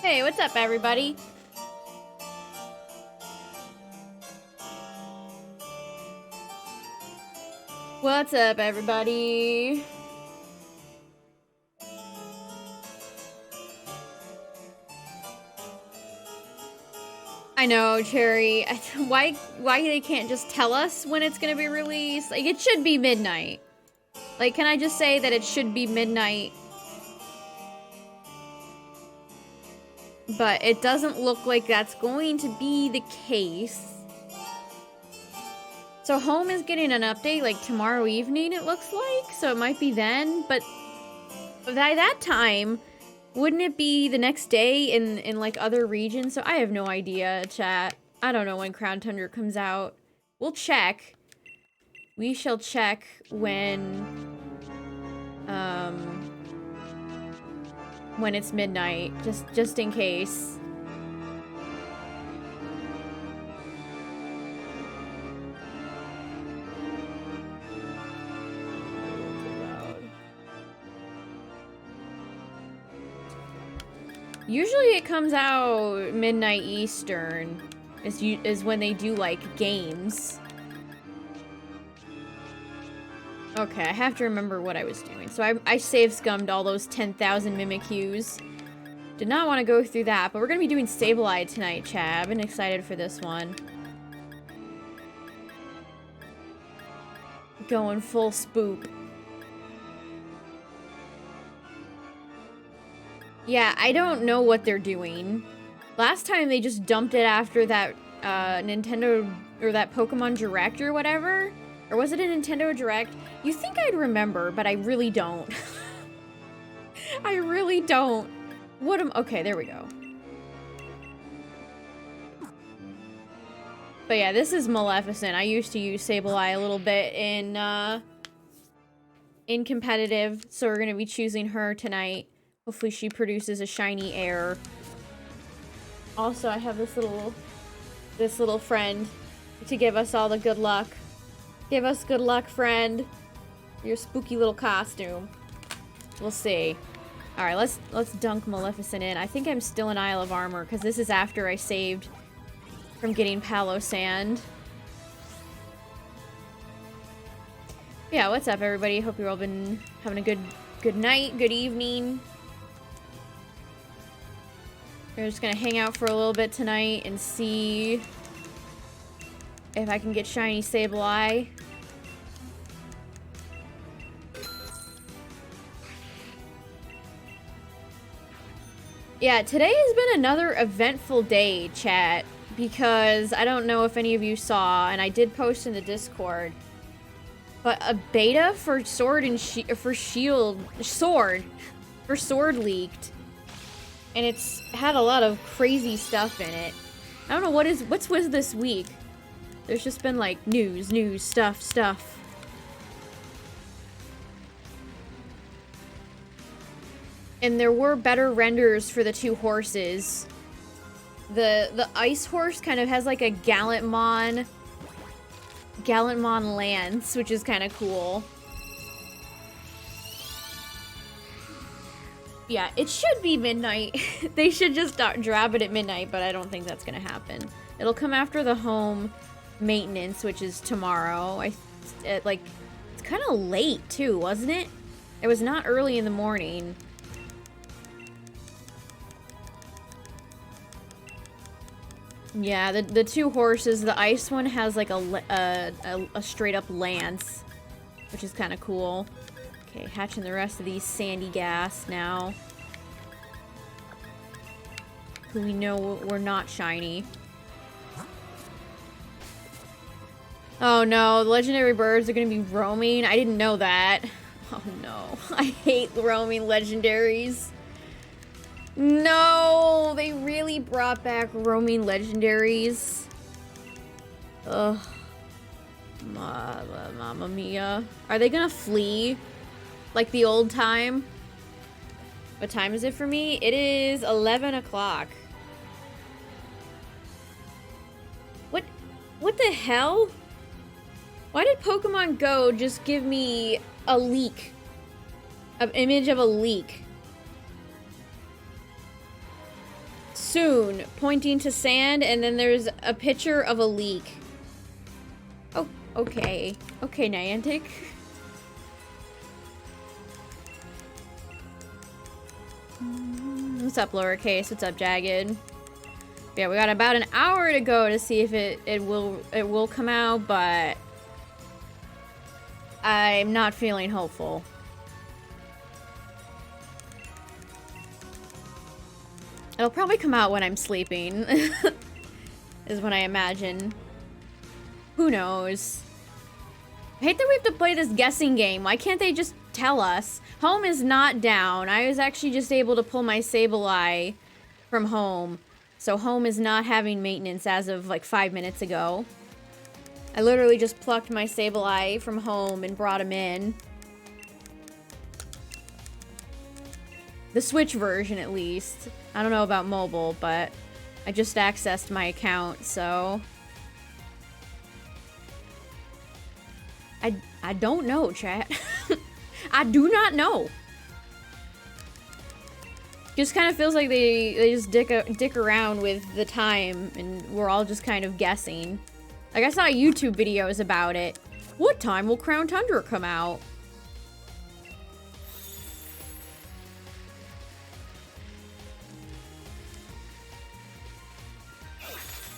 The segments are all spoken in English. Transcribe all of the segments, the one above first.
Hey, what's up, everybody? What's up, everybody? I know, Cherry. Why they can't just tell us when it's gonna be released? Like, it should be midnight. Like, can I just say that it should be midnight? But it doesn't look like that's going to be the case. So Home is getting an update, like, tomorrow evening, it looks like. So it might be then, but by that time, wouldn't it be the next day in like, other regions? So I have no idea, chat. I don't know when Crown Tundra comes out. We'll check. We shall check when it's midnight, just in case. Usually it comes out midnight Eastern, is when they do, like, games. Okay, I have to remember what I was doing. So I save scummed all those 10,000 Mimikyus. Did not want to go through that, but we're going to be doing Sableye tonight, chat. I've been excited for this one. Going full spoop. Yeah, I don't know what they're doing. Last time they just dumped it after that Nintendo, or that Pokemon Direct or whatever. Or was it a Nintendo Direct? You think I'd remember, but I really don't. I really don't. What am- okay, there we go. But yeah, this is Maleficent. I used to use Sableye a little bit in competitive, so we're gonna be choosing her tonight. Hopefully she produces a shiny air. Also, I have this little friend to give us all the good luck. Give us good luck, friend. Your spooky little costume. We'll see. Alright, let's dunk Maleficent in. I think I'm still in Isle of Armor, because this is after I saved from getting Palo Sand. Yeah, what's up, everybody? Hope you've all been having a good night, good evening. We're just gonna hang out for a little bit tonight and see if I can get shiny Sableye. Yeah, today has been another eventful day, chat, because I don't know if any of you saw, and I did post in the Discord, but a beta for Sword leaked, and it's had a lot of crazy stuff in it. I don't know what's with this week. There's just been like news, stuff. And there were better renders for the two horses. The ice horse kind of has like a Gallantmon lance, which is kind of cool. Yeah, it should be midnight. They should just drop it at midnight, but I don't think that's gonna happen. It'll come after the home maintenance, which is tomorrow. It's kind of late too, wasn't it? It was not early in the morning. Yeah, the two horses, the ice one has like a straight up lance, which is kind of cool. Okay, hatching the rest of these sandy gas now. Who we know were not shiny. Oh no, the legendary birds are gonna be roaming. I didn't know that. Oh no, I hate roaming legendaries. No, they really brought back roaming legendaries. Ugh. Mamma mia. Are they gonna flee? Like the old time? What time is it for me? It is 11 o'clock. What the hell? Why did Pokemon Go just give me a leak? An image of a leak. Soon, pointing to sand, and then there's a picture of a leak. Oh, okay. Okay, Niantic. What's up, lowercase? What's up, Jagged? Yeah, we got about an hour to go to see if it will come out, but I'm not feeling hopeful. It'll probably come out when I'm sleeping, is what I imagine. Who knows? I hate that we have to play this guessing game. Why can't they just tell us? Home is not down. I was actually just able to pull my Sableye from home. So home is not having maintenance as of like 5 minutes ago. I literally just plucked my Sableye from home and brought him in. The Switch version, at least. I don't know about mobile, but I just accessed my account, so... I don't know, chat. I do not know. Just kind of feels like they just dick around with the time, and we're all just kind of guessing. Like, I saw YouTube videos about it. What time will Crown Tundra come out?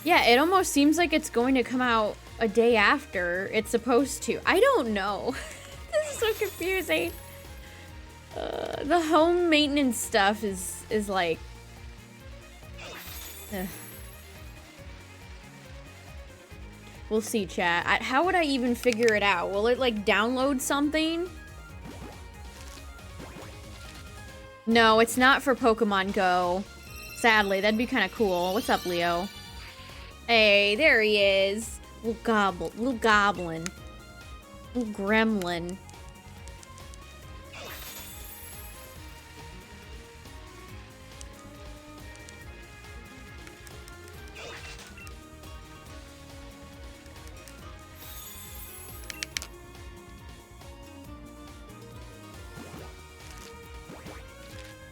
Yeah, it almost seems like it's going to come out a day after it's supposed to. I don't know. This is so confusing. The home maintenance stuff is like... We'll see, chat. How would I even figure it out? Will it, like, download something? No, it's not for Pokemon Go. Sadly, that'd be kind of cool. What's up, Leo? Hey, there he is. Little goblin. Little gremlin.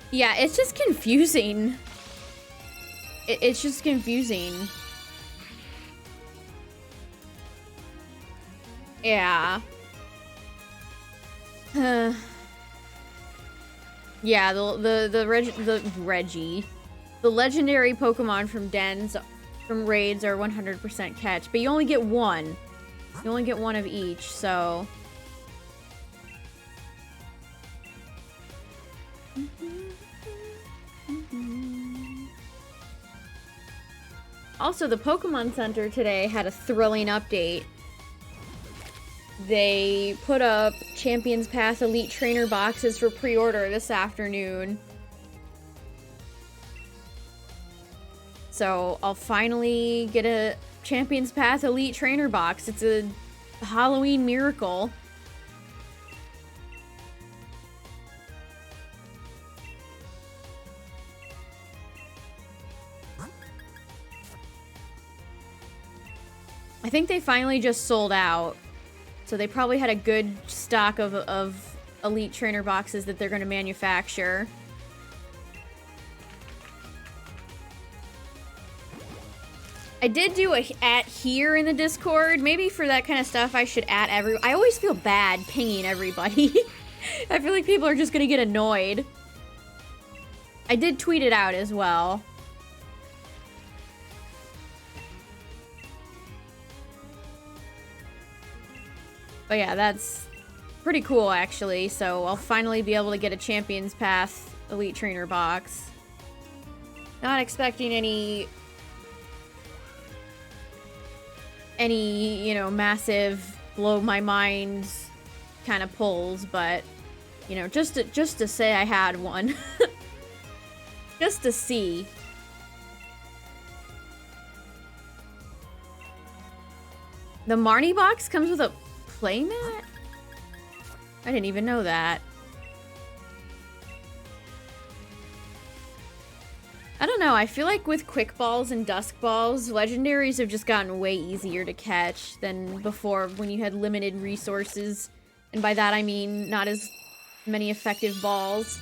Yeah, it's just confusing. It's just confusing. Yeah. Yeah, the legendary Pokemon from raids are 100% catch, but you only get one. You only get one of each, so... Also, the Pokemon Center today had a thrilling update. They put up Champions Path Elite Trainer boxes for pre-order this afternoon. So, I'll finally get a Champions Path Elite Trainer box. It's a Halloween miracle. I think they finally just sold out. So they probably had a good stock of Elite Trainer boxes that they're going to manufacture. I did do a @ here in the Discord. Maybe for that kind of stuff I should @ I always feel bad pinging everybody. I feel like people are just going to get annoyed. I did tweet it out as well. But yeah, that's pretty cool, actually. So I'll finally be able to get a Champions Path Elite Trainer box. Not expecting any, you know, massive, blow my mind kind of pulls, but, you know, just to say I had one. Just to see. The Marnie box comes with a playmat? I didn't even know that. I don't know, I feel like with Quick Balls and Dusk Balls, legendaries have just gotten way easier to catch than before when you had limited resources. And by that I mean not as many effective balls.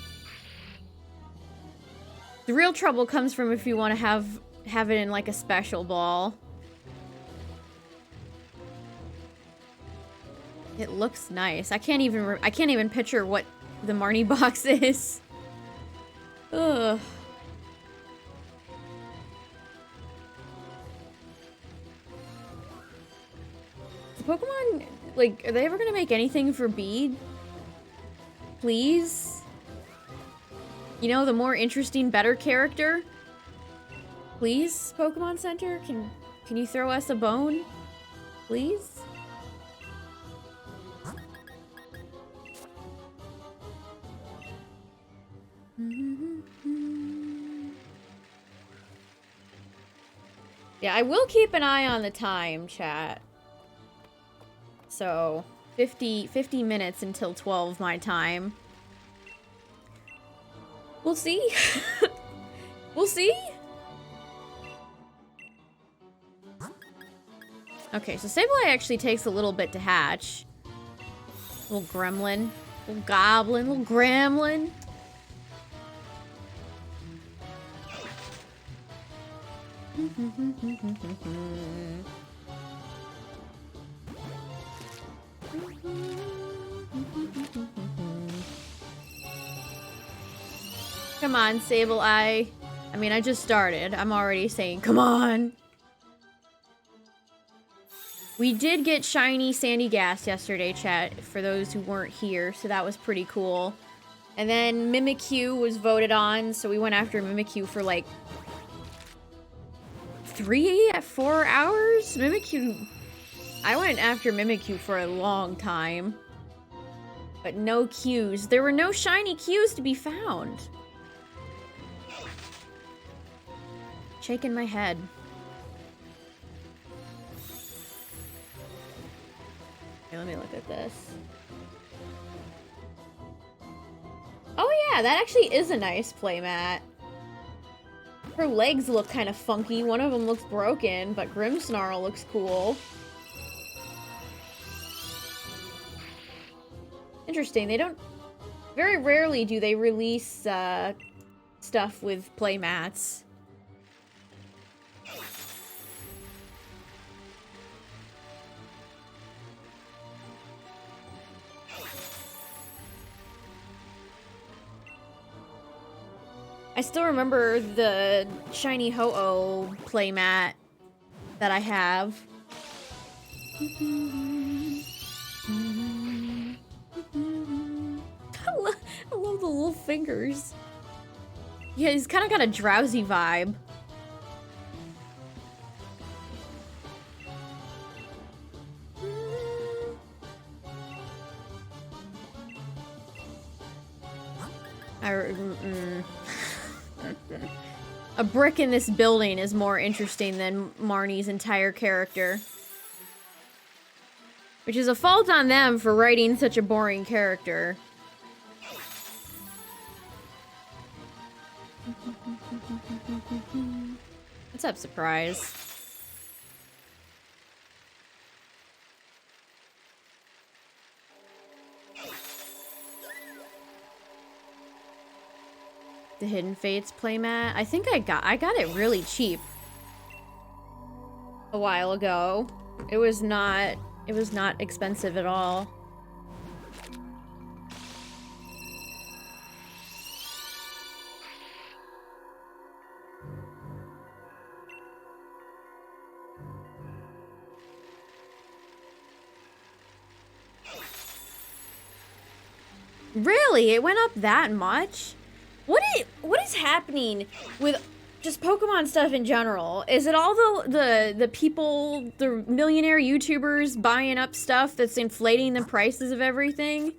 The real trouble comes from if you want to have it in like a special ball. It looks nice. I can't even picture what the Marnie box is. Ugh. Is Pokemon, like, are they ever gonna make anything for Bead? Please? You know, the more interesting, better character? Please, Pokemon Center? Can you throw us a bone? Please? Yeah, I will keep an eye on the time, chat. So, 50 minutes until 12 my time. We'll see. We'll see. Okay, so Sableye actually takes a little bit to hatch. Little gremlin. Little goblin. Little gremlin. Come on, Sableye. I mean, I just started. I'm already saying, come on. We did get shiny Sandy Gas yesterday, chat, for those who weren't here, so that was pretty cool. And then Mimikyu was voted on, so we went after Mimikyu for like 4 hours? Mimikyu... I went after Mimikyu for a long time. But no Qs. There were no shiny Qs to be found. Shaking my head. Okay, let me look at this. Oh yeah, that actually is a nice playmat. Her legs look kind of funky. One of them looks broken, but Grimmsnarl looks cool. Interesting. They don't... Very rarely do they release stuff with playmats. I still remember the shiny Ho-Oh playmat that I have. I love the little fingers. Yeah, he's kind of got a drowsy vibe. A brick in this building is more interesting than Marnie's entire character. Which is a fault on them for writing such a boring character. What's up, Surprise? The Hidden Fates playmat. I think I got it really cheap a while ago. It was not expensive at all. Really? It went up that much? What is happening with just Pokemon stuff in general? Is it all the people, the millionaire YouTubers buying up stuff that's inflating the prices of everything?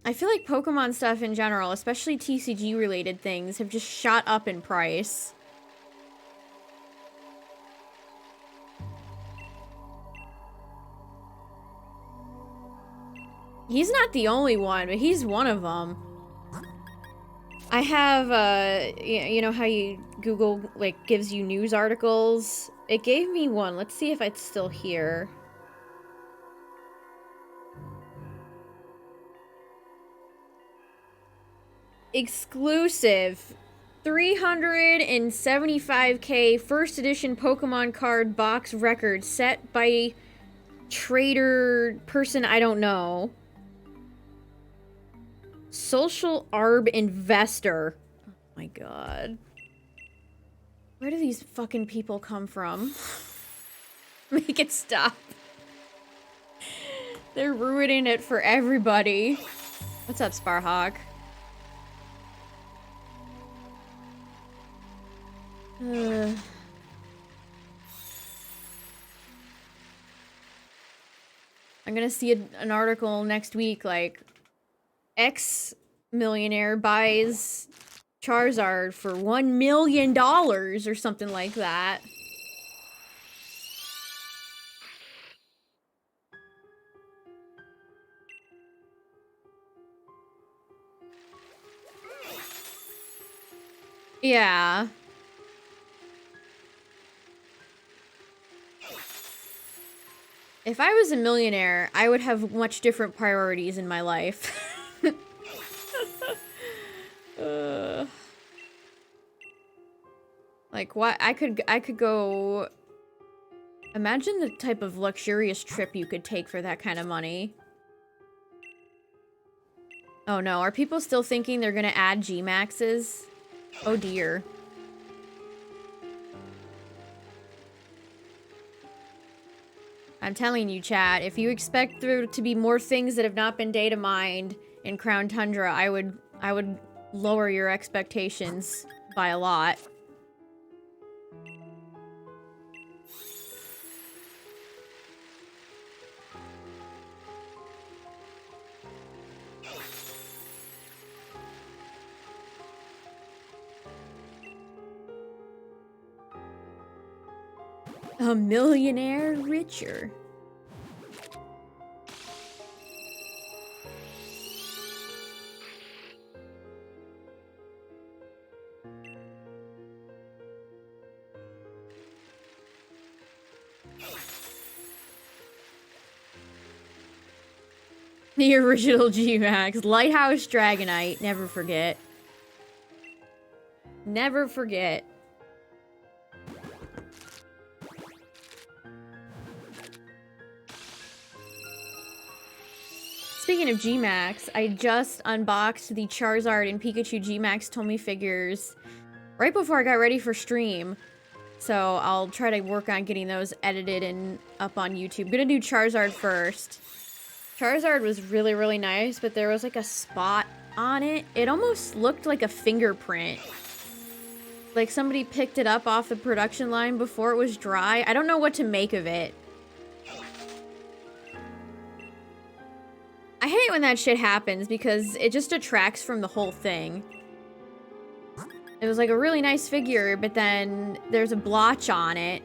I feel like Pokemon stuff in general, especially TCG related things, have just shot up in price. He's not the only one, but he's one of them. I have, you know how you Google, like, gives you news articles? It gave me one. Let's see if it's still here. exclusive 375k first edition Pokemon card box record set by trader person I don't know. Social Arb investor. Oh my god. Where do these fucking people come from? Make it stop. They're ruining it for everybody. What's up, Sparhawk? I'm gonna see an article next week, like, X millionaire buys Charizard for $1 million or something like that. Yeah. If I was a millionaire, I would have much different priorities in my life. Like, what? I could go... Imagine the type of luxurious trip you could take for that kind of money. Oh no, are people still thinking they're gonna add G-Maxes? Oh dear. I'm telling you, chat, if you expect there to be more things that have not been data mined in Crown Tundra, I would lower your expectations by a lot. A millionaire richer. The original G-Max. Lighthouse Dragonite. Never forget. Never forget. Speaking of G-Max, I just unboxed the Charizard and Pikachu G-Max Tomy figures right before I got ready for stream. So I'll try to work on getting those edited and up on YouTube. I'm gonna do Charizard first. Charizard was really, really nice, but there was like a spot on it. It almost looked like a fingerprint. Like somebody picked it up off the production line before it was dry. I don't know what to make of it. I hate when that shit happens because it just detracts from the whole thing. It was like a really nice figure, but then there's a blotch on it.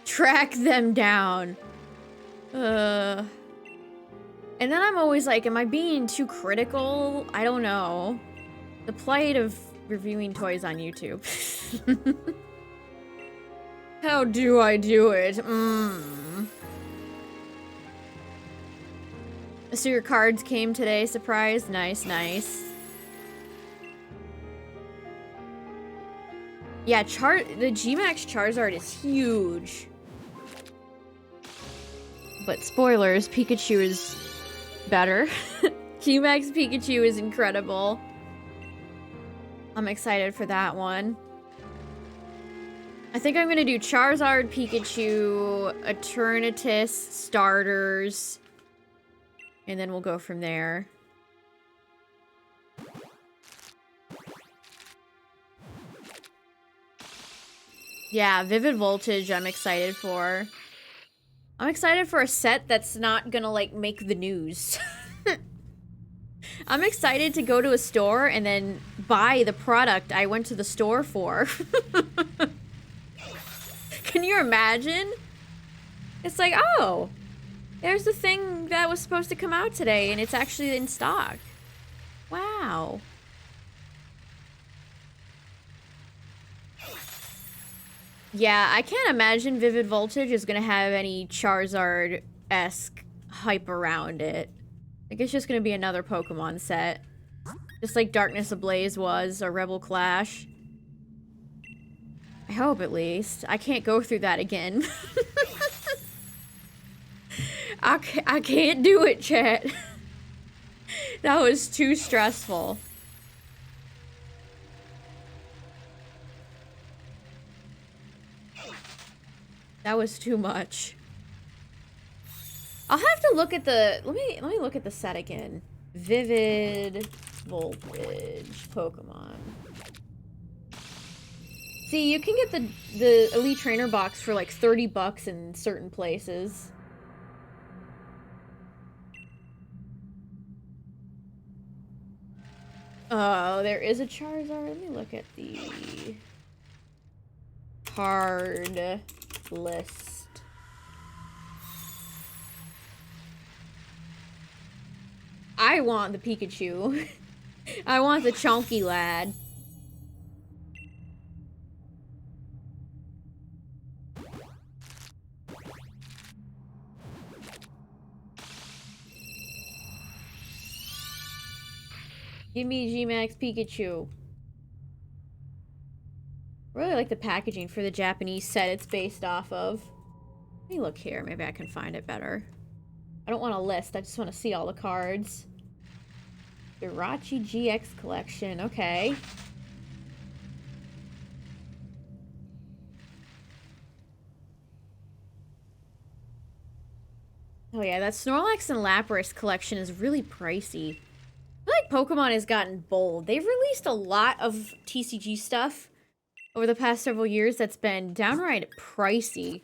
Track them down. And then I'm always like, am I being too critical? I don't know. The plight of reviewing toys on YouTube. How do I do it? So your cards came today, surprise? Nice, nice. Yeah, the G-Max Charizard is huge. But spoilers, Pikachu is better. G-Max Pikachu is incredible. I'm excited for that one. I think I'm gonna do Charizard, Pikachu, Eternatus, starters, and then we'll go from there. Yeah, Vivid Voltage I'm excited for. I'm excited for a set that's not gonna, like, make the news. I'm excited to go to a store and then buy the product I went to the store for. Can you imagine? It's like, oh, there's the thing that was supposed to come out today and it's actually in stock. Wow. Yeah, I can't imagine Vivid Voltage is gonna have any Charizard-esque hype around it. Like, it's just gonna be another Pokemon set. Just like Darkness Ablaze was, or Rebel Clash. I hope, at least. I can't go through that again. I can't do it, chat. That was too stressful. That was too much. I'll have to look at the... Let me look at the set again. Vivid Voltage Pokemon. See, you can get the Elite Trainer box for like 30 bucks in certain places. Oh, there is a Charizard. Let me look at the card list. I want the Pikachu. I want the chunky lad. Give me G-Max Pikachu. I really like the packaging for the Japanese set it's based off of. Let me look here. Maybe I can find it better. I don't want a list. I just want to see all the cards. Irachi GX collection. Okay. Oh yeah, that Snorlax and Lapras collection is really pricey. I feel like Pokemon has gotten bold. They've released a lot of TCG stuff over the past several years that's been downright pricey.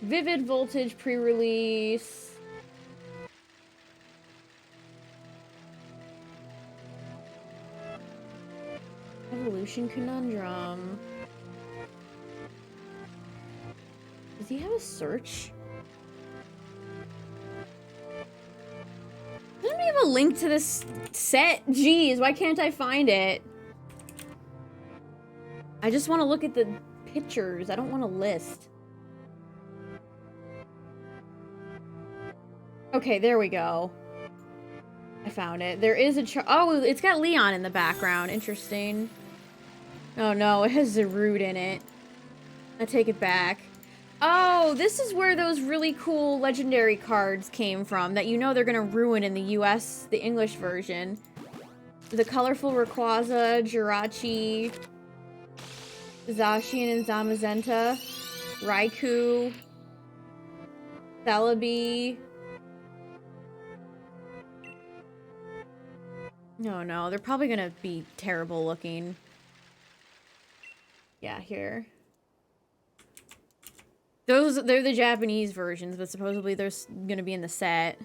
Vivid Voltage pre-release. Evolution Conundrum. Does he have a search? Doesn't he have a link to this set? Jeez, why can't I find it? I just want to look at the pictures. I don't want a list. Okay, there we go. I found it. There is a oh, it's got Leon in the background. Interesting. Oh no, it has Zarude in it. I take it back. Oh, this is where those really cool legendary cards came from that you know they're gonna ruin in the US, the English version. The colorful Rayquaza, Jirachi, Zacian and Zamazenta, Raikou, Celebi. No, no, they're probably gonna be terrible looking. Yeah, here. They're the Japanese versions, but supposedly they're gonna be in the set.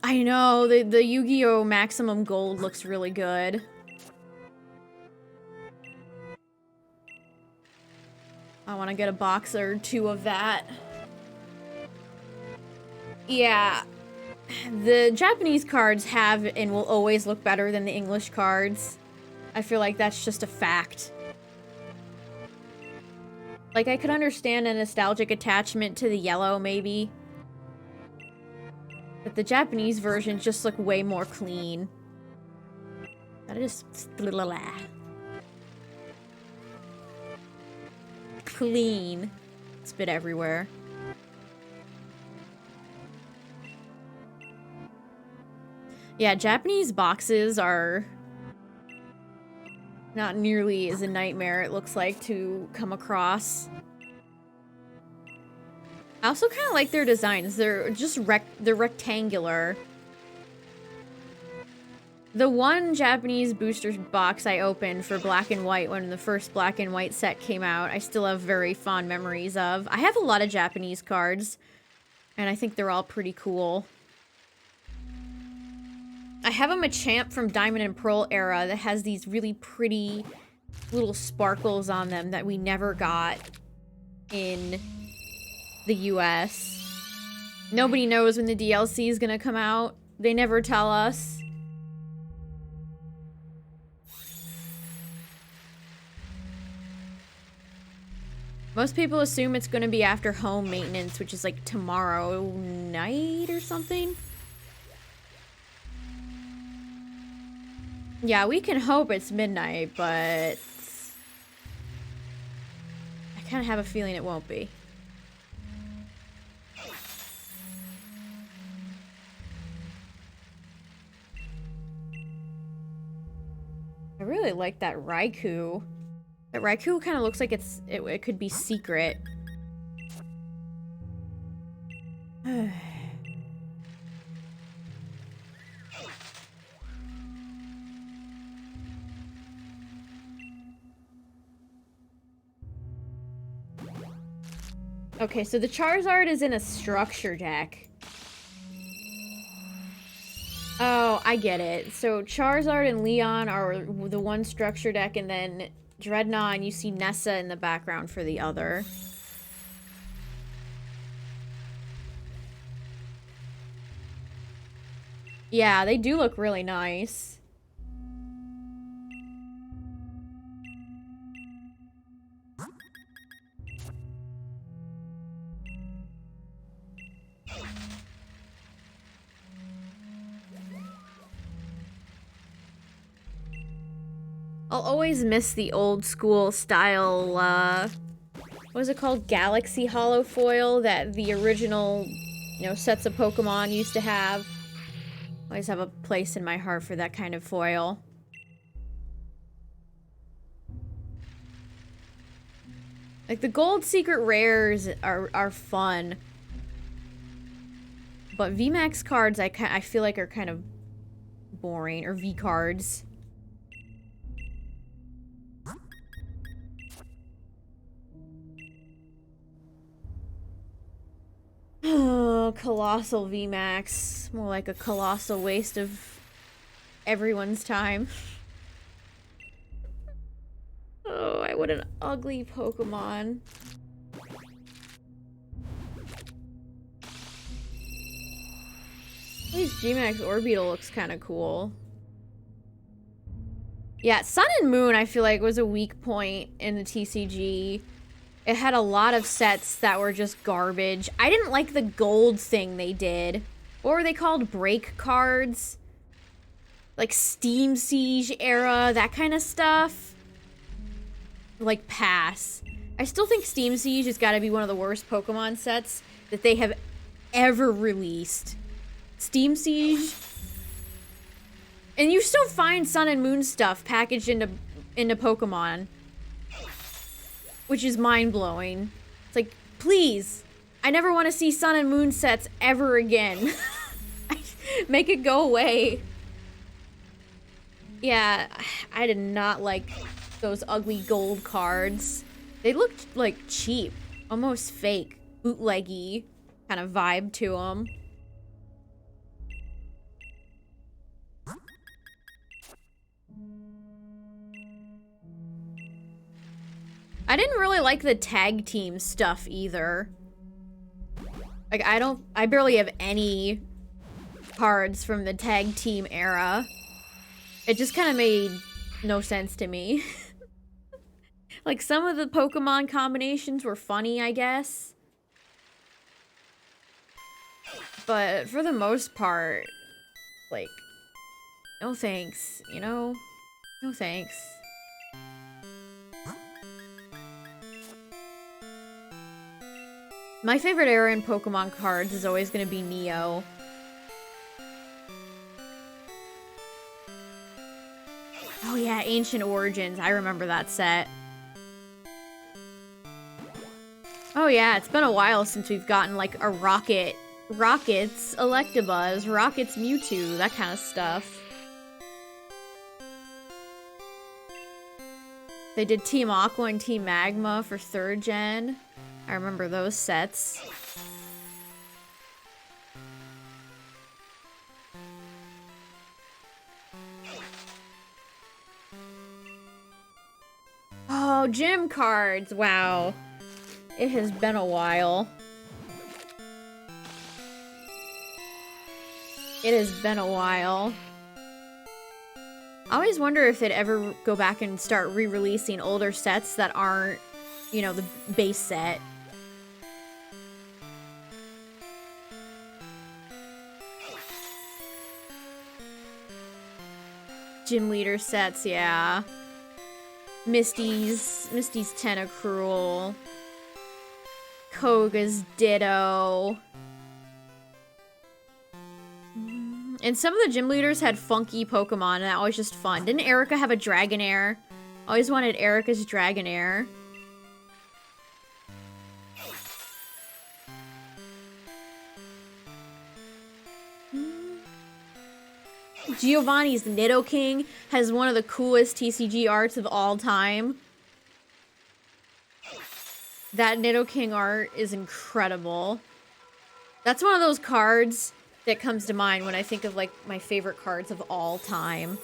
I know, the Yu-Gi-Oh! Maximum Gold looks really good. I want to get a box or two of that. Yeah. The Japanese cards have and will always look better than the English cards. I feel like that's just a fact. Like, I could understand a nostalgic attachment to the yellow, maybe. But the Japanese versions just look way more clean. That is clean. Spit everywhere. Yeah, Japanese boxes are not nearly as a nightmare it looks like to come across. I also kind of like their designs. They're just they're rectangular. The one Japanese booster box I opened for Black and White when the first Black and White set came out, I still have very fond memories of. I have a lot of Japanese cards, and I think they're all pretty cool. I have a Machamp from Diamond and Pearl era that has these really pretty little sparkles on them that we never got in the US. Nobody knows when the DLC is gonna come out. They never tell us. Most people assume it's gonna be after home maintenance, which is like tomorrow night or something. Yeah, we can hope it's midnight, but I kind of have a feeling it won't be. I really like that Raikou. That Raikou kind of looks like it could be secret. Okay, so the Charizard is in a structure deck. Oh, I get it. So Charizard and Leon are the one structure deck, and then Dreadnought, and you see Nessa in the background for the other. Yeah, they do look really nice. I'll always miss the old school style, what was it called? Galaxy Holo Foil that the original, you know, sets of Pokemon used to have. I always have a place in my heart for that kind of foil. Like, the gold secret rares are fun. But VMAX cards, I feel like are kind of boring. Or V cards. Oh, colossal VMAX. More like a colossal waste of everyone's time. Oh, what an ugly Pokemon. At least Gmax Orbeetle looks kind of cool. Yeah, Sun and Moon I feel like was a weak point in the TCG. It had a lot of sets that were just garbage. I didn't like the gold thing they did. What were they called? Break cards? Like Steam Siege era, that kind of stuff. Like, pass. I still think Steam Siege has got to be one of the worst Pokemon sets that they have ever released. Steam Siege. And you still find Sun and Moon stuff packaged into Pokemon. Which is mind-blowing. It's like, please. I never want to see Sun and Moon sets ever again. Make it go away. Yeah, I did not like those ugly gold cards. They looked like cheap. Almost fake. Bootleggy kind of vibe to them. I didn't really like the tag team stuff either. Like, I barely have any cards from the tag team era. It just kind of made no sense to me. Like, some of the Pokemon combinations were funny, I guess. But for the most part, like, no thanks, you know? No thanks. My favorite era in Pokemon cards is always going to be Neo. Oh yeah, Ancient Origins. I remember that set. Oh yeah, it's been a while since we've gotten like a Rockets Electabuzz, Rockets Mewtwo, that kind of stuff. They did Team Aqua and Team Magma for 3rd gen. I remember those sets. Oh, gym cards. Wow. It has been a while. It has been a while. I always wonder if they'd ever go back and start re-releasing older sets that aren't, you know, the base set. Gym leader sets, yeah. Misty's Tentacruel. Koga's Ditto. And some of the gym leaders had funky Pokemon, and that was just fun. Didn't Erica have a Dragonair? I always wanted Erica's Dragonair. Giovanni's Nidoking has one of the coolest TCG arts of all time. That Nidoking art is incredible. That's one of those cards that comes to mind when I think of, like, my favorite cards of all time.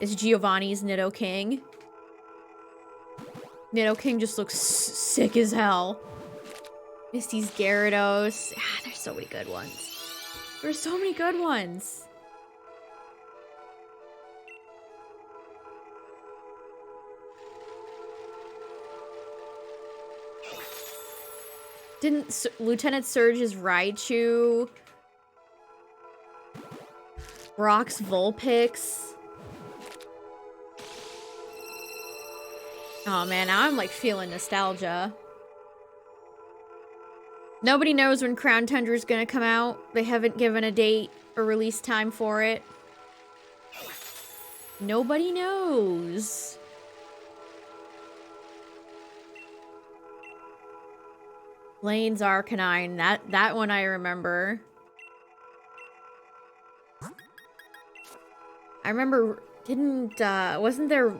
Is Giovanni's Nidoking. Nidoking just looks sick as hell. Misty's Gyarados. Ah, there's so many good ones. There's so many good ones. Didn't Lieutenant Surge's Raichu, Brock's Vulpix. Oh man, now I'm like feeling nostalgia. Nobody knows when Crown Tundra is gonna come out. They haven't given a date or release time for it. Nobody knows. Lane's Arcanine, that one I remember. I remember, wasn't there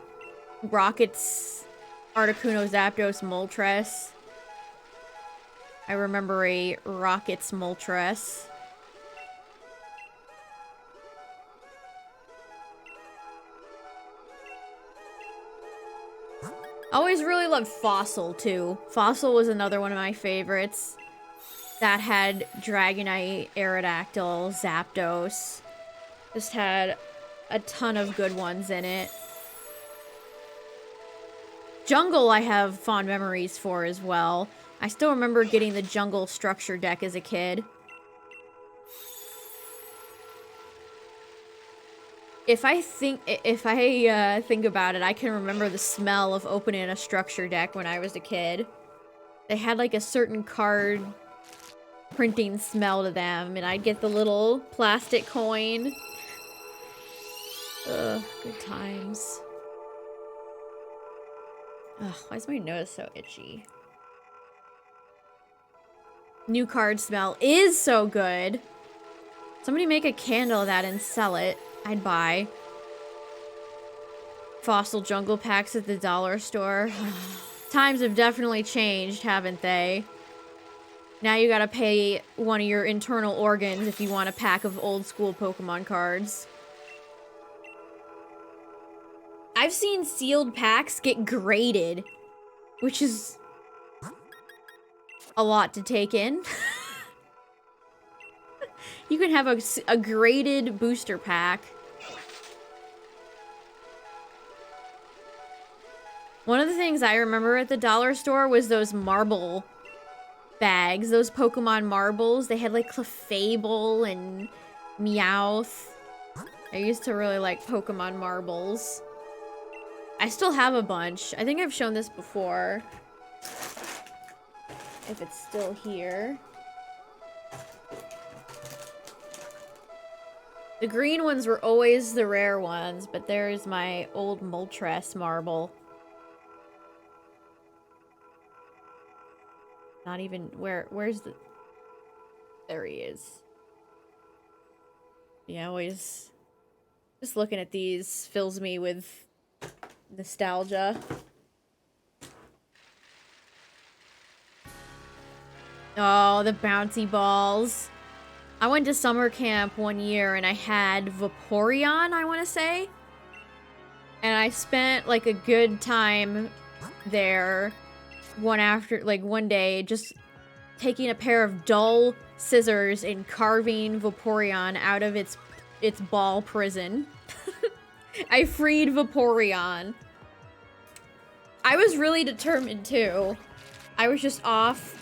Rocket's Articuno Zapdos Moltres? I remember a Rocket's Moltres. I always really loved Fossil, too. Fossil was another one of my favorites. That had Dragonite, Aerodactyl, Zapdos. Just had a ton of good ones in it. Jungle I have fond memories for as well. I still remember getting the Jungle structure deck as a kid. If I think about it, I can remember the smell of opening a structure deck when I was a kid. They had like a certain card printing smell to them, and I'd get the little plastic coin. Ugh, good times. Ugh, why is my nose so itchy? New card smell is so good. Somebody make a candle of that and sell it. I'd buy. Fossil jungle packs at the dollar store. Times have definitely changed, haven't they? Now you gotta pay one of your internal organs if you want a pack of old school Pokemon cards. I've seen sealed packs get graded, which is a lot to take in. You can have a graded booster pack. One of the things I remember at the dollar store was those marble bags, those Pokemon marbles. They had like Clefable and Meowth. I used to really like Pokemon marbles. I still have a bunch. I think I've shown this before. If it's still here. The green ones were always the rare ones, but there's my old Moltres marble. Not even, where's the... There he is. Yeah, always... Just looking at these fills me with nostalgia. Oh, the bouncy balls. I went to summer camp one year and I had Vaporeon, I want to say. And I spent like a good time there one day just taking a pair of dull scissors and carving Vaporeon out of its its ball prison. I freed Vaporeon. I was really determined too. I was just off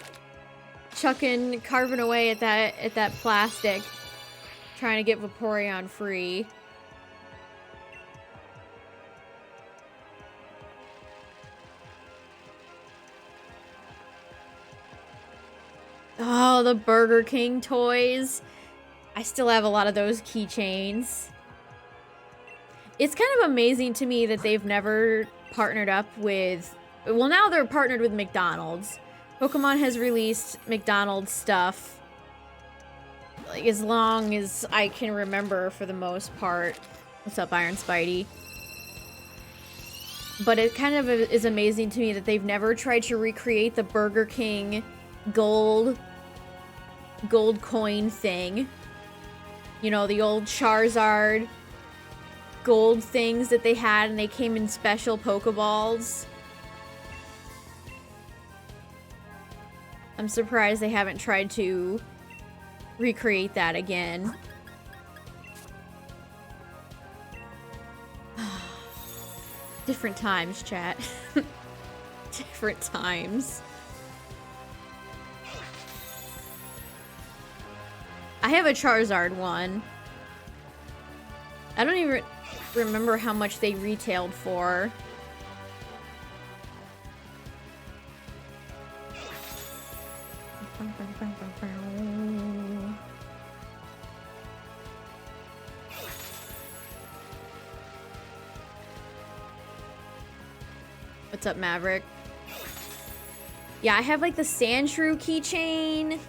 carving away at that plastic, trying to get Vaporeon free. Oh, the Burger King toys. I still have a lot of those keychains. It's kind of amazing to me that they've never partnered up with... Well, now they're partnered with McDonald's. Pokemon has released McDonald's stuff, like, as long as I can remember for the most part. What's up, Iron Spidey? But it kind of is amazing to me that they've never tried to recreate the Burger King gold coin thing. You know, the old Charizard gold things that they had, and they came in special Pokeballs. I'm surprised they haven't tried to recreate that again. Different times, chat. Different times. I have a Charizard one. I don't even remember how much they retailed for. What's up, Maverick? Yeah, I have like the Sandshrew keychain.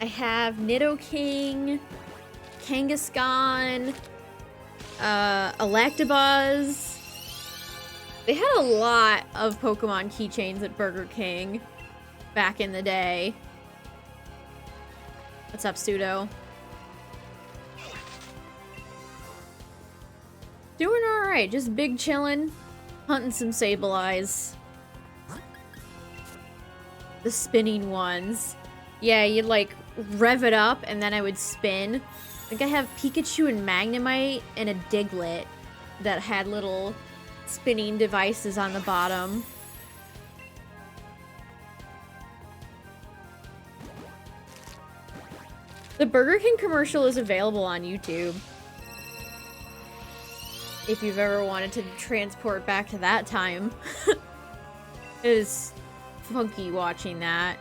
I have Nidoking, Kangaskhan, Electabuzz. They had a lot of Pokemon keychains at Burger King back in the day. What's up, Pseudo? Doing alright, just big chillin', hunting some Sableyes. The spinning ones. Yeah, you'd like rev it up and then I would spin. Like I have Pikachu and Magnemite and a Diglett that had little spinning devices on the bottom. The Burger King commercial is available on YouTube. If you've ever wanted to transport back to that time. It is funky watching that.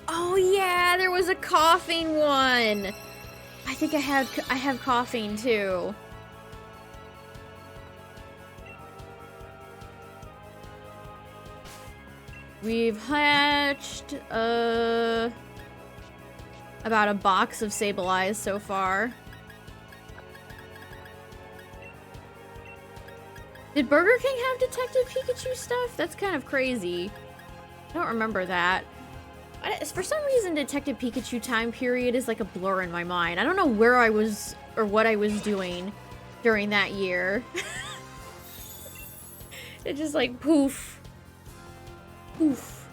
Oh yeah, there was a coughing one. I think I have coughing too. We've hatched about a box of Sableyes so far. Did Burger King have Detective Pikachu stuff? That's kind of crazy. I don't remember that. For some reason, Detective Pikachu time period is like a blur in my mind. I don't know where I was or what I was doing during that year. It just like poof. Poof.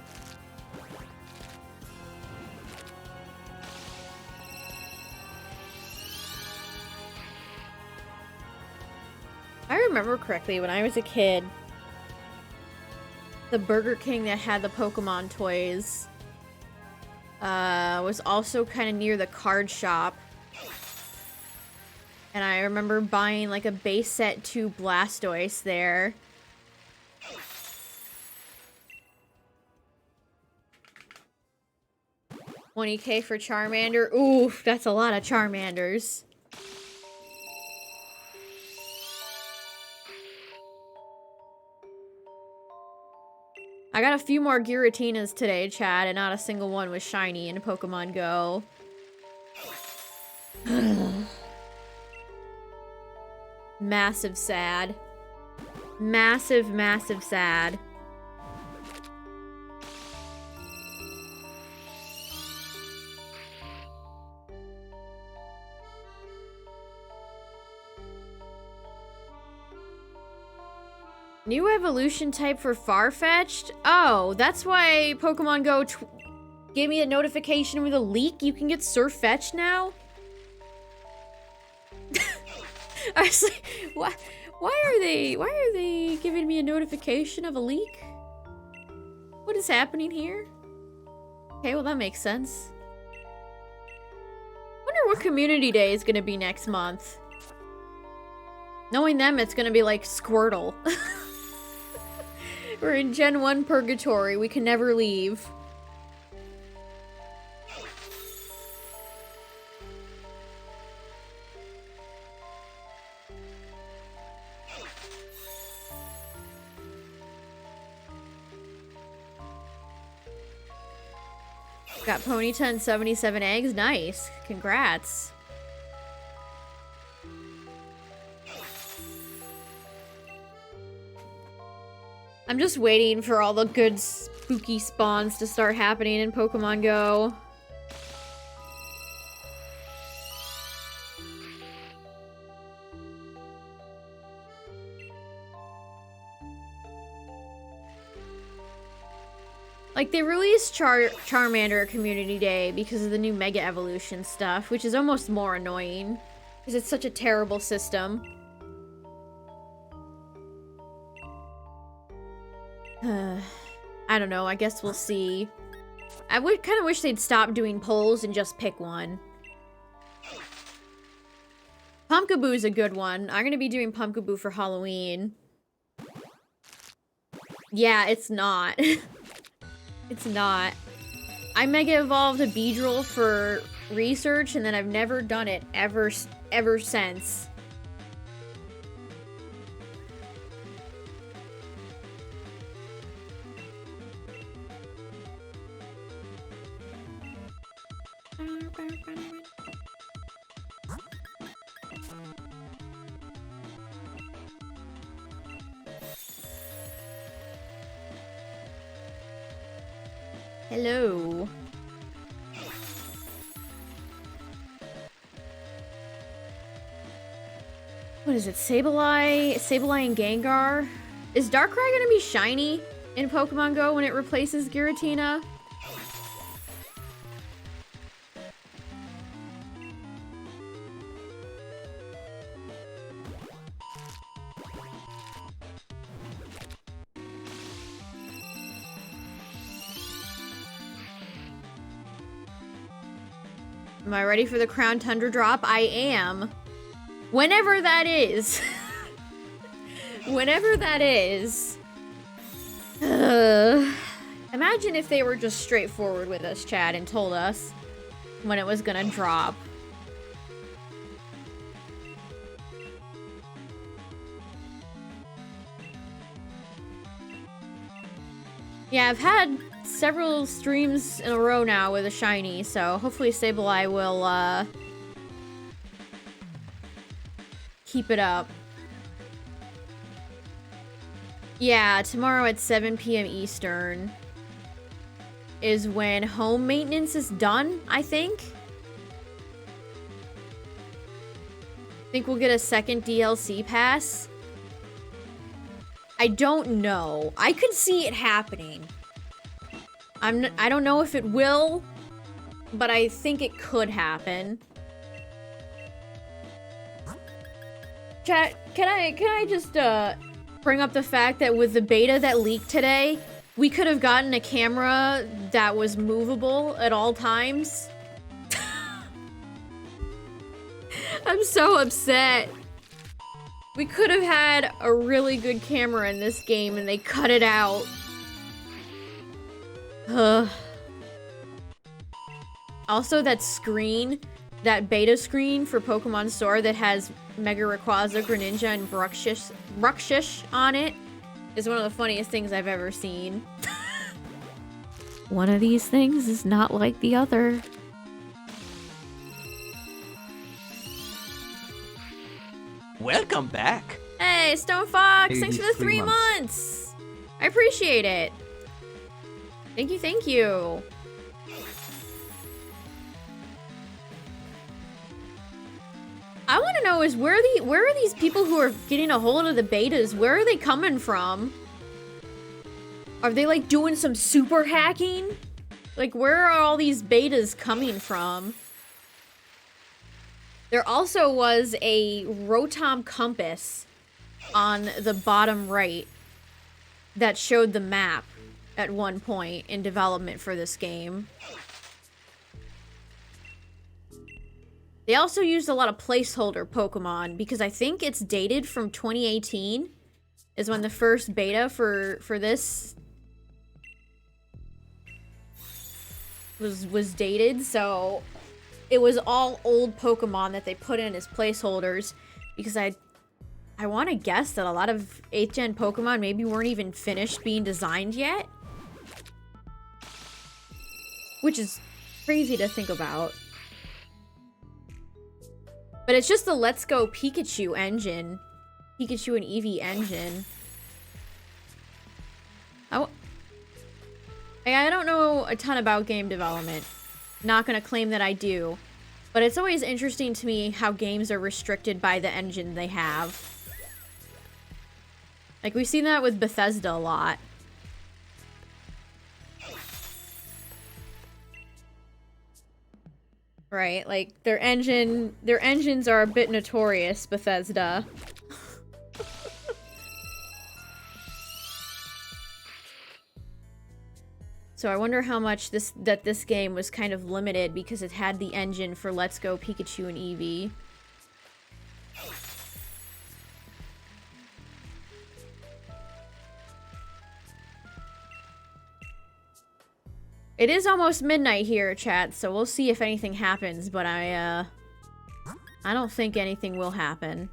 I remember correctly when I was a kid, the Burger King that had the Pokemon toys was also kind of near the card shop. And I remember buying like a base set 2 Blastoise there. $20K for Charmander. Ooh, that's a lot of Charmanders. I got a few more Giratinas today, Chad, and not a single one was shiny in Pokemon Go. Massive sad. Massive, massive sad. New evolution type for Farfetch'd? Oh, that's why Pokemon Go gave me a notification with a leak. You can get Surfetch'd now? I was like, why are they giving me a notification of a leak? What is happening here? Okay, well that makes sense. Wonder what Community Day is gonna be next month. Knowing them, it's gonna be like Squirtle. We're in Gen 1 purgatory. We can never leave. Got Ponyta and 77 eggs. Nice. Congrats. I'm just waiting for all the good spooky spawns to start happening in Pokemon Go. Like, they released Charmander Community Day because of the new Mega Evolution stuff, which is almost more annoying, because it's such a terrible system. I don't know, I guess we'll see. I would kind of wish they'd stop doing polls and just pick one. Pumpkaboo's a good one. I'm gonna be doing Pumpkaboo for Halloween. Yeah, it's not. It's not. I Mega Evolved a Beedrill for research, and then I've never done it ever since. Hello. What is it? Sableye and Gengar? Is Darkrai gonna be shiny in Pokemon Go when it replaces Giratina? Am I ready for the Crown Tundra drop? I am. Whenever that is. Whenever that is. Imagine if they were just straightforward with us, Chad, and told us when it was gonna drop. Yeah, I've had several streams in a row now with a shiny, so hopefully Sableye will, keep it up. Yeah, tomorrow at 7 p.m. Eastern is when home maintenance is done, I think. Think we'll get a second DLC pass. I don't know. I could see it happening. I don't know if it will, but I think it could happen. Chat, can I just bring up the fact that with the beta that leaked today, we could have gotten a camera that was movable at all times? I'm so upset. We could have had a really good camera in this game and they cut it out. Also, that screen, that beta screen for Pokemon Sword that has Mega Rayquaza, Greninja, and Bruxish on it is one of the funniest things I've ever seen. One of these things is not like the other. Welcome back. Hey, Stone Fox, Hey, thanks for the 3 months. I appreciate it. Thank you, thank you. I want to know is where are these people who are getting a hold of the betas? Where are they coming from? Are they like doing some super hacking? Like where are all these betas coming from? There also was a Rotom compass on the bottom right that showed the map at one point in development for this game. They also used a lot of placeholder Pokemon because I think it's dated from 2018 is when the first beta for this was dated, so it was all old Pokemon that they put in as placeholders because I want to guess that a lot of 8th gen Pokemon maybe weren't even finished being designed yet. Which is crazy to think about. But it's just the Let's Go Pikachu engine. Pikachu and Eevee engine. I don't know a ton about game development. Not gonna claim that I do. But it's always interesting to me how games are restricted by the engine they have. Like, we've seen that with Bethesda a lot. Right, like, their engines are a bit notorious, Bethesda. So I wonder how much this game was kind of limited because it had the engine for Let's Go Pikachu and Eevee. It is almost midnight here, chat, so we'll see if anything happens, but I don't think anything will happen.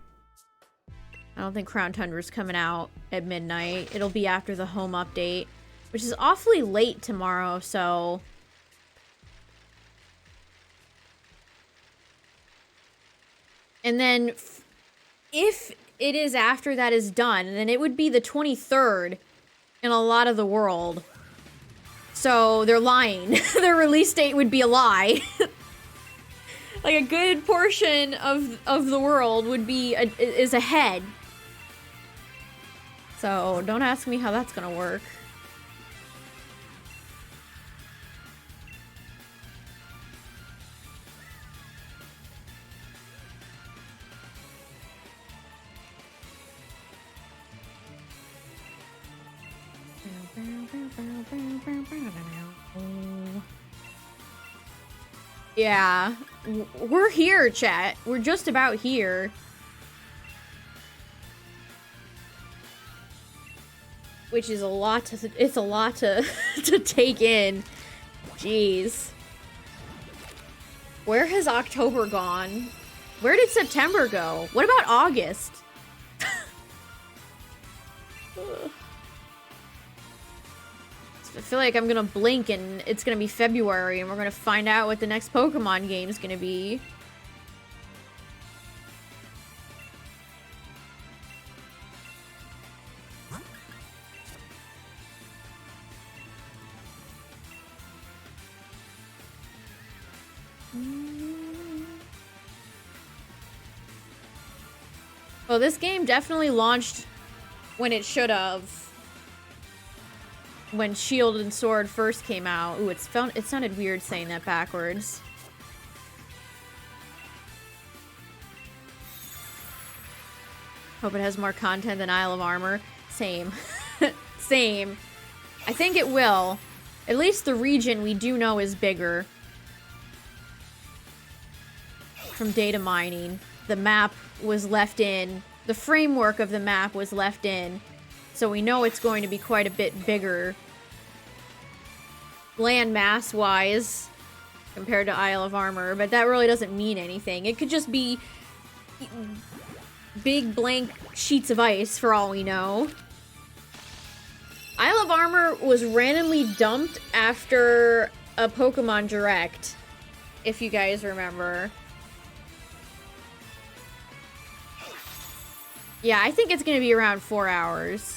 I don't think Crown Tundra's coming out at midnight. It'll be after the home update, which is awfully late tomorrow, so... And then, if it is after that is done, then it would be the 23rd in a lot of the world. So, they're lying. Their release date would be a lie. Like, a good portion of the world would be is ahead. So, don't ask me how that's gonna work. Yeah, we're here, chat. We're just about here. Which is a lot to, it's a lot to, to take in. Jeez. Where has October gone? Where did September go? What about August? I feel like I'm gonna blink and it's gonna be February and we're gonna find out what the next Pokemon game is gonna be. Well, this game definitely launched when it should have. When Shield and Sword first came out. Ooh, it sounded weird saying that backwards. Hope it has more content than Isle of Armor. Same. Same. I think it will. At least the region we do know is bigger. From data mining. The map was left in. The framework of the map was left in. So we know it's going to be quite a bit bigger land mass wise compared to Isle of Armor, but that really doesn't mean anything. It could just be big blank sheets of ice for all we know. Isle of Armor was randomly dumped after a Pokemon Direct, if you guys remember. Yeah, I think it's gonna be around 4 hours.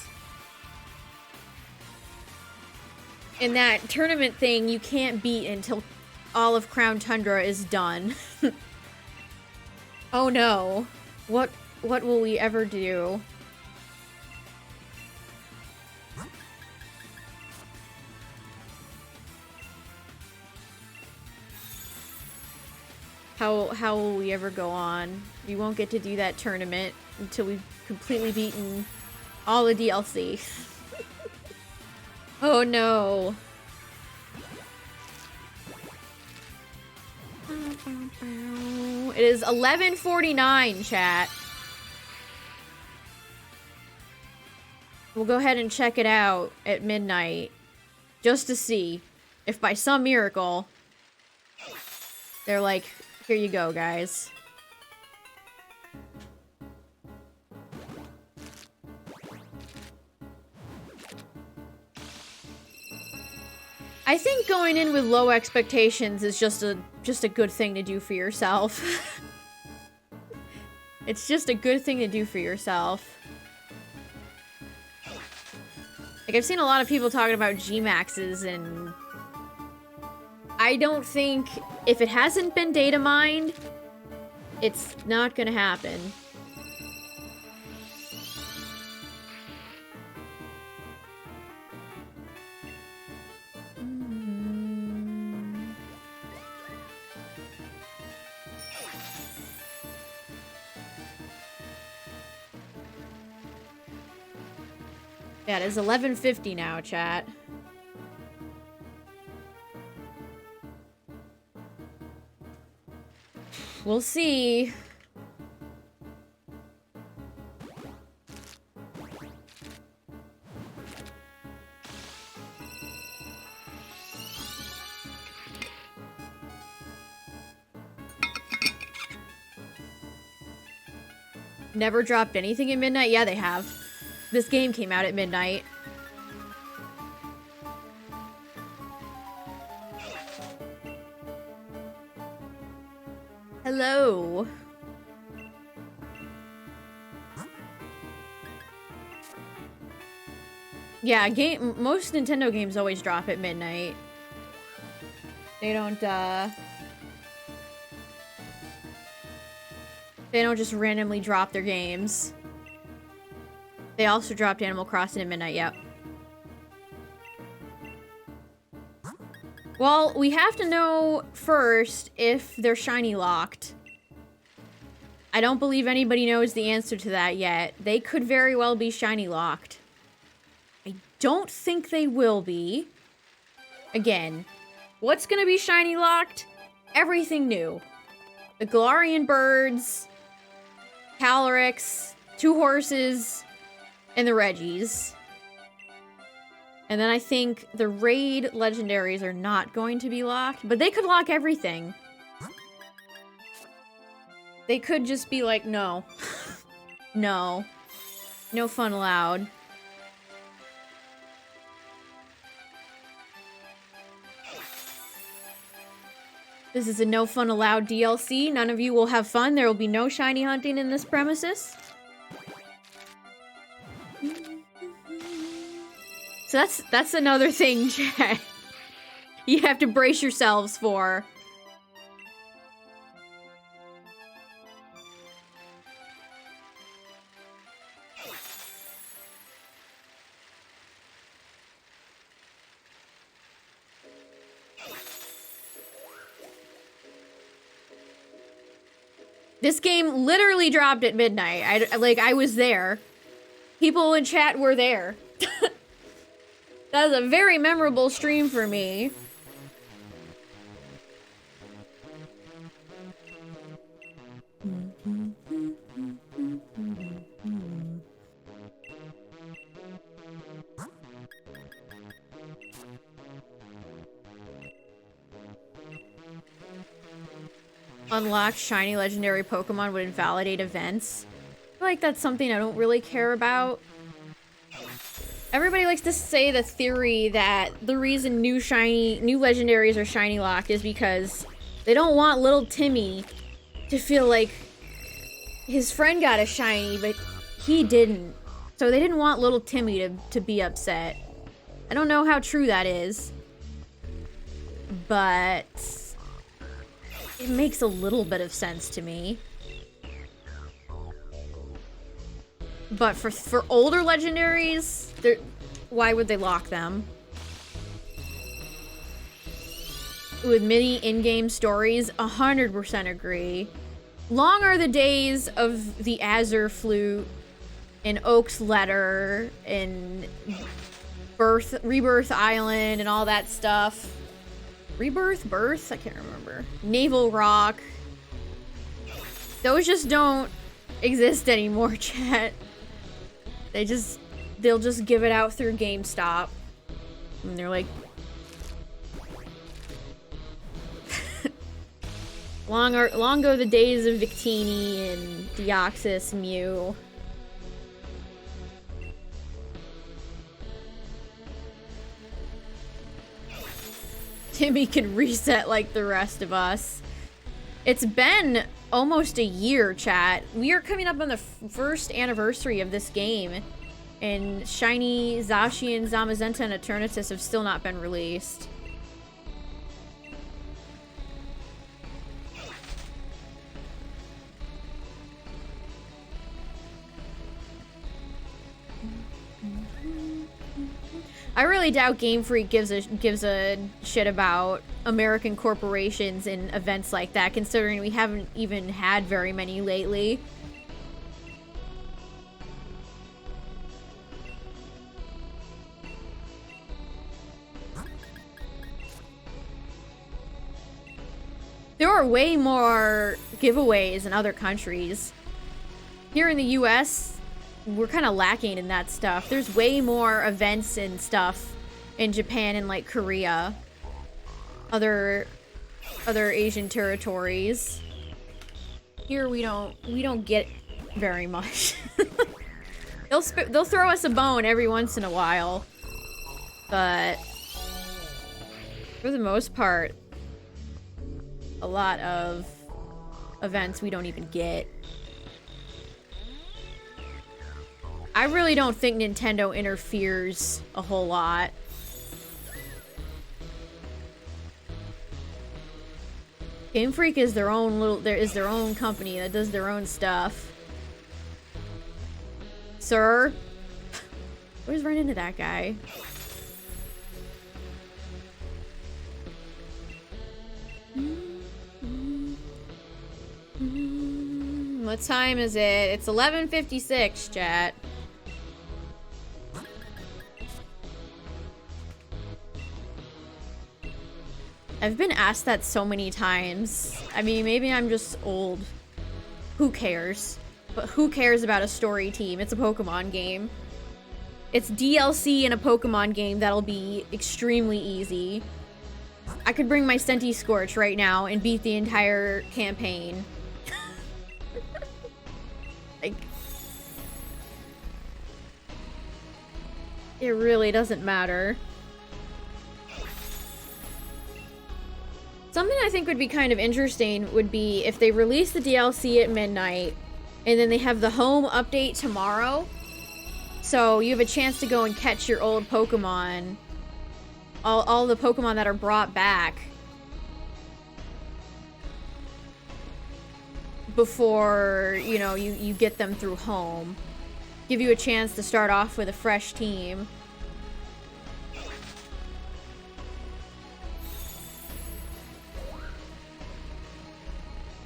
And that tournament thing you can't beat until all of Crown Tundra is done. Oh no. What will we ever do? How will we ever go on? We won't get to do that tournament until we've completely beaten all the DLC. Oh no. It is 11:49, chat. We'll go ahead and check it out at midnight, just to see if by some miracle they're like, here you go, guys. I think going in with low expectations is just a good thing to do for yourself. It's just a good thing to do for yourself. Like, I've seen a lot of people talking about G-Maxes, and I don't think, if it hasn't been data mined, it's not gonna happen. Yeah, it is 11:50 now, chat. We'll see. Never dropped anything at midnight? Yeah, they have. This game came out at midnight. Hello. Yeah, most Nintendo games always drop at midnight. They don't just randomly drop their games. They also dropped Animal Crossing at midnight, yep. Well, we have to know first if they're shiny locked. I don't believe anybody knows the answer to that yet. They could very well be shiny locked. I don't think they will be. Again, what's gonna be shiny locked? Everything new. The Galarian birds, Calyrex, 2 horses, and the Reggies. And then I think the raid legendaries are not going to be locked, but they could lock everything. They could just be like, no. No. No fun allowed. This is a no fun allowed DLC. None of you will have fun. There will be no shiny hunting in this premises. So that's another thing, chat. You have to brace yourselves for. This game literally dropped at midnight. I was there. People in chat were there. That was a very memorable stream for me. Unlock shiny legendary Pokemon would invalidate events. I feel like that's something I don't really care about. Everybody likes to say the theory that the reason new legendaries are shiny locked is because they don't want little Timmy to feel like his friend got a shiny, but he didn't. So they didn't want little Timmy to be upset. I don't know how true that is, but it makes a little bit of sense to me. But for older legendaries, why would they lock them? With many in-game stories, 100% agree. Long are the days of the Azure Flute and Oak's Letter and Rebirth Island and all that stuff. Birth? I can't remember. Naval Rock. Those just don't exist anymore, chat. They'll just give it out through GameStop. And they're like... long go the days of Victini and Deoxys, Mew. Timmy can reset like the rest of us. It's been almost a year, chat. We are coming up on the first anniversary of this game. And Shiny, Zacian, Zamazenta, and Eternatus have still not been released. I really doubt Game Freak gives a shit about American corporations and events like that, considering we haven't even had very many lately. There are way more giveaways in other countries. Here in the US, we're kind of lacking in that stuff. There's way more events and stuff in Japan and like Korea. Other Asian territories. Here we don't get very much. They'll throw us a bone every once in a while. But for the most part, a lot of events we don't even get. I really don't think Nintendo interferes a whole lot. Game Freak is their own company that does their own stuff. Sir? Always run into that guy. What time is it? It's 11:56, chat. I've been asked that so many times. I mean, maybe I'm just old. Who cares? But who cares about a story team? It's a Pokemon game. It's DLC in a Pokemon game that'll be extremely easy. I could bring my Scorch right now and beat the entire campaign. Like, it really doesn't matter. Something I think would be kind of interesting would be if they release the DLC at midnight and then they have the home update tomorrow. So you have a chance to go and catch your old Pokemon. All the Pokemon that are brought back. Before, you know, you get them through home. Give you a chance to start off with a fresh team.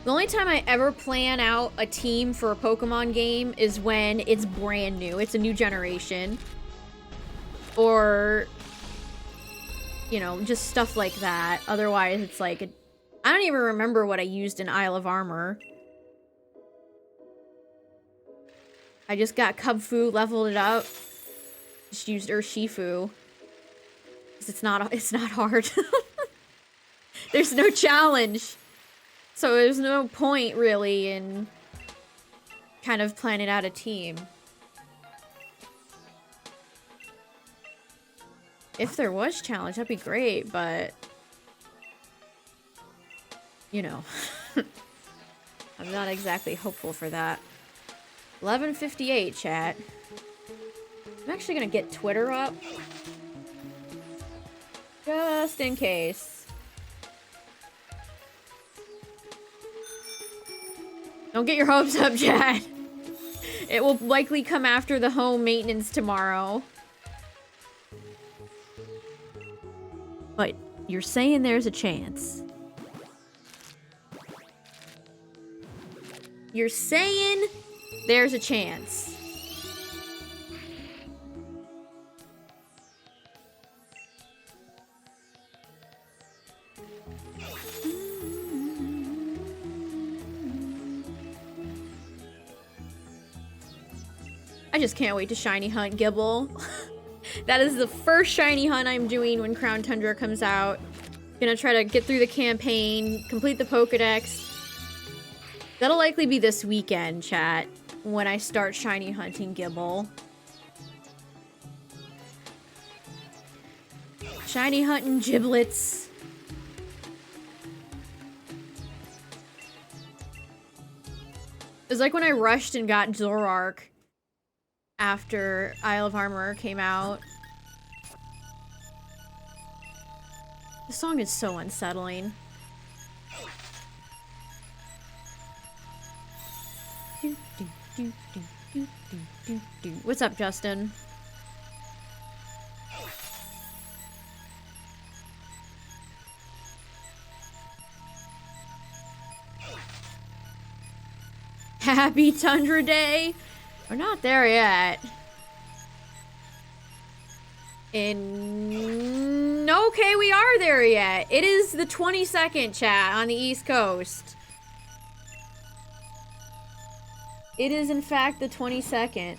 The only time I ever plan out a team for a Pokemon game is when it's brand new. It's a new generation. Or, you know, just stuff like that. Otherwise, it's like... I don't even remember what I used in Isle of Armor. I just got Cubfu, leveled it up. Just used Urshifu. Because it's not hard. There's no challenge. So there's no point, really, in kind of planning out a team. If there was challenge, that'd be great, but... You know. I'm not exactly hopeful for that. 11:58, chat. I'm actually gonna get Twitter up. Just in case. Don't get your hopes up, chat. It will likely come after the home maintenance tomorrow. But you're saying there's a chance. You're saying there's a chance. I just can't wait to shiny hunt Gibble. That is the first shiny hunt I'm doing when Crown Tundra comes out. Gonna try to get through the campaign, complete the Pokedex. That'll likely be this weekend, chat, when I start shiny hunting Gibble. Shiny hunting Giblets. It was like when I rushed and got Zoroark after Isle of Armor came out. The song is so unsettling. What's up, Justin? Happy Tundra Day! We're not there yet. Okay, we are there yet. It is the 22nd, chat, on the East Coast. It is, in fact, the 22nd.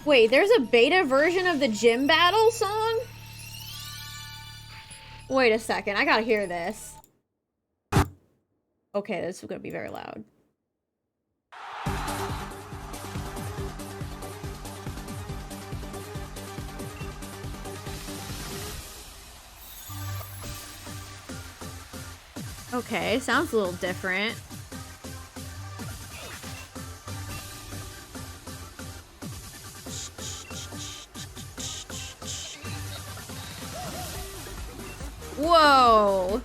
Wait, there's a beta version of the gym battle song? Wait a second, I gotta hear this. Okay, this is gonna be very loud. Okay, sounds a little different. Whoa!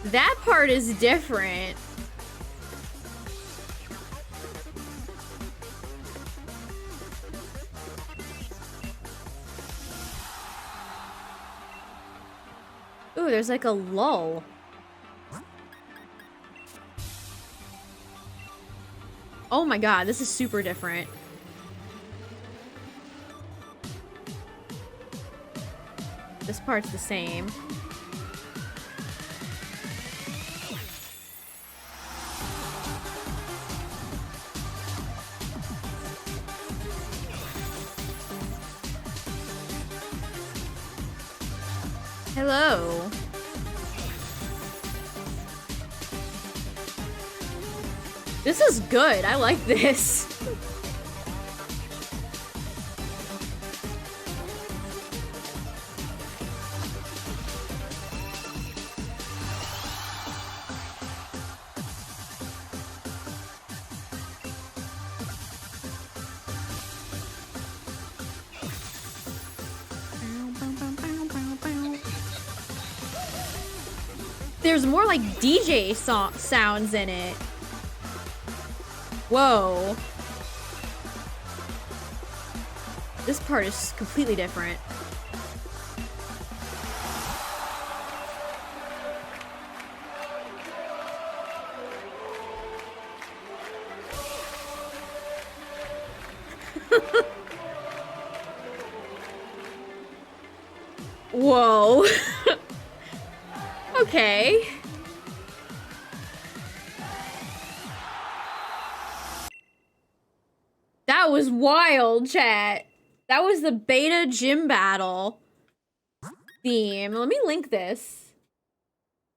That part is different. Ooh, there's like a lull. Oh my god, this is super different. This part's the same. Hello. This is good. I like this. There's more like DJ sounds in it. Whoa. This part is completely different. Whoa. Okay. That was wild, chat. That was the beta gym battle theme. Let me link this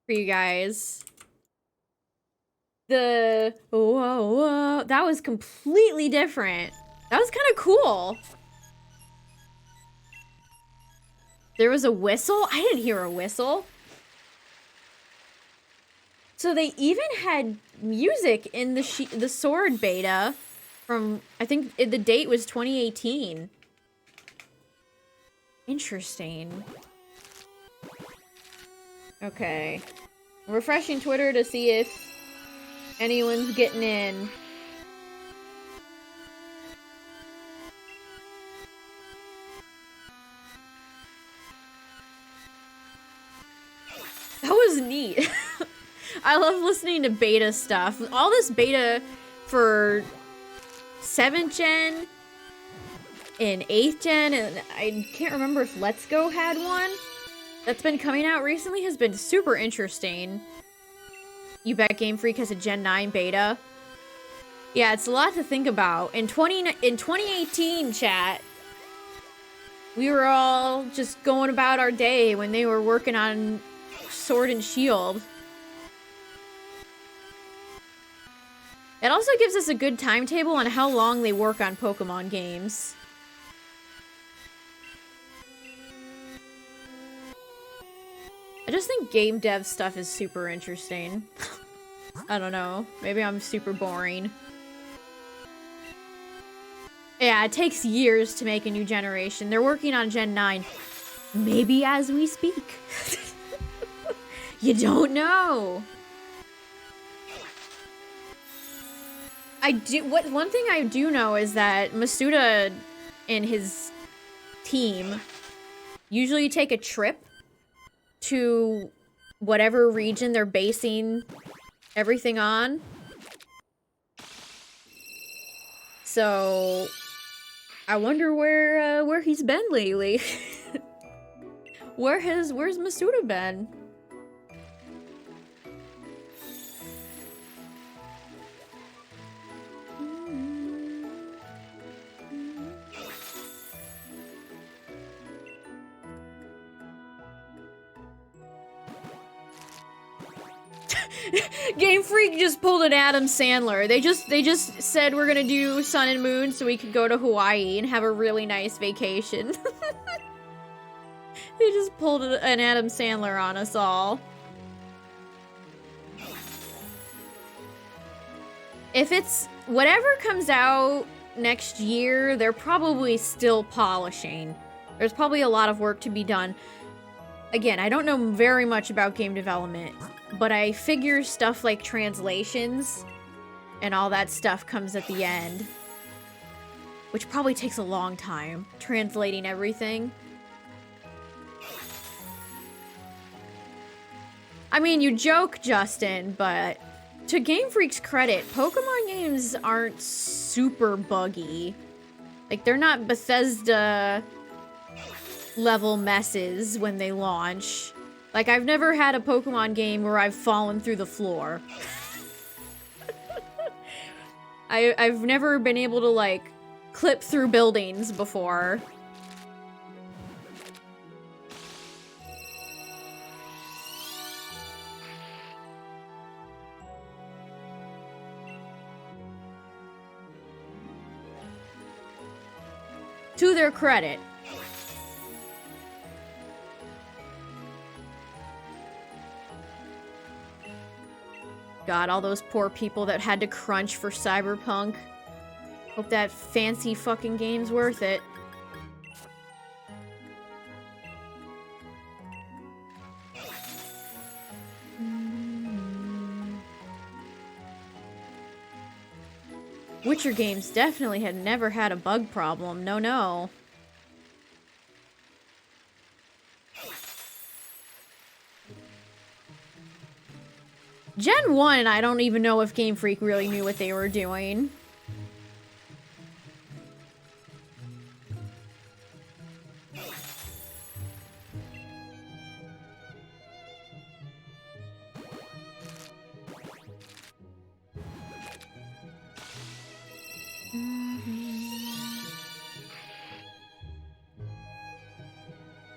for you guys. The whoa, that was completely different. That was kind of cool. There was a whistle? I didn't hear a whistle. So they even had music in the sword beta from, I think the date was 2018. Interesting. Okay. I'm refreshing Twitter to see if anyone's getting in. I love listening to beta stuff. All this beta for 7th gen and 8th gen, and I can't remember if Let's Go had one that's been coming out recently, has been super interesting. You bet Game Freak has a Gen 9 beta. Yeah, it's a lot to think about. In 2018, chat, we were all just going about our day when they were working on Sword and Shield. It also gives us a good timetable on how long they work on Pokemon games. I just think game dev stuff is super interesting. I don't know. Maybe I'm super boring. Yeah, it takes years to make a new generation. They're working on Gen 9. Maybe as we speak. You don't know. One thing I do know is that Masuda and his team usually take a trip to whatever region they're basing everything on. So I wonder where he's been lately. Where's Masuda been? Game Freak just pulled an Adam Sandler. They just said we're gonna do Sun and Moon so we could go to Hawaii and have a really nice vacation. They just pulled an Adam Sandler on us all. If it's whatever comes out next year, they're probably still polishing. There's probably a lot of work to be done. Again, I don't know very much about game development, but I figure stuff like translations and all that stuff comes at the end, which probably takes a long time, translating everything. I mean, you joke, Justin, but to Game Freak's credit, Pokemon games aren't super buggy. Like, they're not Bethesda level messes when they launch. Like, I've never had a Pokemon game where I've fallen through the floor. I've never been able to, like, clip through buildings before. To their credit. God, all those poor people that had to crunch for Cyberpunk. Hope that fancy fucking game's worth it. Witcher games definitely had never had a bug problem. No, no. Gen 1, I don't even know if Game Freak really knew what they were doing.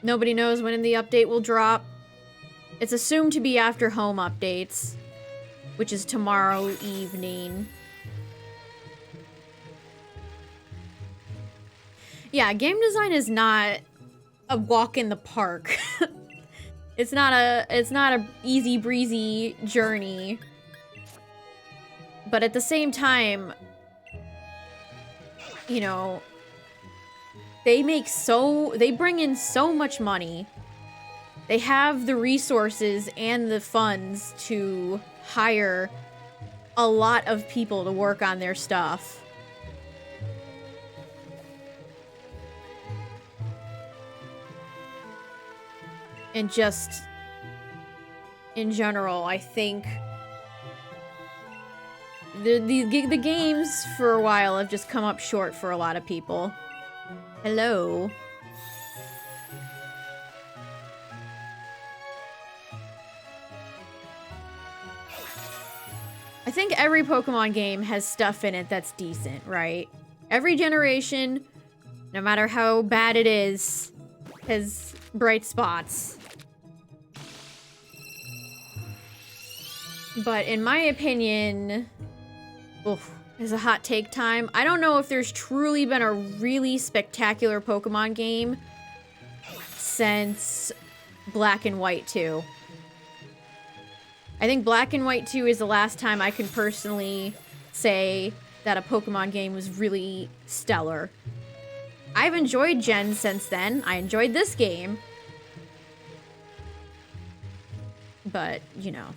Nobody knows when the update will drop. It's assumed to be after home updates, which is tomorrow evening. Yeah, game design is not a walk in the park. It's not a easy breezy journey. But at the same time, you know, they bring in so much money. They have the resources and the funds to hire a lot of people to work on their stuff. And just in general, I think the games for a while have just come up short for a lot of people. Hello. I think every Pokemon game has stuff in it that's decent, right? Every generation, no matter how bad it is, has bright spots. But in my opinion, is a hot take time. I don't know if there's truly been a really spectacular Pokemon game since Black and White 2. I think Black and White 2 is the last time I can personally say that a Pokemon game was really stellar. I've enjoyed Gen since then. I enjoyed this game. But, you know.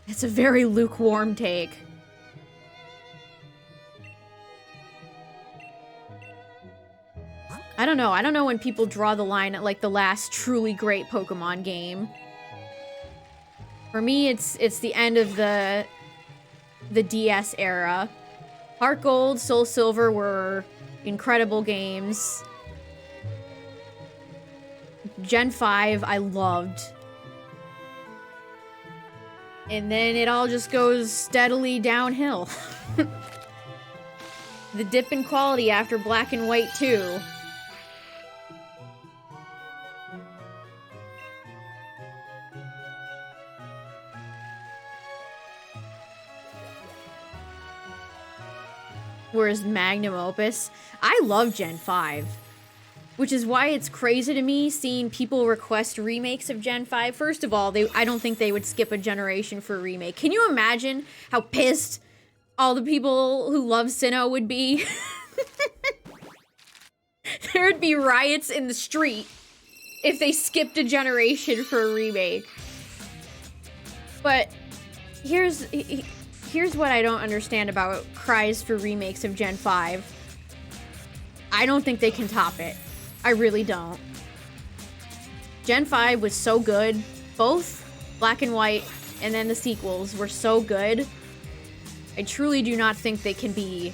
It's a very lukewarm take. I don't know. I don't know when people draw the line at, like, the last truly great Pokemon game. For me, it's the end of the DS era. Heart Gold, Soul Silver were incredible games. Gen 5, I loved. And then it all just goes steadily downhill. The dip in quality after Black and White 2. Whereas Magnum Opus, I love Gen 5. Which is why it's crazy to me seeing people request remakes of Gen 5. First of all, I don't think they would skip a generation for a remake. Can you imagine how pissed all the people who love Sinnoh would be? There'd be riots in the street if they skipped a generation for a remake. But here's what I don't understand about cries for remakes of Gen 5. I don't think they can top it. I really don't. Gen 5 was so good. Both Black and White and then the sequels were so good. I truly do not think they can be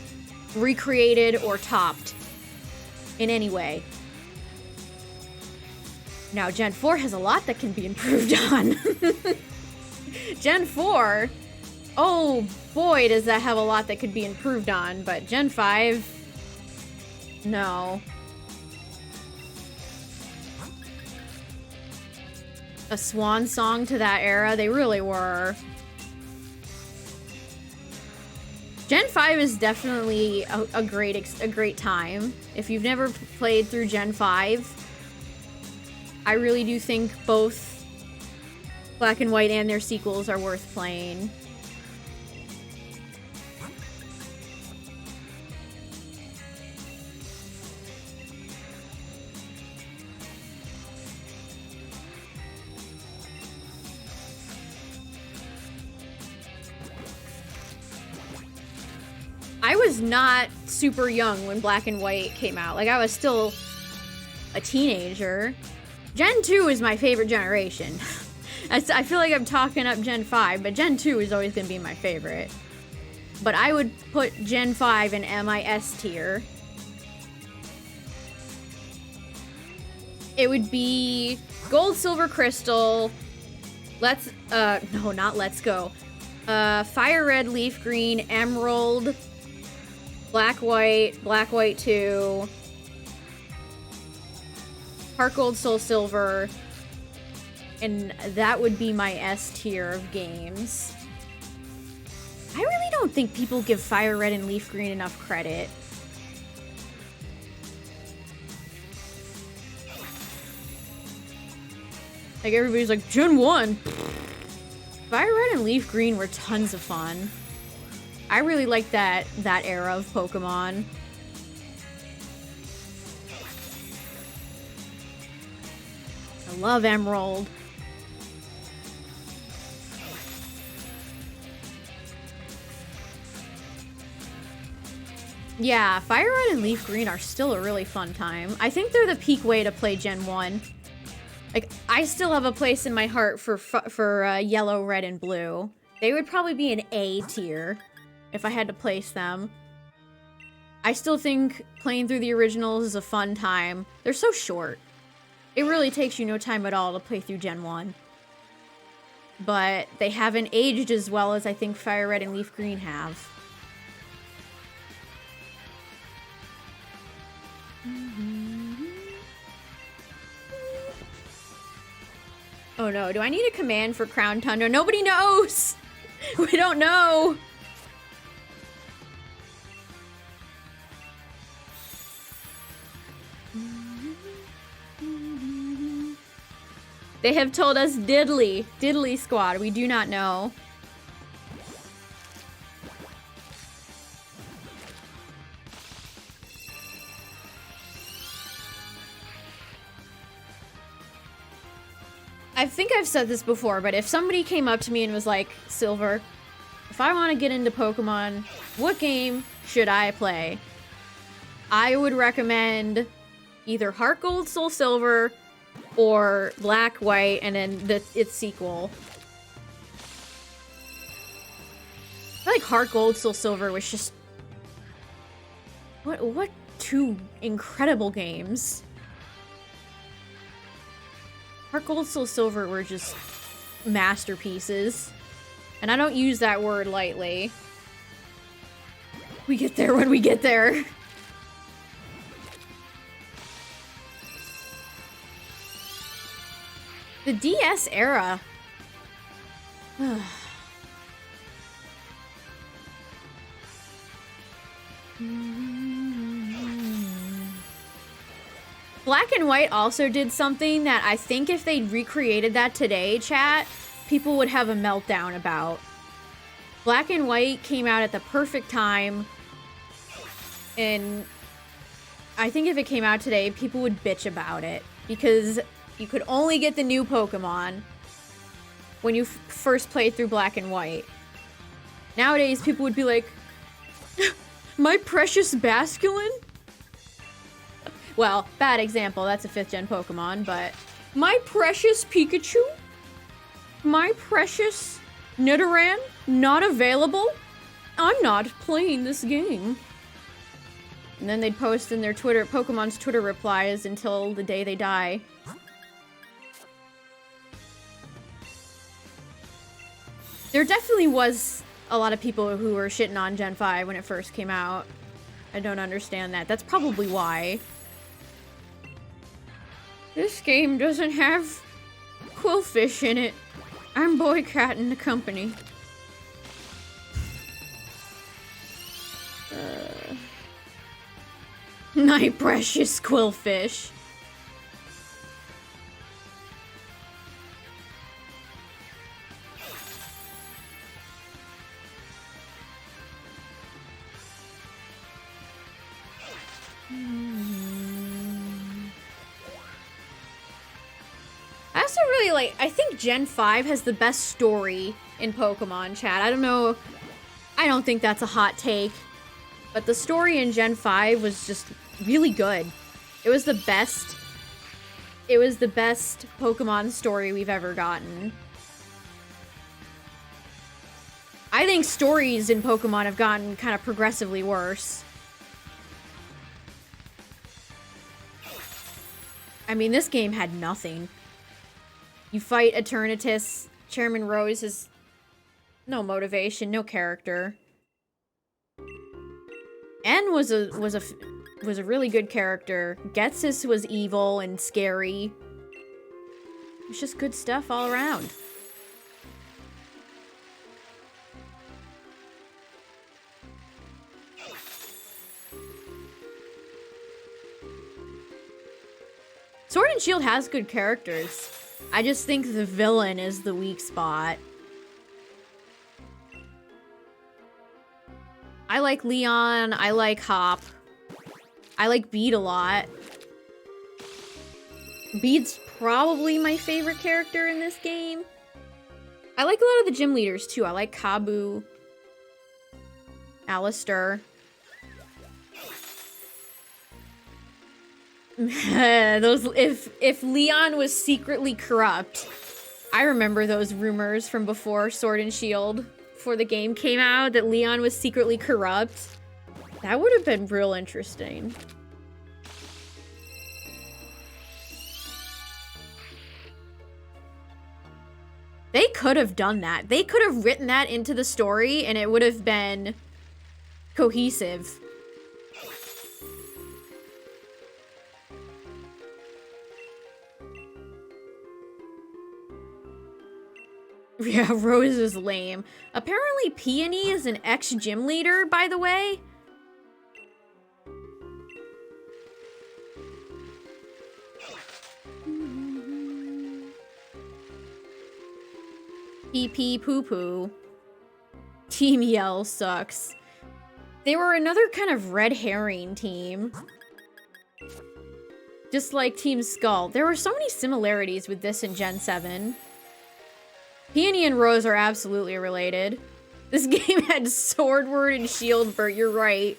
recreated or topped in any way. Now, Gen 4 has a lot that can be improved on. Gen 4, oh boy, does that have a lot that could be improved on, but Gen 5, no. A swan song to that era, they really were. Gen 5 is definitely a great time. If you've never played through Gen 5, I really do think both Black and White and their sequels are worth playing. I was not super young when Black and White came out. Like, I was still a teenager. Gen 2 is my favorite generation. I feel like I'm talking up Gen 5, but Gen 2 is always going to be my favorite. But I would put Gen 5 in MIS tier. It would be Gold, Silver, Crystal. No, not Let's Go. Fire Red, Leaf Green, Emerald, Black White 2, Heart Gold, Soul Silver, and that would be my S tier of games. I really don't think people give Fire Red and Leaf Green enough credit. Like, everybody's like, Gen 1! Fire Red and Leaf Green were tons of fun. I really like that era of Pokemon. I love Emerald. Yeah, Fire Red and Leaf Green are still a really fun time. I think they're the peak way to play Gen 1. Like, I still have a place in my heart for yellow, red, and blue. They would probably be an A tier if I had to place them. I still think playing through the originals is a fun time. They're so short. It really takes you no time at all to play through Gen 1. But they haven't aged as well as I think Fire Red and Leaf Green have. Oh no, do I need a command for Crown Tundra? Nobody knows! We don't know! They have told us diddly. Diddly squad. We do not know. I think I've said this before, but if somebody came up to me and was like, Silver, if I want to get into Pokemon, what game should I play? I would recommend either Heart Gold, Soul Silver, or Black, White, and then its sequel. I feel like Heart Gold, Soul Silver was just... What two incredible games. Heart Gold, Soul Silver were just masterpieces. And I don't use that word lightly. We get there when we get there. The DS era. Black and White also did something that I think if they recreated that today, chat, people would have a meltdown about. Black and White came out at the perfect time, and I think if it came out today, people would bitch about it, because you could only get the new Pokemon when you first played through Black and White. Nowadays, people would be like, my precious Basculin? Well, bad example, that's a 5th gen Pokemon, but my precious Pikachu? My precious Nidoran? Not available? I'm not playing this game. And then they'd post in their Pokemon's Twitter replies until the day they die. There definitely was a lot of people who were shitting on Gen 5 when it first came out. I don't understand that. That's probably why. This game doesn't have Quillfish in it. I'm boycotting the company. My precious Quillfish. I also really like, I think Gen 5 has the best story in Pokemon, chat. I don't know, I don't think that's a hot take, but the story in Gen 5 was just really good. It was the best Pokemon story we've ever gotten. I think stories in Pokemon have gotten kind of progressively worse. I mean, this game had nothing. You fight Eternatus. Chairman Rose has no motivation, no character. N was a really good character. Getsus was evil and scary. It's just good stuff all around. Sword and Shield has good characters. I just think the villain is the weak spot. I like Leon, I like Hop. I like Bede a lot. Bede's probably my favorite character in this game. I like a lot of the gym leaders too. I like Kabu, Alistair. Those if Leon was secretly corrupt. I remember those rumors from before Sword and Shield, before the game came out, that Leon was secretly corrupt. That would have been real interesting. They could have done that. They could have written that into the story and it would have been cohesive. Yeah, Rose is lame. Apparently Peony is an ex-gym leader, by the way. Pee poo poo. Team Yell sucks. They were another kind of red herring team. Just like Team Skull. There were so many similarities with this and Gen 7. Peony and Rose are absolutely related. This game had Sword Word and Shield Bert, you're right.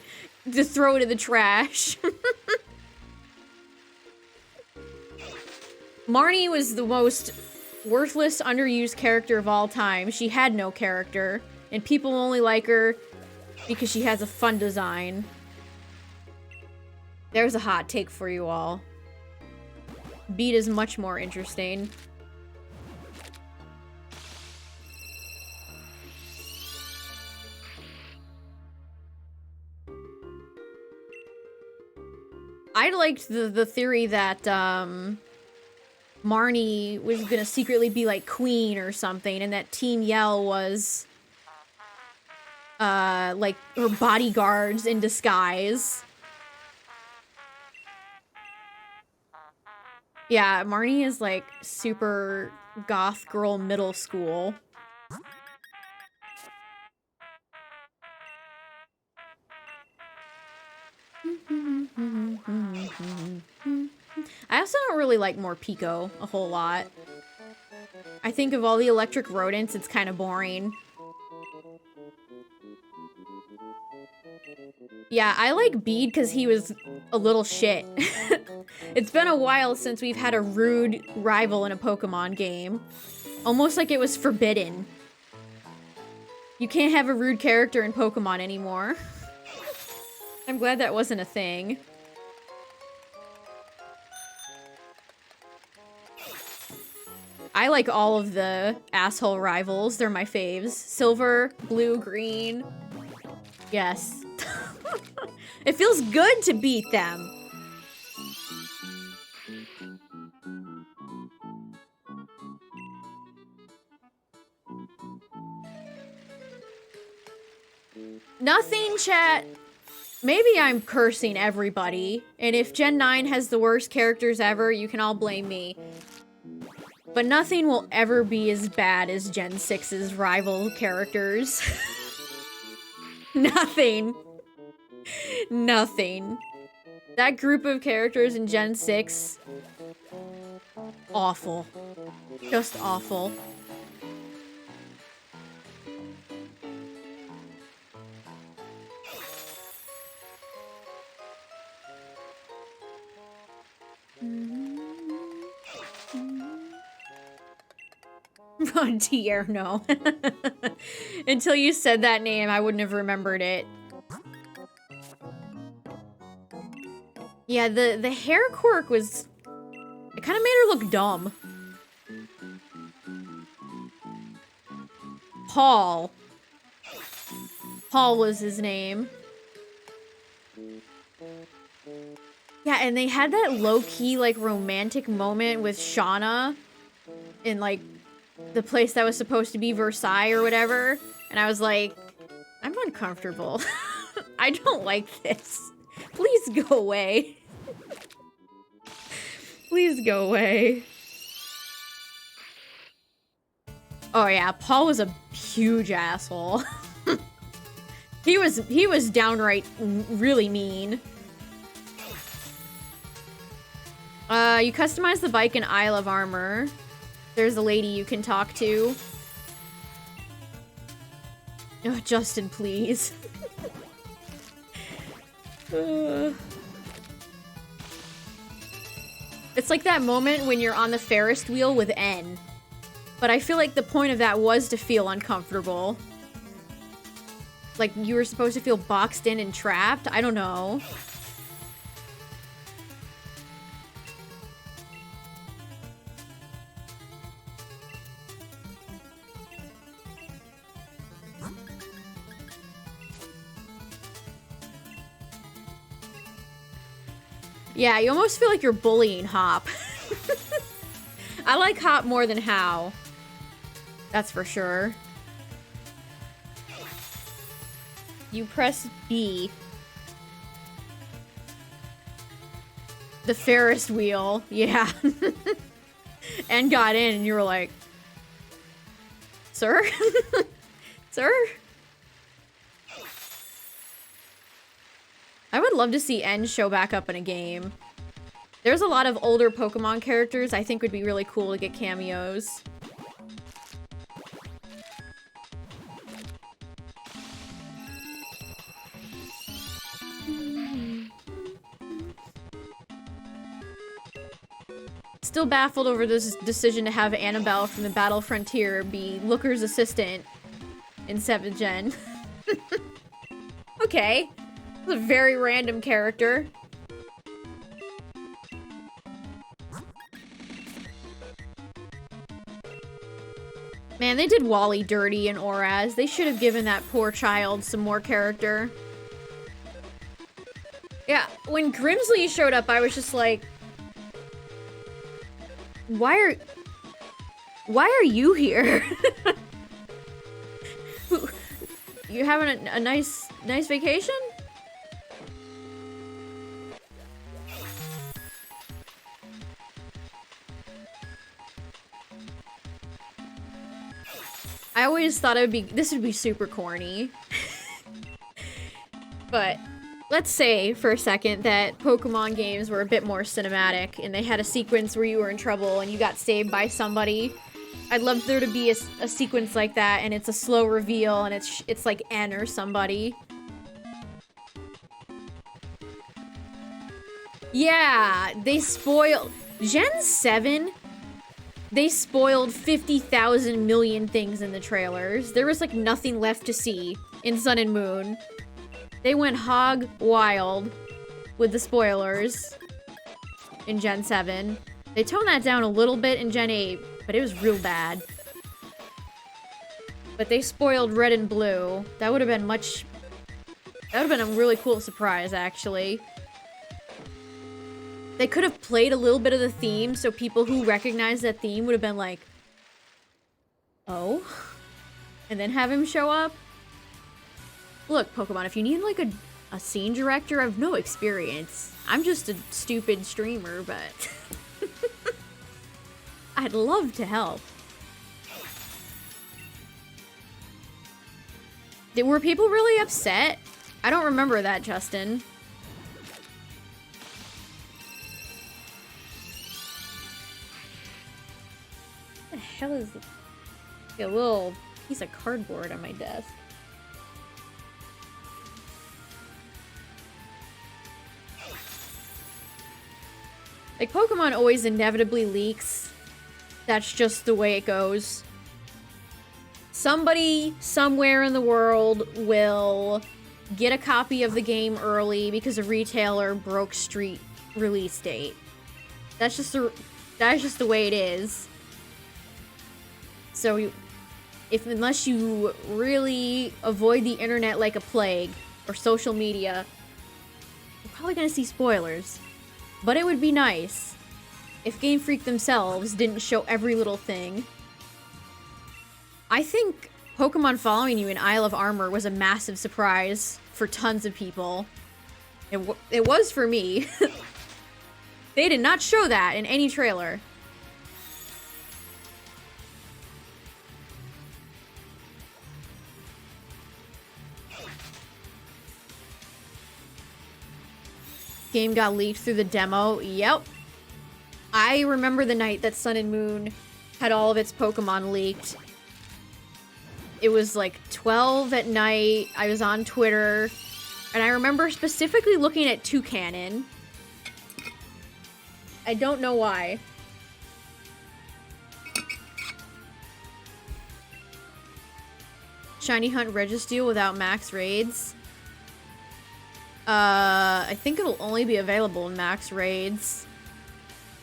Just throw it in the trash. Marnie was the most worthless, underused character of all time. She had no character, and people only like her because she has a fun design. There's a hot take for you all. Beat is much more interesting. I liked the theory that Marnie was gonna secretly be like Queen or something, and that Team Yell was like her bodyguards in disguise. Yeah, Marnie is like super goth girl middle school. I also don't really like Morpeko a whole lot. I think of all the electric rodents, it's kind of boring. Yeah, I like Bede because he was a little shit. It's been a while since we've had a rude rival in a Pokemon game. Almost like it was forbidden. You can't have a rude character in Pokemon anymore. I'm glad that wasn't a thing. I like all of the asshole rivals. They're my faves. Silver, blue, green. Yes. It feels good to beat them. Nothing, chat. Maybe I'm cursing everybody, and if Gen 9 has the worst characters ever, you can all blame me. But nothing will ever be as bad as Gen 6's rival characters. Nothing. Nothing. That group of characters in Gen 6, awful. Just awful. Tierno. Until you said that name, I wouldn't have remembered it. Yeah, the hair quirk was... It kind of made her look dumb. Paul. Paul was his name. Yeah, and they had that low-key, like, romantic moment with Shauna in, like, the place that was supposed to be Versailles or whatever. And I was like, I'm uncomfortable. I don't like this. Please go away. Please go away. Oh yeah, Paul was a huge asshole. He was downright really mean. You customize the bike in Isle of Armor. There's a lady you can talk to. Oh, Justin, please. It's like that moment when you're on the Ferris wheel with N. But I feel like the point of that was to feel uncomfortable. Like you were supposed to feel boxed in and trapped? I don't know. Yeah, you almost feel like you're bullying Hop. I like Hop more than How. That's for sure. You press B. The Ferris wheel, yeah. And got in and you were like, sir? Sir? I would love to see N show back up in a game. There's a lot of older Pokemon characters I think would be really cool to get cameos. Still baffled over this decision to have Annabelle from the Battle Frontier be Looker's assistant in 7th Gen. Okay. That's a very random character. Man, they did Wally dirty in Oraz. They should have given that poor child some more character. Yeah, when Grimsley showed up, I was just like, Why are you here? You having a nice vacation? I always thought this would be super corny. But let's say for a second that Pokemon games were a bit more cinematic and they had a sequence where you were in trouble and you got saved by somebody. I'd love there to be a sequence like that and it's a slow reveal and it's like N or somebody. Yeah, they spoiled Gen 7. They spoiled 50,000 million things in the trailers. There was like nothing left to see in Sun and Moon. They went hog wild with the spoilers in Gen 7. They toned that down a little bit in Gen 8, but it was real bad. But they spoiled Red and Blue. That would have been a really cool surprise, actually. They could have played a little bit of the theme, so people who recognize that theme would have been like, oh? And then have him show up? Look, Pokemon, if you need like a scene director, I have no experience. I'm just a stupid streamer, but I'd love to help. Were people really upset? I don't remember that, Justin. What the hell is a little piece of cardboard on my desk? Like, Pokemon always inevitably leaks. That's just the way it goes. Somebody, somewhere in the world, will get a copy of the game early because a retailer broke street release date. That's just the way it is. So, unless you really avoid the internet like a plague, or social media, you're probably gonna see spoilers. But it would be nice if Game Freak themselves didn't show every little thing. I think Pokemon following you in Isle of Armor was a massive surprise for tons of people. It was for me. They did not show that in any trailer. Game got leaked through the demo. Yep. I remember the night that Sun and Moon had all of its Pokemon leaked. It was like 12 at night. I was on Twitter. And I remember specifically looking at Toucanon. I don't know why. Shiny Hunt Registeel without max raids. I think it'll only be available in max raids.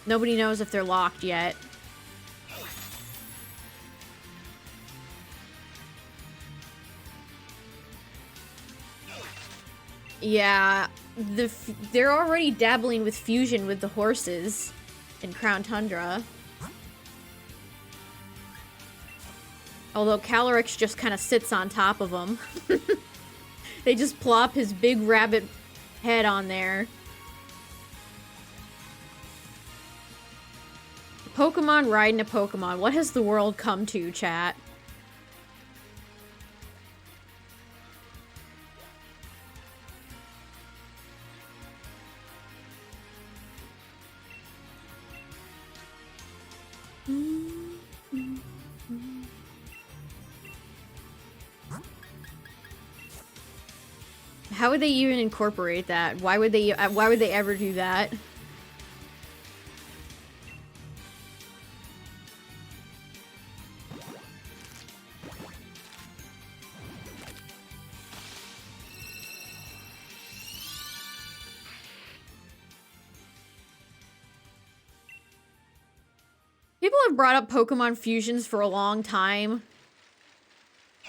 Nobody knows if they're locked yet. Yeah, they're already dabbling with fusion with the horses in Crown Tundra. Although Calyrex just kind of sits on top of them. They just plop his big rabbit head on there. Pokemon riding a Pokemon. What has the world come to, chat? How would they even incorporate that? Why would they ever do that? People have brought up Pokemon fusions for a long time.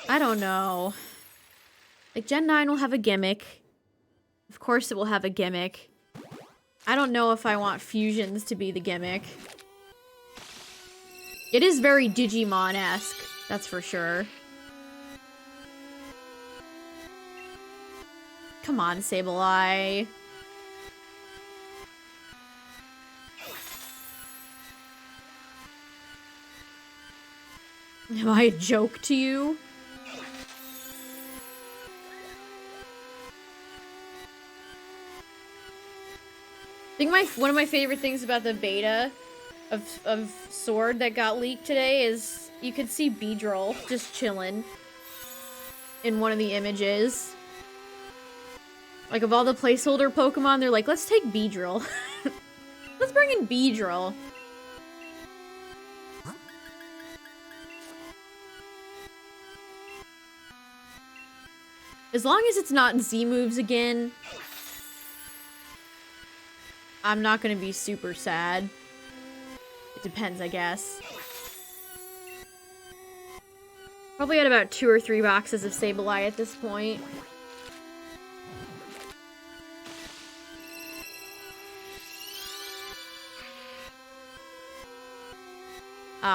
I don't know. Like, Gen 9 will have a gimmick. Of course it will have a gimmick. I don't know if I want fusions to be the gimmick. It is very Digimon-esque, that's for sure. Come on, Sableye. Am I a joke to you? I think one of my favorite things about the beta of Sword that got leaked today is you could see Beedrill just chilling in one of the images. Like, of all the placeholder Pokemon, they're like, let's take Beedrill. Let's bring in Beedrill. As long as it's not Z moves again, I'm not gonna be super sad. It depends, I guess. Probably had about 2 or 3 boxes of Sableye at this point.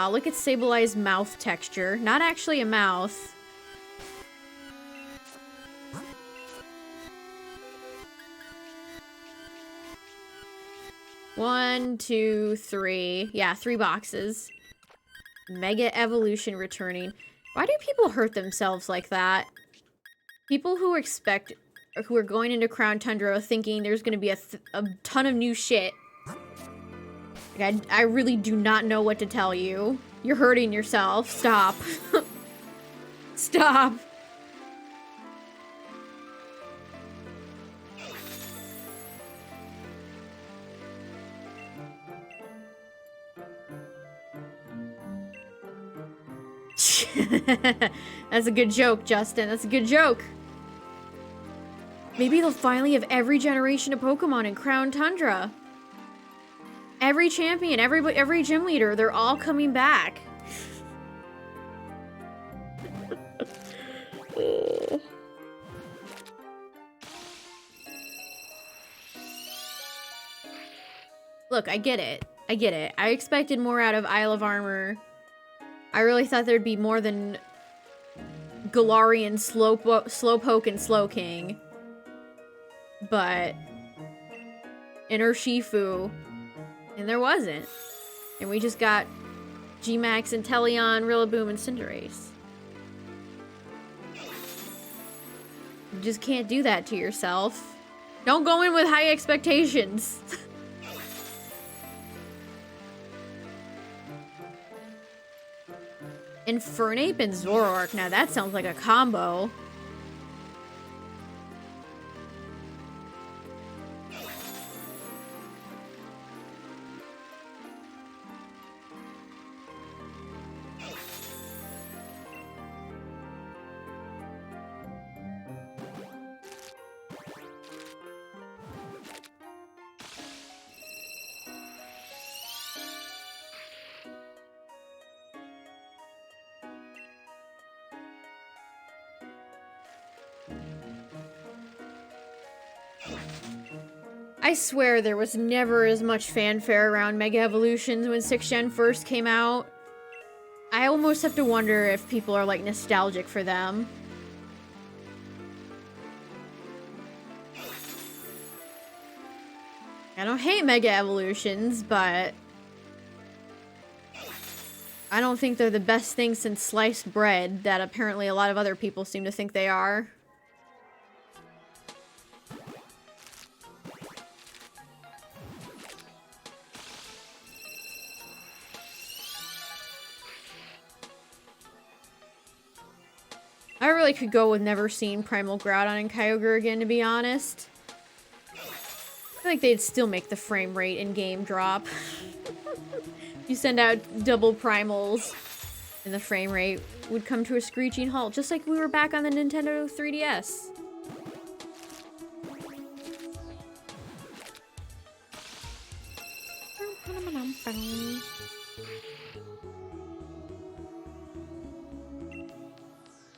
Look at Sableye's mouth texture. Not actually a mouth. One, two, three. Yeah, 3 boxes. Mega Evolution returning. Why do people hurt themselves like that? People who who are going into Crown Tundra thinking there's gonna be a ton of new shit. Like, I really do not know what to tell you. You're hurting yourself. Stop. Stop. That's a good joke, Justin. That's a good joke. Maybe they'll finally have every generation of Pokemon in Crown Tundra. Every champion, every gym leader, they're all coming back. Look, I get it. I get it. I expected more out of Isle of Armor. I really thought there'd be more than Galarian, Slowpoke, and Slowking. But in Urshifu, and there wasn't. And we just got G-Max, and Teleon, Rillaboom, and Cinderace. You just can't do that to yourself. Don't go in with high expectations. Infernape and Zoroark. Now that sounds like a combo. I swear there was never as much fanfare around Mega Evolutions when 6th Gen first came out. I almost have to wonder if people are like nostalgic for them. I don't hate Mega Evolutions, but I don't think they're the best thing since sliced bread that apparently a lot of other people seem to think they are. I really could go with never seeing Primal Groudon and Kyogre again, to be honest. I feel like they'd still make the frame rate in-game drop. You send out double primals, and the frame rate would come to a screeching halt, just like we were back on the Nintendo 3DS.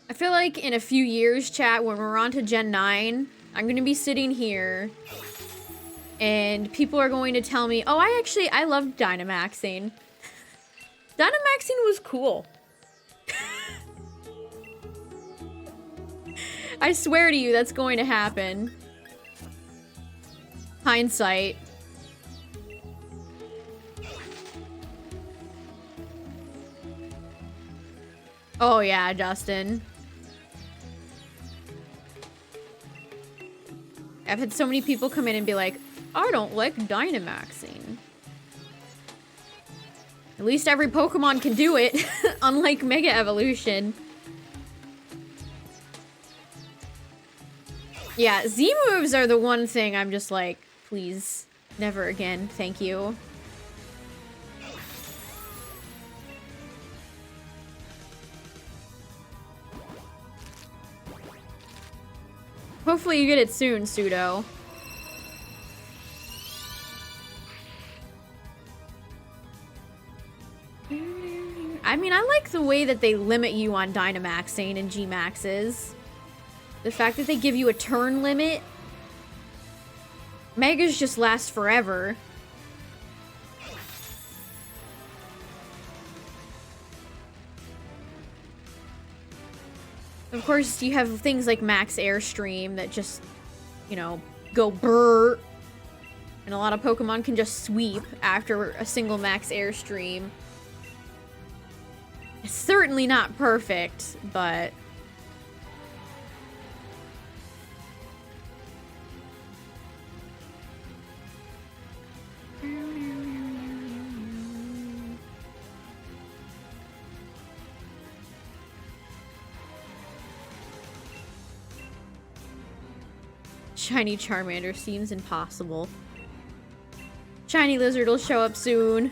I feel like in a few years, chat, when we're on to Gen 9, I'm gonna be sitting here and people are going to tell me, oh, I loved Dynamaxing. Dynamaxing was cool. I swear to you, that's going to happen. Hindsight. Oh yeah, Justin. I've had so many people come in and be like, I don't like Dynamaxing. At least every Pokemon can do it, unlike Mega Evolution. Yeah, Z-moves are the one thing I'm just like, please, never again, thank you. Hopefully you get it soon, Pseudo. I mean, I like the way that they limit you on Dynamaxing and G-Maxes. The fact that they give you a turn limit. Megas just last forever. Of course, you have things like Max Airstream that just, you know, go brrr. And a lot of Pokemon can just sweep after a single Max Airstream. It's certainly not perfect, but... Shiny Charmander seems impossible. Shiny Lizard will show up soon.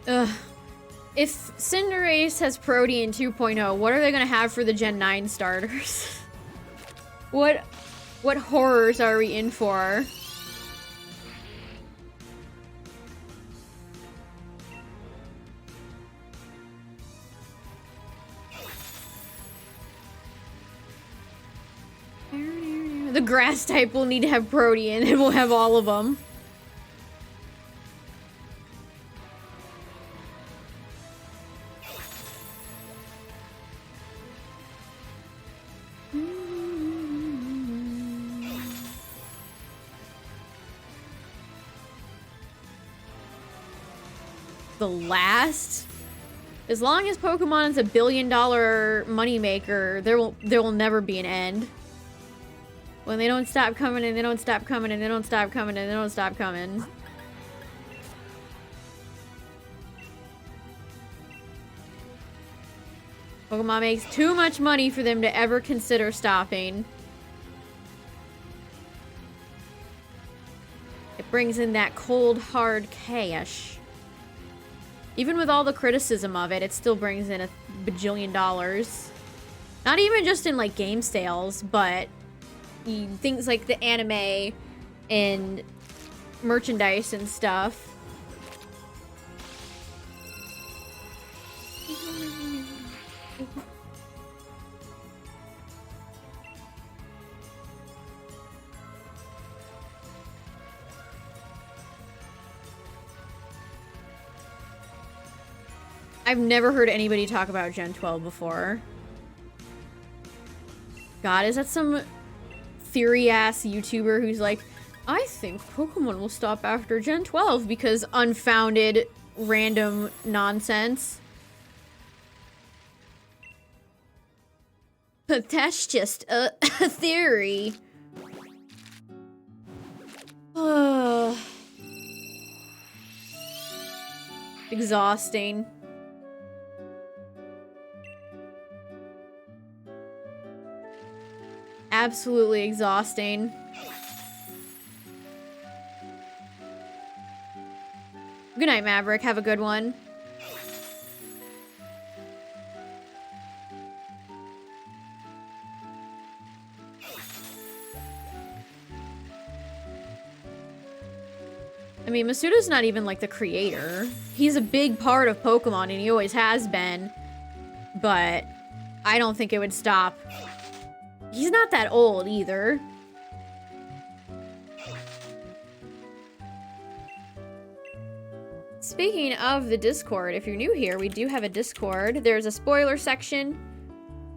Ugh. If Cinderace has Protean 2.0, what are they gonna have for the Gen 9 starters? What horrors are we in for? The grass type will need to have Protean, and we'll have all of them. The last? As long as Pokemon is a $1 billion moneymaker, there will never be an end. When they don't stop coming and they don't stop coming and they don't stop coming and they don't stop coming. Pokemon makes too much money for them to ever consider stopping. It brings in that cold, hard cash. Even with all the criticism of it, it still brings in $1 bajillion. Not even just in, like, game sales, but things like the anime and merchandise and stuff. I've never heard anybody talk about Gen 12 before. God, is that some theory-ass YouTuber who's like, I think Pokemon will stop after Gen 12 because unfounded, random nonsense? But that's just a theory. Exhausting. Absolutely exhausting. Good night, Maverick. Have a good one. I mean, Masuda's not even, like, the creator. He's a big part of Pokemon, and he always has been. But I don't think it would stop. He's not that old, either. Speaking of the Discord, if you're new here, we do have a Discord. There's a spoiler section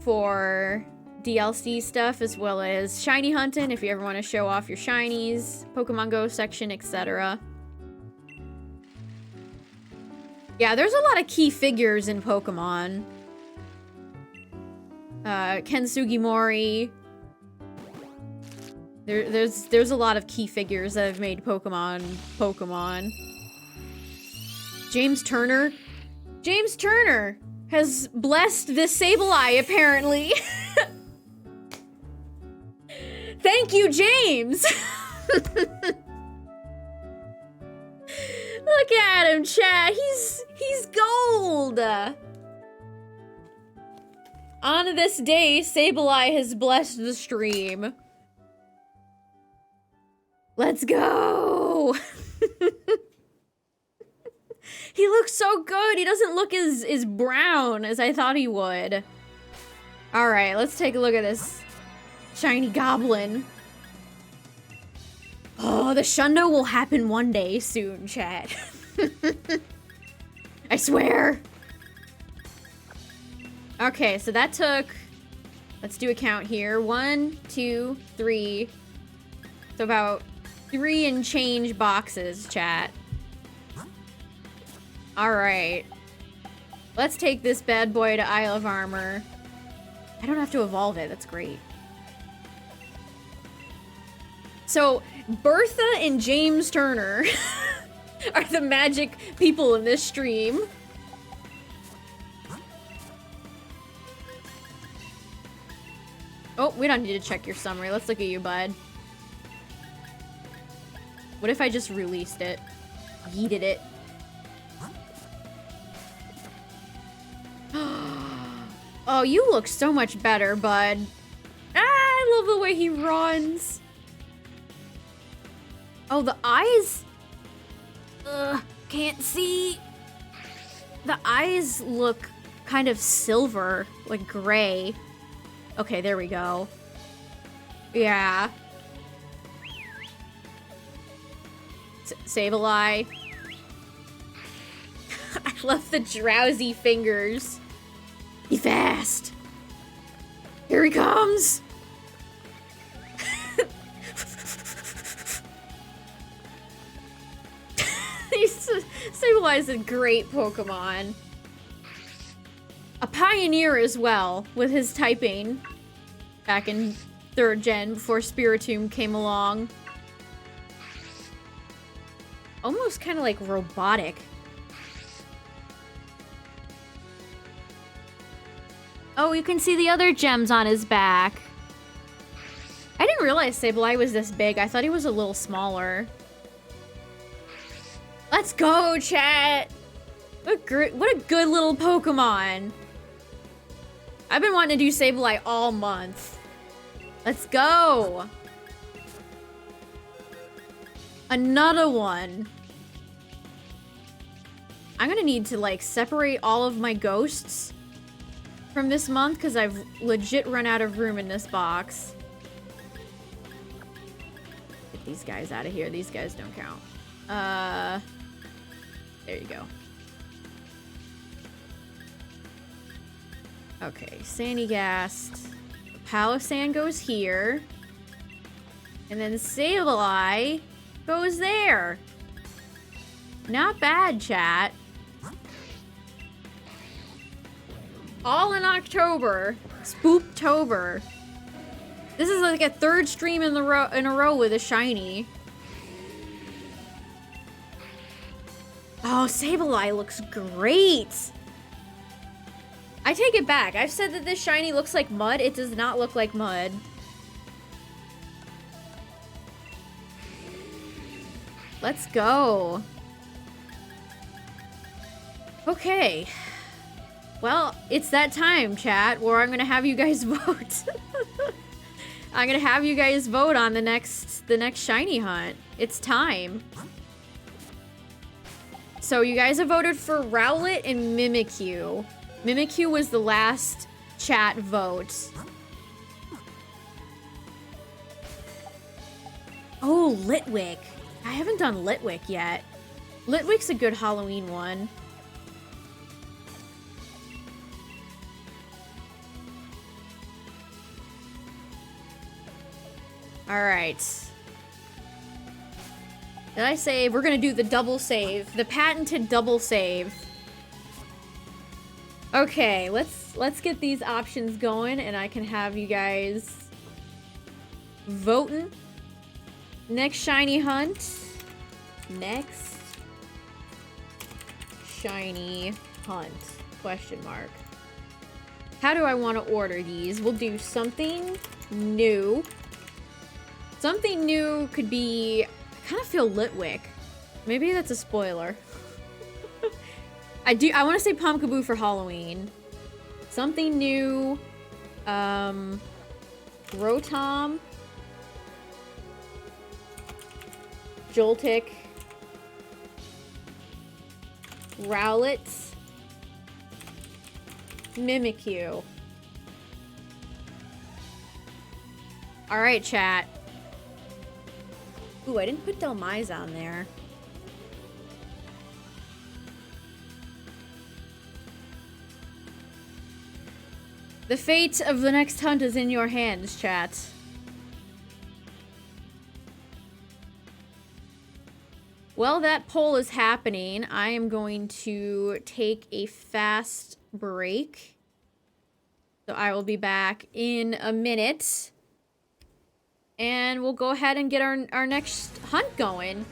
for DLC stuff, as well as shiny hunting, if you ever want to show off your shinies, Pokemon Go section, etc. Yeah, there's a lot of key figures in Pokemon. Ken Sugimori. There's a lot of key figures that have made Pokemon. James Turner. James Turner has blessed this Sableye, apparently. Thank you, James! Look at him, chat. He's gold! On this day, Sableye has blessed the stream. Let's go! He looks so good. He doesn't look as brown as I thought he would. Alright, let's take a look at this shiny goblin. Oh, the Shundo will happen one day soon, chat. I swear. Okay, so that took... Let's do a count here. 1, 2, 3. So about 3 and change boxes, chat. Alright. Let's take this bad boy to Isle of Armor. I don't have to evolve it. That's great. So, Bertha and James Turner are the magic people in this stream. Oh, we don't need to check your summary. Let's look at you, bud. What if I just released it? Yeeted it. Oh, you look so much better, bud. Ah, I love the way he runs. Oh, the eyes. Can't see. The eyes look kind of silver, like gray. Okay, there we go. Yeah. Sableye. I love the drowsy fingers. Be fast. Here he comes. Sableye is a great Pokemon. A pioneer as well, with his typing. Back in 3rd gen, before Spiritomb came along. Almost kind of like robotic. Oh, you can see the other gems on his back. I didn't realize Sableye was this big. I thought he was a little smaller. Let's go, chat! What a good little Pokemon. I've been wanting to do Sableye all month. Let's go! Another one. I'm gonna need to, like, separate all of my ghosts from this month, because I've legit run out of room in this box. Get these guys out of here. These guys don't count. There you go. Okay, Sandygast. Palossand goes here. And then Sableye goes there. Not bad, chat. All in October. Spooptober. This is like a third stream in a row with a shiny. Oh, Sableye looks great. I take it back. I've said that this shiny looks like mud. It does not look like mud. Let's go. Okay. Well, it's that time, chat, where I'm gonna have you guys vote. I'm gonna have you guys vote on the next shiny hunt. It's time. So you guys have voted for Rowlet and Mimikyu. Mimikyu was the last chat vote. Oh, Litwick. I haven't done Litwick yet. Litwick's a good Halloween one. Alright. Did I save? We're gonna do the double save. The patented double save. Okay, let's get these options going and I can have you guys voting. Next shiny hunt. Next shiny hunt. Question mark. How do I want to order these? We'll do something new. Something new could be... I kind of feel Litwick. Maybe that's a spoiler. I want to say Pumpkaboo for Halloween. Something new. Rotom. Joltik. Rowlet. Mimikyu. Alright, chat. Ooh, I didn't put Delmise on there. The fate of the next hunt is in your hands, chat. While that poll is happening, I am going to take a fast break. So I will be back in a minute. And we'll go ahead and get our next hunt going.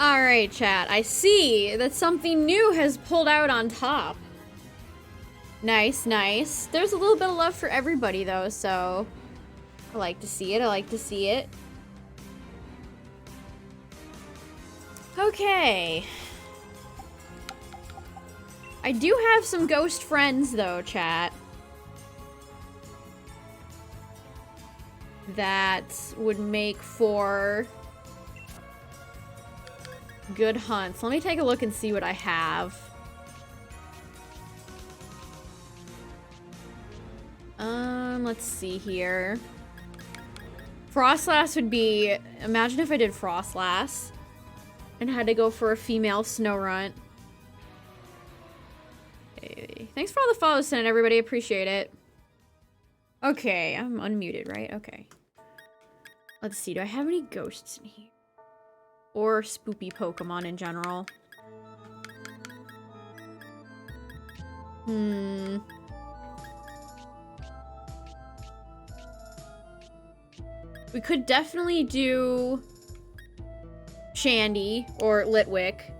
Alright, chat. I see that something new has pulled out on top. Nice, nice. There's a little bit of love for everybody, though, so... I like to see it. I like to see it. Okay. I do have some ghost friends, though, chat. That would make for good hunts. Let me take a look and see what I have. Let's see here. Frostlass would be... Imagine if I did Frostlass and had to go for a female Snowrunt. Hey, thanks for all the follows tonight, everybody. Appreciate it. Okay, I'm unmuted, right? Okay. Let's see. Do I have any ghosts in here? Or spoopy Pokemon in general? We could definitely do Shandy or Litwick.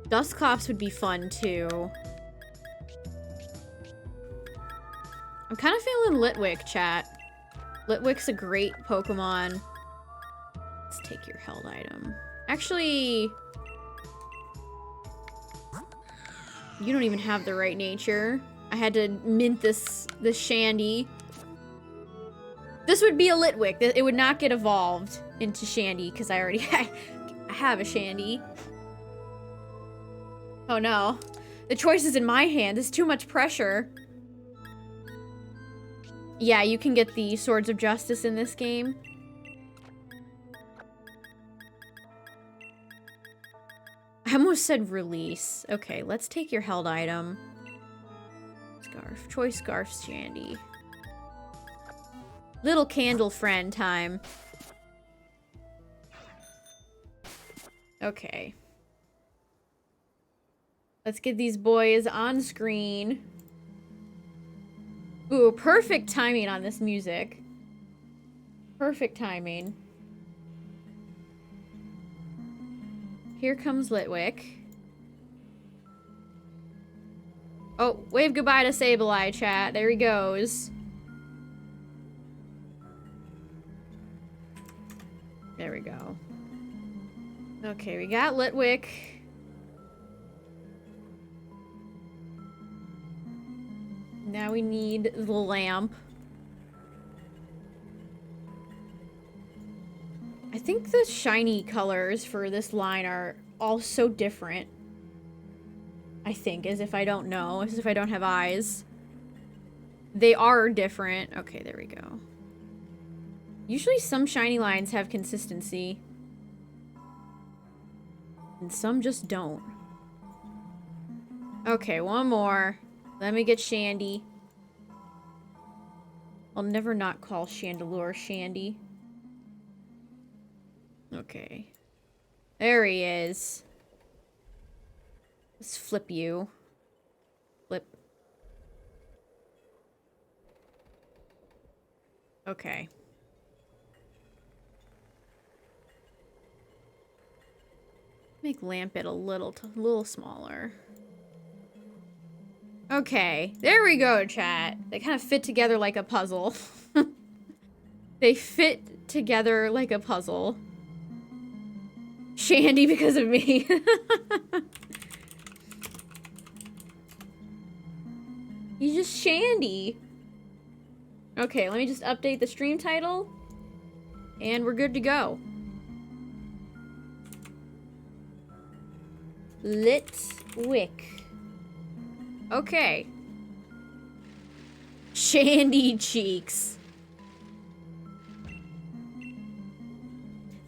Dusclops would be fun, too. I'm kind of feeling Litwick, chat. Litwick's a great Pokemon. Let's take your held item. Actually... You don't even have the right nature. I had to mint this Shandy. This would be a Litwick. It would not get evolved into Shandy because I already I have a Shandy. Oh no. The choice is in my hand. It's too much pressure. Yeah, you can get the Swords of Justice in this game. I almost said release. Okay, let's take your held item. Scarf. Choice Scarf Shandy. Little candle friend time. Okay. Let's get these boys on screen. Ooh, perfect timing on this music. Perfect timing. Here comes Litwick. Oh, wave goodbye to Sableye, chat. There he goes. There we go. Okay, we got Litwick. Now we need the lamp. I think the shiny colors for this line are all so different. I think, as if I don't know, as if I don't have eyes. They are different. Okay, there we go. Usually some shiny lines have consistency. And some just don't. Okay, one more. Let me get Shandy. I'll never not call Chandelure Shandy. Okay. There he is. Let's flip you. Flip. Okay. Make Lampit a little smaller. Okay, there we go, chat. They kind of fit together like a puzzle. They fit together like a puzzle. Shandy because of me. You just Shandy. Okay, let me just update the stream title. And we're good to go. Litwick. Okay. Shandy cheeks.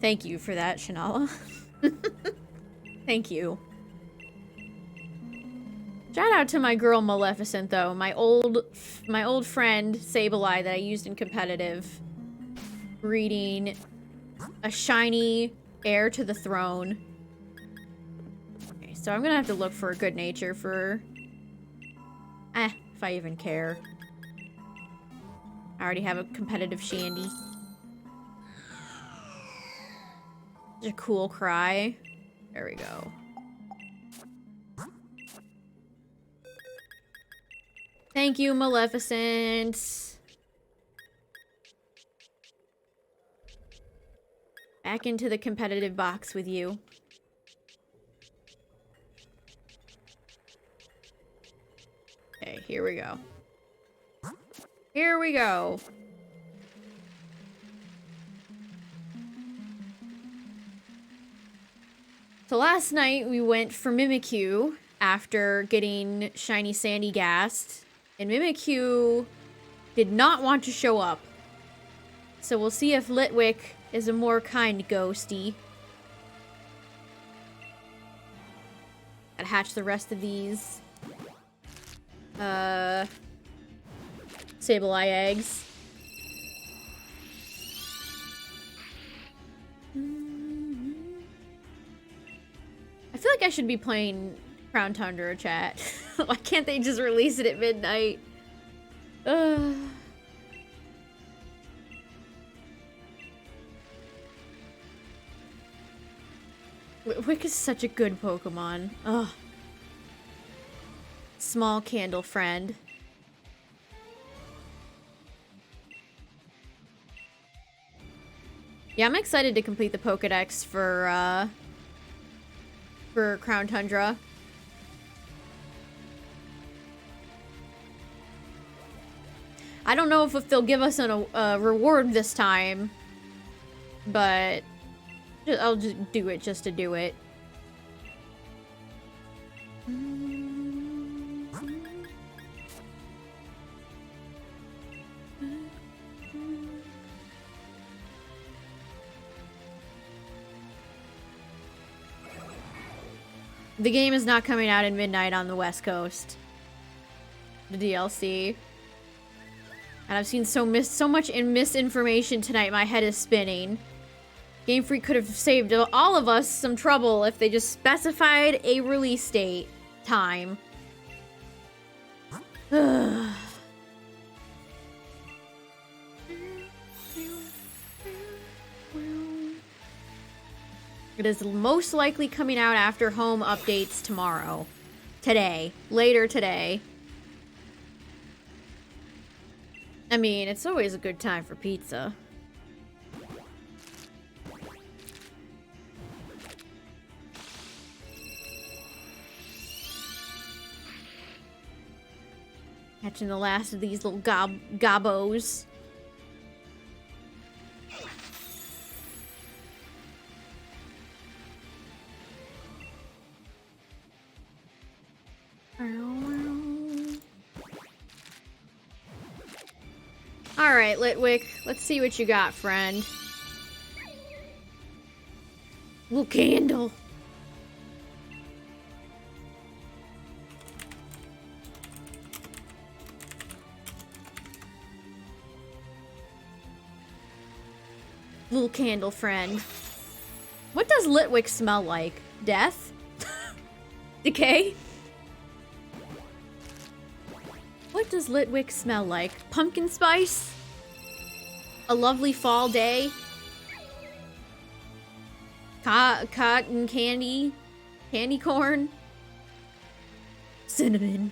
Thank you for that, Shanala. Thank you. Shout out to my girl Maleficent, though. My old friend Sableye that I used in competitive. Breeding a shiny heir to the throne. Okay, so I'm gonna have to look for a good nature for... if I even care. I already have a competitive Shandy. Such a cool cry. There we go. Thank you, Maleficent. Back into the competitive box with you. Okay, here we go. Here we go. So last night we went for Mimikyu after getting Shiny Sandy gassed. And Mimikyu did not want to show up. So we'll see if Litwick is a more kind ghosty. Gotta hatch the rest of these. Sableye eggs. I feel like I should be playing Crown Tundra chat. Why can't they just release it at midnight? Wick is such a good Pokemon. Ugh. Small candle friend. Yeah, I'm excited to complete the Pokedex for Crown Tundra. I don't know if they'll give us a reward this time, but I'll just do it just to do it. The game is not coming out at midnight on the West Coast. The DLC. And I've seen so much misinformation tonight, my head is spinning. Game Freak could have saved all of us some trouble if they just specified a release date time. It is most likely coming out after home updates tomorrow. Today. Later today. I mean, it's always a good time for pizza. Catching the last of these little gobbos. Alright, Litwick. Let's see what you got, friend. Little candle. Little candle friend. What does Litwick smell like? Death? Decay? What does Litwick smell like? Pumpkin spice? A lovely fall day? Cotton candy? Candy corn? Cinnamon?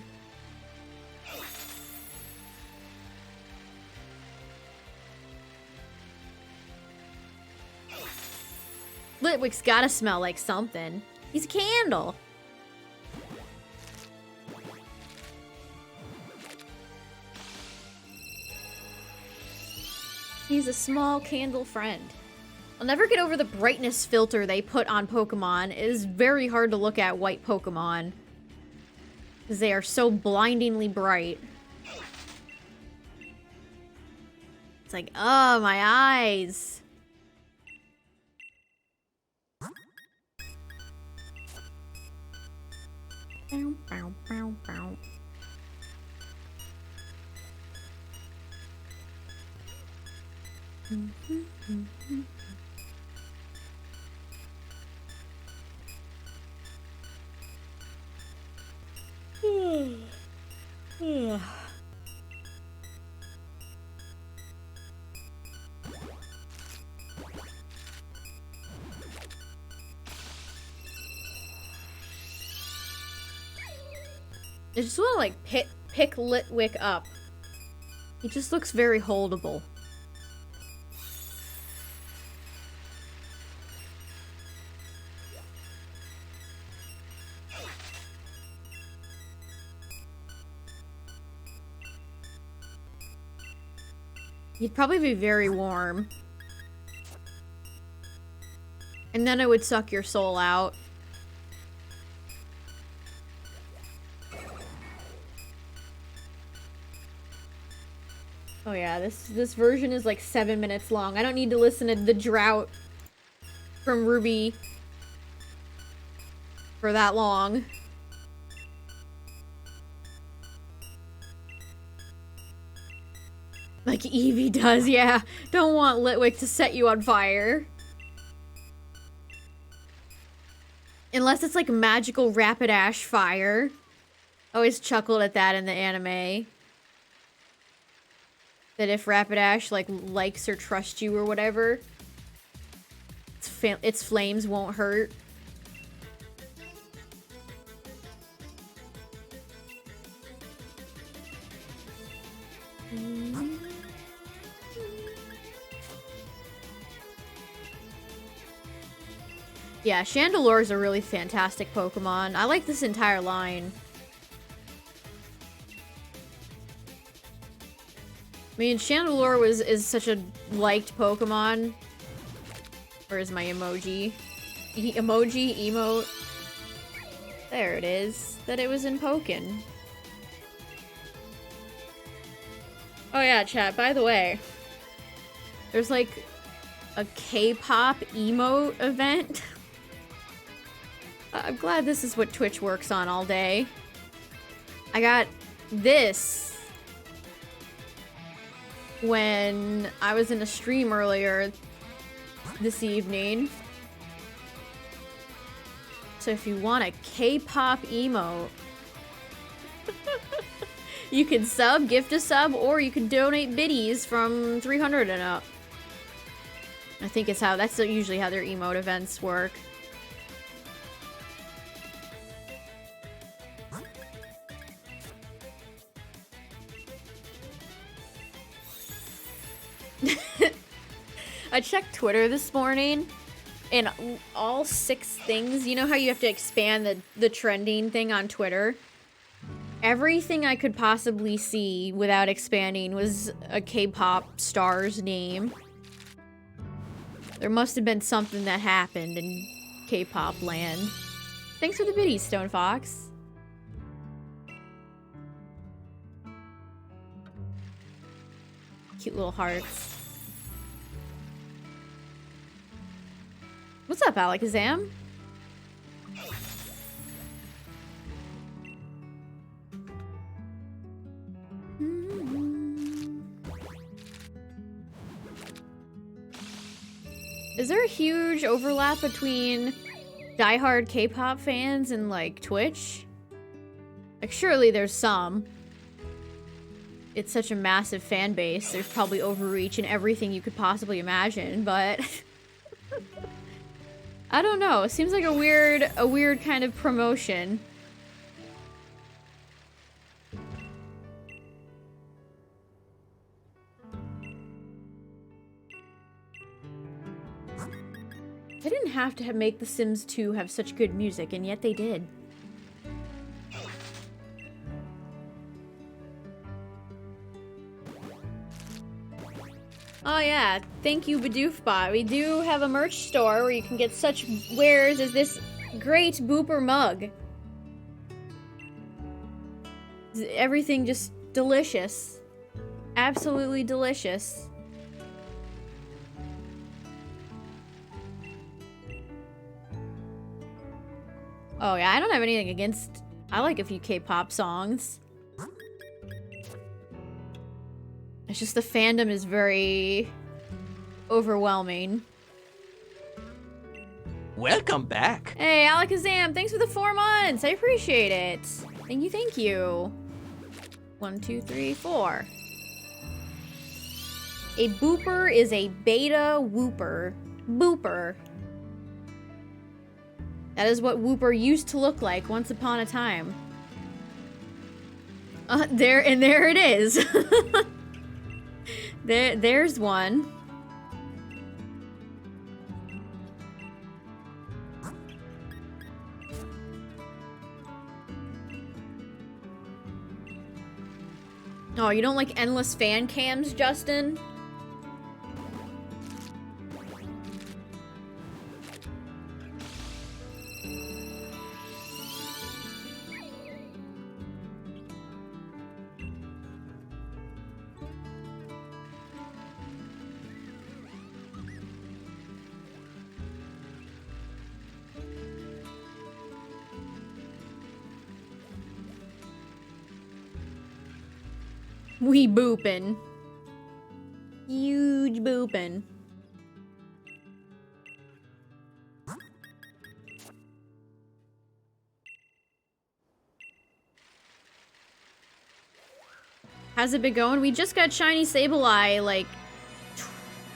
Litwick's gotta smell like something. He's a candle. He's a small candle friend. I'll never get over the brightness filter they put on Pokemon. It is very hard to look at white Pokemon, because they are so blindingly bright. It's like, oh, my eyes. Bow, bow, bow, bow. I just want to like pick Litwick up. He just looks very holdable. He'd probably be very warm. And then it would suck your soul out. Oh yeah, this version is like 7 minutes long. I don't need to listen to The Drought from Ruby for that long. Like Eevee does, yeah. Don't want Litwick to set you on fire. Unless it's like magical Rapidash fire. I always chuckled at that in the anime. That if Rapidash like likes or trusts you or whatever, its flames won't hurt. Yeah, Chandelure is a really fantastic Pokemon. I like this entire line. I mean, Chandelure is such a liked Pokemon. Where's my emoji? Emote. There it is. That it was in Pokken. Oh yeah, chat, by the way. There's like a K-pop emote event. I'm glad this is what Twitch works on all day. I got this when I was in a stream earlier this evening. So if you want a K-pop emote, you can sub, gift a sub, or you can donate biddies from 300 and up. I think that's usually how their emote events work. I checked Twitter this morning, and all 6 things, you know how you have to expand the trending thing on Twitter? Everything I could possibly see without expanding was a K-pop star's name. There must have been something that happened in K-pop land. Thanks for the biddies, Stone Fox. Cute little hearts. What's up, Alakazam? Is there a huge overlap between diehard K-pop fans and, like, Twitch? Like, surely there's some. It's such a massive fan base. There's probably overreach in everything you could possibly imagine, but... I don't know. It seems like a weird kind of promotion. They didn't have to make The Sims 2 have such good music, and yet they did. Oh yeah, thank you, Bidoofbot. We do have a merch store where you can get such wares as this great Booper mug. Everything just delicious. Absolutely delicious. Oh yeah, I don't have anything against... I like a few K-pop songs. It's just the fandom is very overwhelming. Welcome back. Hey, Alakazam, thanks for the 4 months. I appreciate it. Thank you, thank you. 1, 2, 3, 4. A booper is a beta whooper. Booper. That is what whooper used to look like once upon a time. There it is. There's one. Oh, you don't like endless fan cams, Justin? We boopin'. Huge boopin'. How's it been going? We just got shiny Sableye like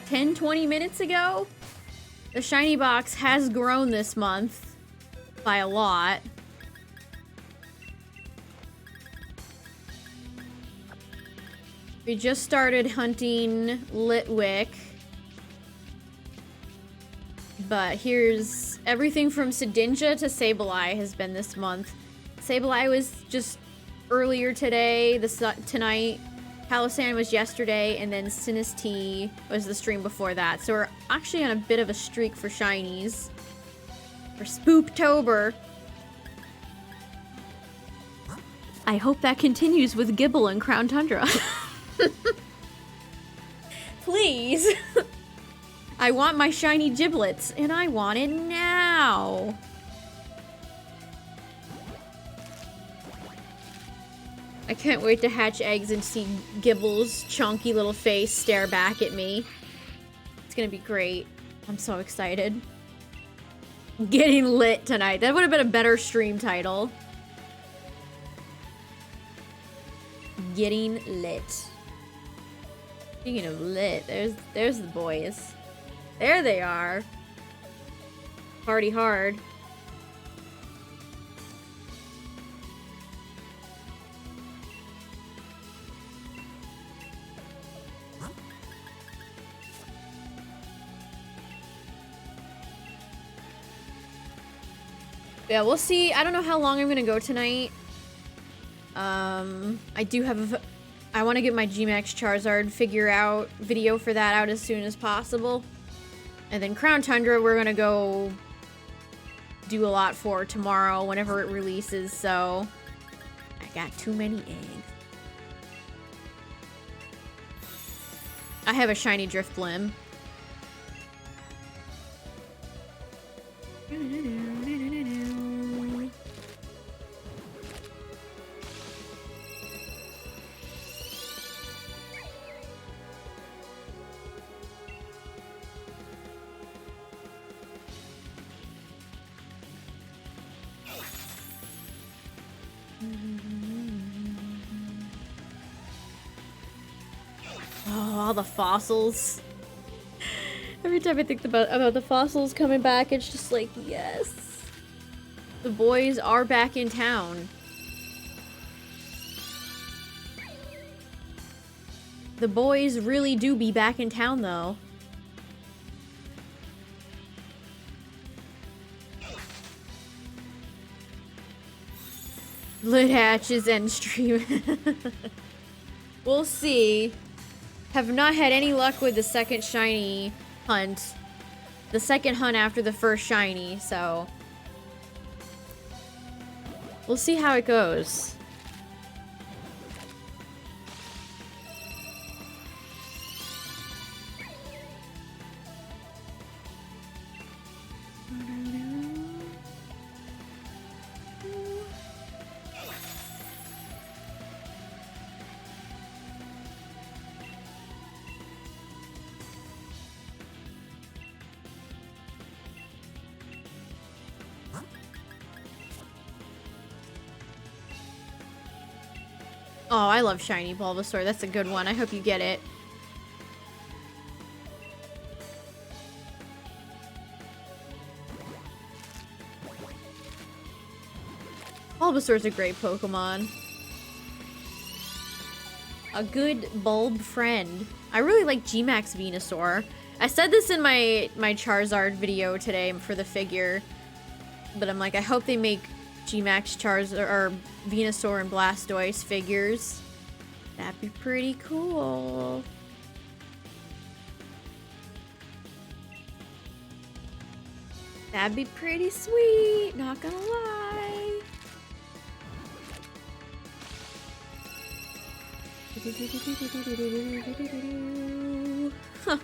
10-20 minutes ago. The shiny box has grown this month by a lot. We just started hunting Litwick. But here's everything from Sedinja to Sableye has been this month. Sableye was just earlier today, tonight. Palossand was yesterday, and then Sinistee was the stream before that. So we're actually on a bit of a streak for shinies. For Spooptober. I hope that continues with Gibble and Crown Tundra. Please. I want my shiny giblets, and I want it now. I can't wait to hatch eggs and see Gibble's chunky little face stare back at me. It's gonna be great. I'm so excited. Getting lit tonight. That would have been a better stream title. Getting lit. Speaking of lit, there's the boys. There they are. Party hard. Yeah, we'll see. I don't know how long I'm gonna go tonight. I do have I want to get my Gmax Charizard video for that out as soon as possible. And then Crown Tundra, we're gonna go do a lot for tomorrow whenever it releases, so I got too many eggs. I have a shiny Driftblim. All the fossils. Every time I think about the fossils coming back, it's just like, yes. The boys are back in town. The boys really do be back in town, though. Lit hatches and stream. We'll see. Have not had any luck with the second shiny hunt. The second hunt after the first shiny, so we'll see how it goes. Oh, I love shiny Bulbasaur. That's a good one. I hope you get it. Bulbasaur's a great Pokemon. A good bulb friend. I really like G-Max Venusaur. I said this in my Charizard video today for the figure. But I'm like, I hope they make G-Max Charizard or Venusaur and Blastoise figures. That'd be pretty cool. That'd be pretty sweet, not gonna lie. Huh.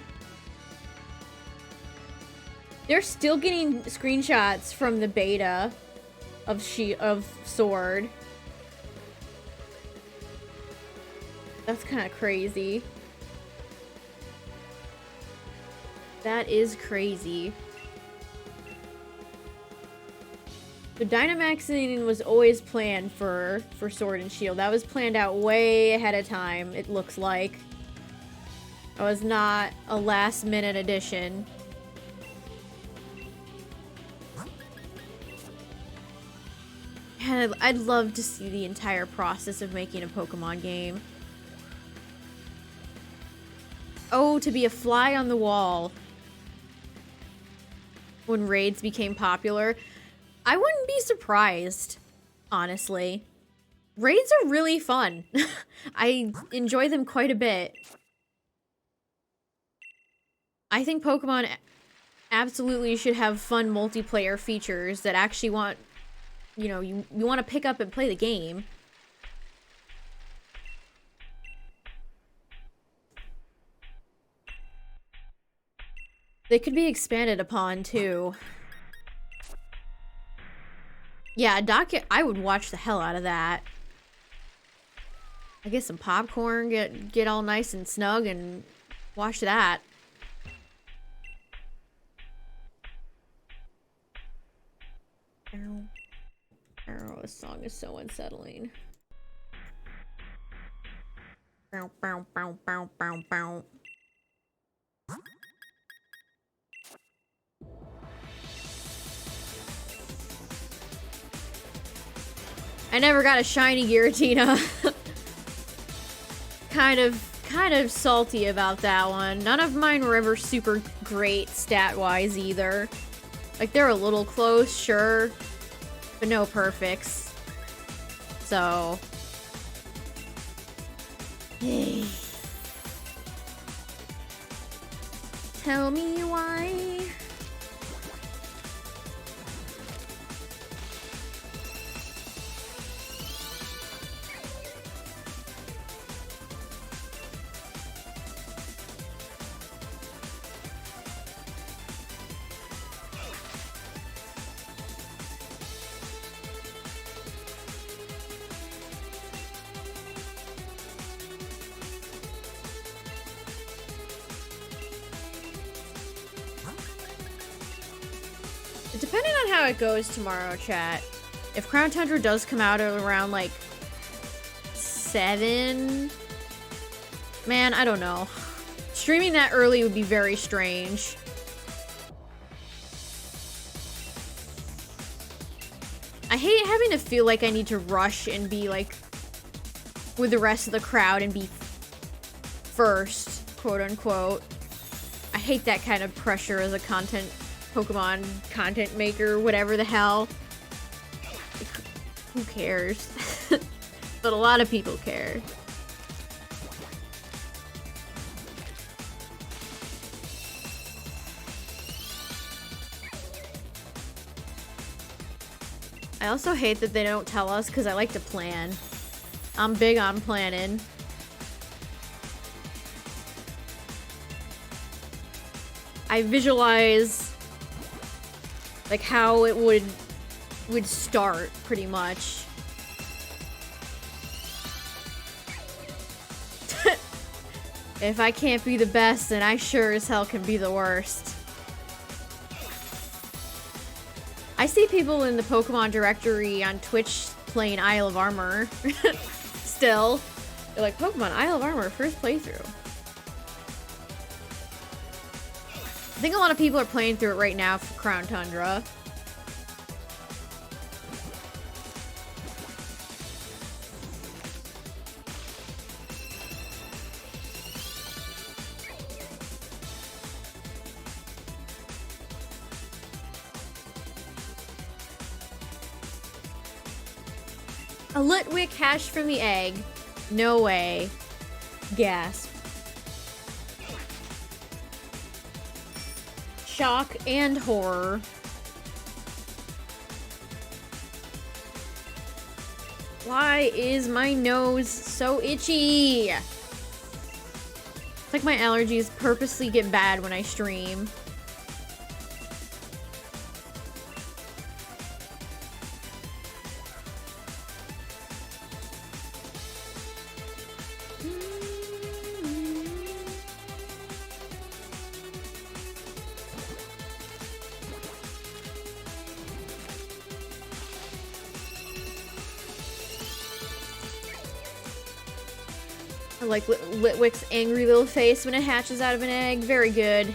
They're still getting screenshots from the beta of Sword. That's kind of crazy. That is crazy. The Dynamaxing was always planned for Sword and Shield. That was planned out way ahead of time, it looks like. It was not a last-minute addition. And I'd love to see the entire process of making a Pokemon game. Oh, to be a fly on the wall when raids became popular. I wouldn't be surprised, honestly. Raids are really fun. I enjoy them quite a bit. I think Pokemon absolutely should have fun multiplayer features that actually want, you know, you want to pick up and play the game. They could be expanded upon, too. Yeah, I would watch the hell out of that. I get some popcorn, get all nice and snug, and watch that. Oh, this song is so unsettling. Bow, bow, bow, bow, bow, bow. I never got a shiny Giratina. kind of salty about that one. None of mine were ever super great stat-wise either. Like, they're a little close, sure, but no perfects. So... Tell me why. Depending on how it goes tomorrow, chat. If Crown Tundra does come out at around, like, 7... Man, I don't know. Streaming that early would be very strange. I hate having to feel like I need to rush and be, like, with the rest of the crowd and be first, quote-unquote. I hate that kind of pressure as a Pokemon content maker, whatever the hell. Like, who cares? But a lot of people care. I also hate that they don't tell us because I like to plan. I'm big on planning. I visualize like how it would start pretty much. If I can't be the best, then I sure as hell can be the worst. I see people in the Pokemon directory on Twitch playing Isle of Armor. Still. They're like, Pokemon Isle of Armor, first playthrough. I think a lot of people are playing through it right now for Crown Tundra. A Litwick hatched from the egg. No way. Gasp. Shock and horror. Why is my nose so itchy? It's like my allergies purposely get bad when I stream. I like Litwick's angry little face when it hatches out of an egg. Very good.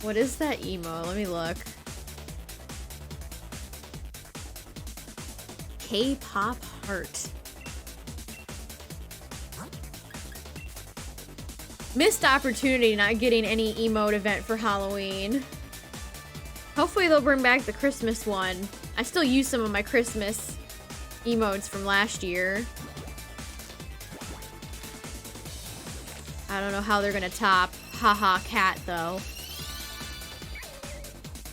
What is that emo? Let me look. K-pop heart. Missed opportunity not getting any emote event for Halloween. Hopefully they'll bring back the Christmas one. I still use some of my Christmas emotes from last year. I don't know how they're gonna top Haha Cat though.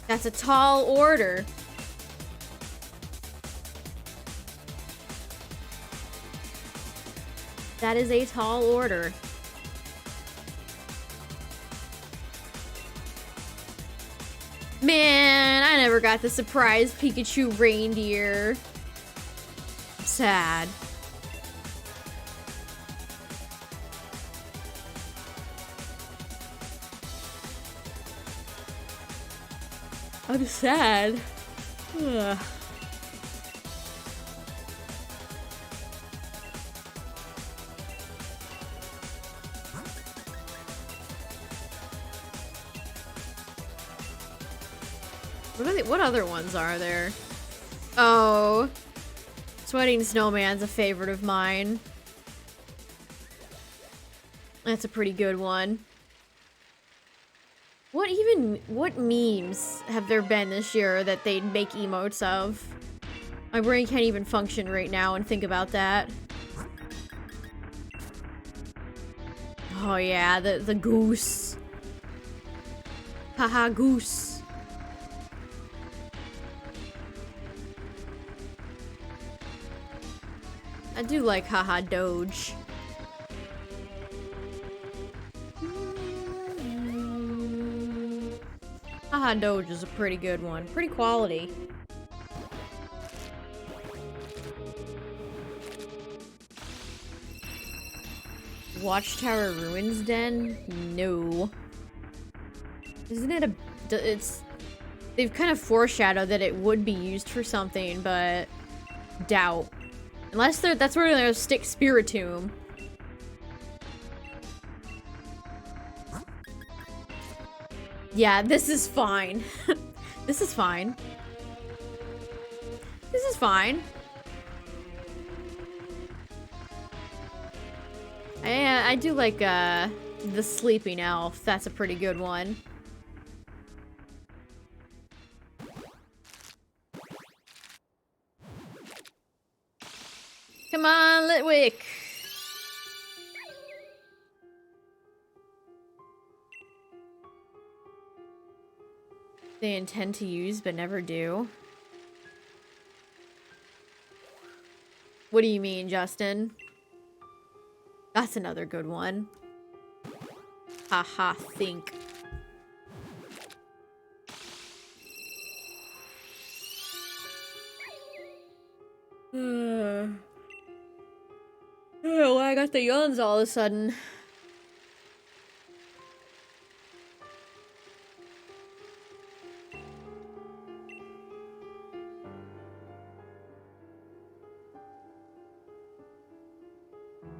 That's a tall order. That is a tall order. Man, I never got the surprise Pikachu reindeer. Sad. I'm sad. Ugh. What other ones are there? Oh, Sweating Snowman's a favorite of mine. That's a pretty good one. What memes have there been this year that they'd make emotes of? My brain can't even function right now and think about that. Oh yeah, the goose. Haha, goose. I do like Haha Doge. Haha Doge is a pretty good one. Pretty quality. Watchtower Ruins Den? No. Isn't it it's... They've kind of foreshadowed that it would be used for something, but... doubt. Unless that's where they'll stick Spiritomb. Yeah, this is fine. This is fine. This is fine. I do like the Sleeping Elf. That's a pretty good one. Come on, Litwick. They intend to use but never do. What do you mean, Justin? That's another good one. Haha, think. Oh, I got the yawns all of a sudden.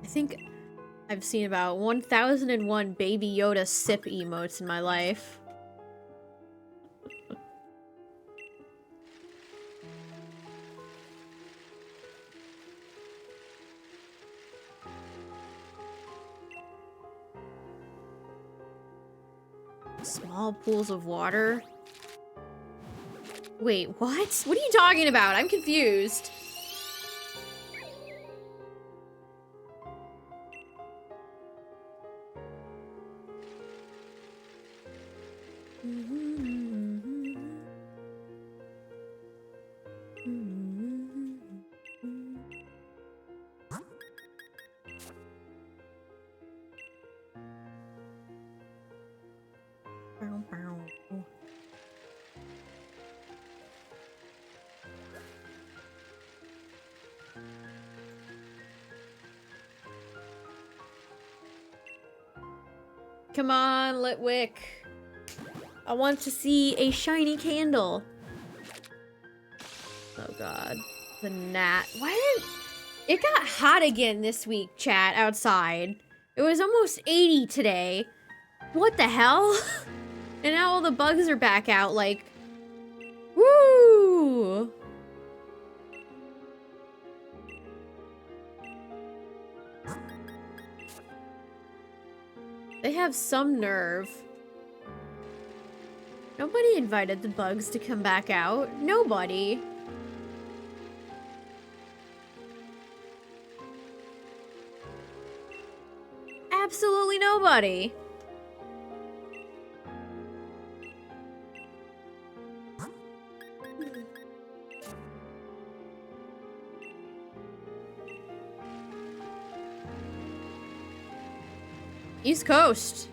I think I've seen about 1001 Baby Yoda sip emotes in my life. Small pools of water? Wait, what? What are you talking about? I'm confused. Come on, Litwick. I want to see a shiny candle. Oh god. The gnat. Why did... It got hot again this week, chat, outside. It was almost 80 today. What the hell? And now all the bugs are back out, like... Woo! They have some nerve. Nobody invited the bugs to come back out. Nobody. Absolutely nobody. East Coast.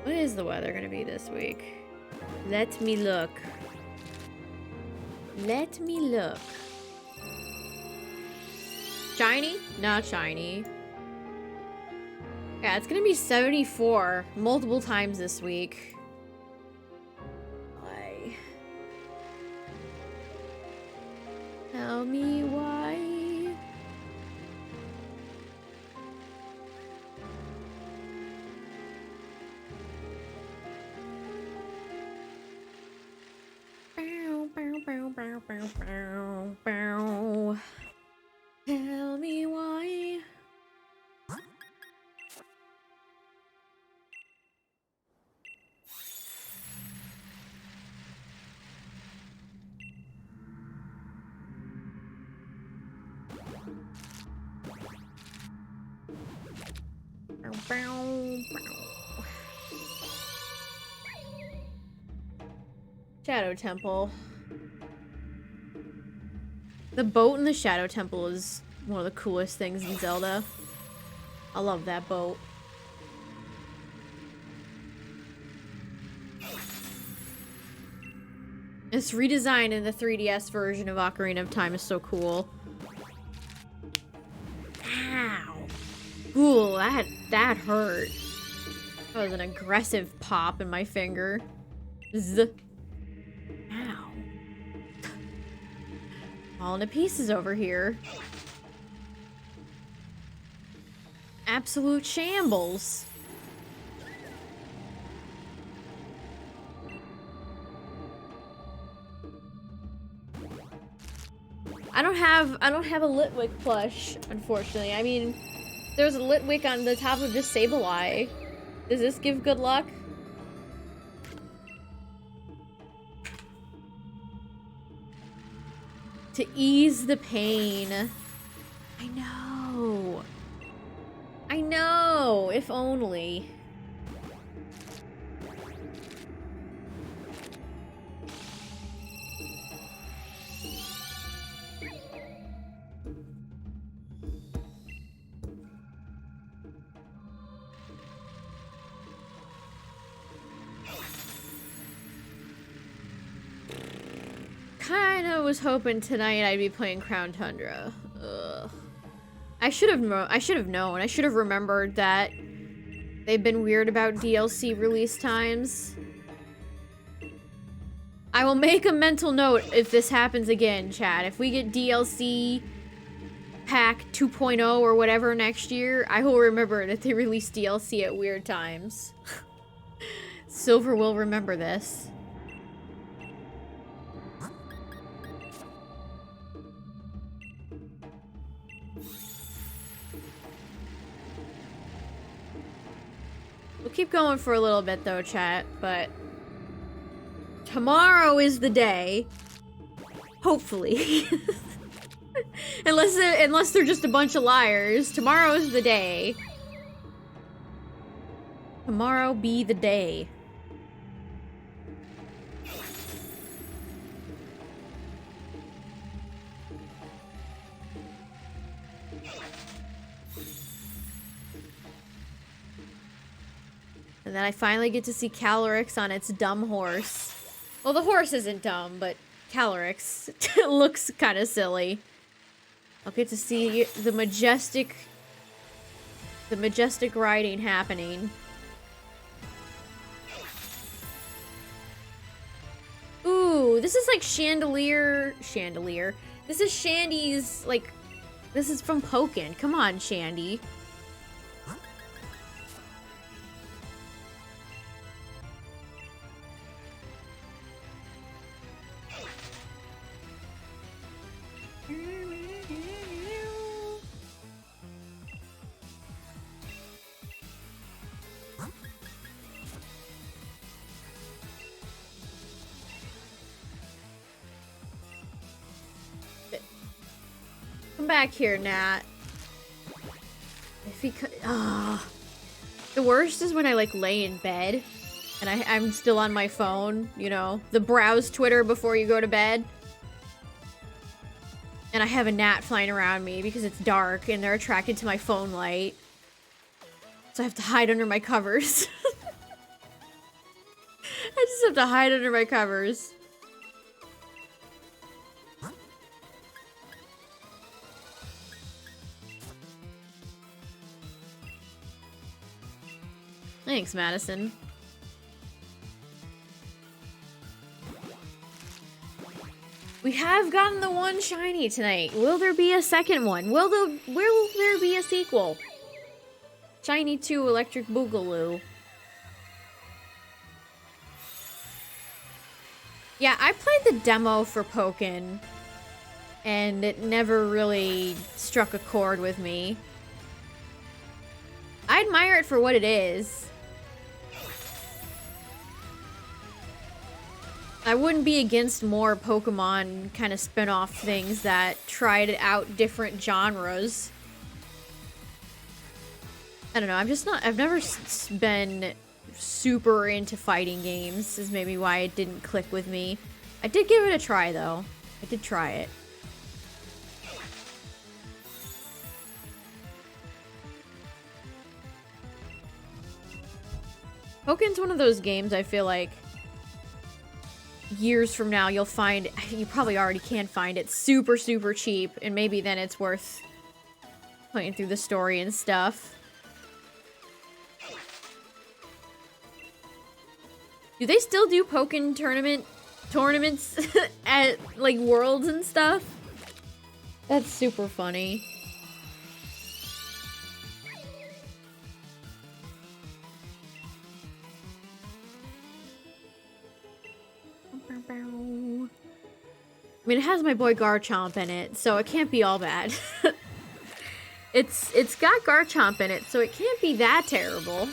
What is the weather gonna be this week? Let me look. Let me look. Shiny? Not shiny. Yeah, it's gonna be 74 multiple times this week. Why? Tell me why. Tell me why. Shadow Temple. The boat in the Shadow Temple is one of the coolest things in Zelda. I love that boat. It's redesigned in the 3DS version of Ocarina of Time is so cool. Ow. Ooh, that hurt. That was an aggressive pop in my finger. Ow. Falling to pieces over here. Absolute shambles. I don't have a Litwick plush, unfortunately. I mean, there's a Litwick on the top of this Sableye. Does this give good luck? To ease the pain. I know. I know, if only. Kinda was hoping tonight I'd be playing Crown Tundra. Ugh. I should have known. I should have remembered that they've been weird about DLC release times. I will make a mental note if this happens again, chat. If we get DLC pack 2.0 or whatever next year, I will remember that they release DLC at weird times. Silver will remember this. keep going for a little bit though, chat, but tomorrow is the day. Hopefully. unless they're just a bunch of liars. Tomorrow is the day. Tomorrow be the day. And then I finally get to see Calyrex on its dumb horse. Well, the horse isn't dumb, but Calyrex looks kind of silly. I'll get to see the majestic riding happening. Ooh, this is like Chandelier. This is Shandy's, like, this is from Pokken. Come on, Shandy. Come back here, Nat. If he could, the worst is when I like lay in bed and I'm still on my phone, you know, the browse Twitter before you go to bed. And I have a gnat flying around me because it's dark and they're attracted to my phone light. So I have to hide under my covers. I just have to hide under my covers. Thanks, Madison. We have gotten the one shiny tonight. Will there be a second one? Will there be a sequel? Shiny 2 Electric Boogaloo. Yeah, I played the demo for Pokken, and it never really struck a chord with me. I admire it for what it is. I wouldn't be against more Pokemon kind of spin-off things that tried out different genres. I don't know, I've never been super into fighting games, is maybe why it didn't click with me. I did give it a try, though. I did try it. Pokken's one of those games I feel like years from now you'll find, you probably already can find it super, super cheap, and maybe then it's worth playing through the story and stuff. Do they still do Pokken tournaments at, like, Worlds and stuff? That's super funny. I mean, it has my boy Garchomp in it, so it can't be all bad. It's got Garchomp in it, so it can't be that terrible.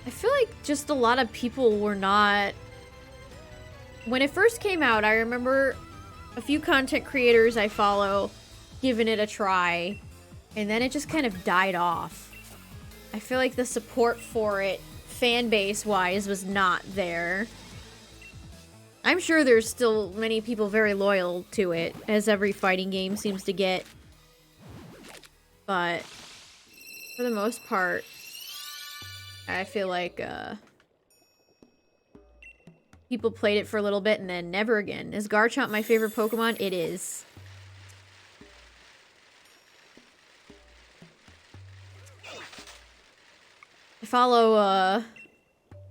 I feel like just a lot of people were not... When it first came out, I remember a few content creators I follow giving it a try, and then it just kind of died off. I feel like the support for it, fan base wise, was not there. I'm sure there's still many people very loyal to it, as every fighting game seems to get. But for the most part, I feel like people played it for a little bit and then never again. Is Garchomp my favorite Pokemon? It is. I follow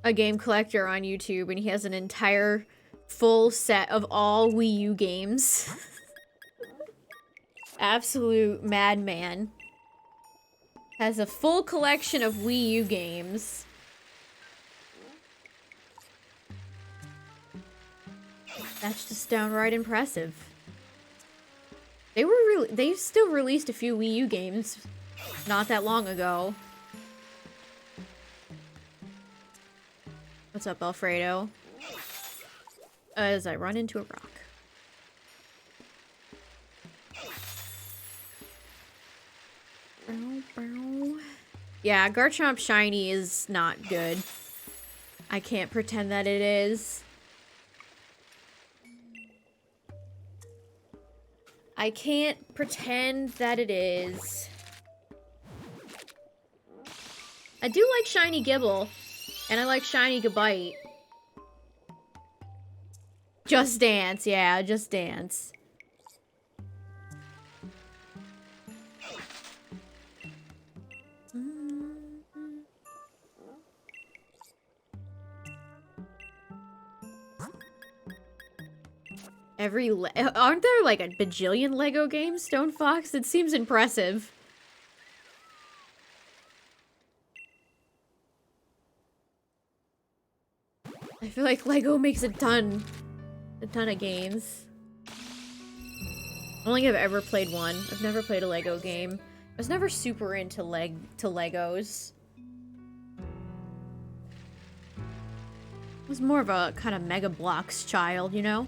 a game collector on YouTube, and he has an entire full set of all Wii U games. Absolute madman. Has a full collection of Wii U games. That's just downright impressive. They still released a few Wii U games not that long ago. What's up, Alfredo? As I run into a rock. Yeah, Garchomp Shiny is not good. I can't pretend that it is. I can't pretend that it is. I do like Shiny Gibble, and I like Shiny Gabite. Just Dance, yeah, Just Dance. Aren't there like a bajillion Lego games, Stone Fox? It seems impressive. I feel like Lego makes a ton of games. I don't think I've ever played one. I've never played a Lego game. I was never super into Legos. I was more of a kind of Mega Bloks child, you know?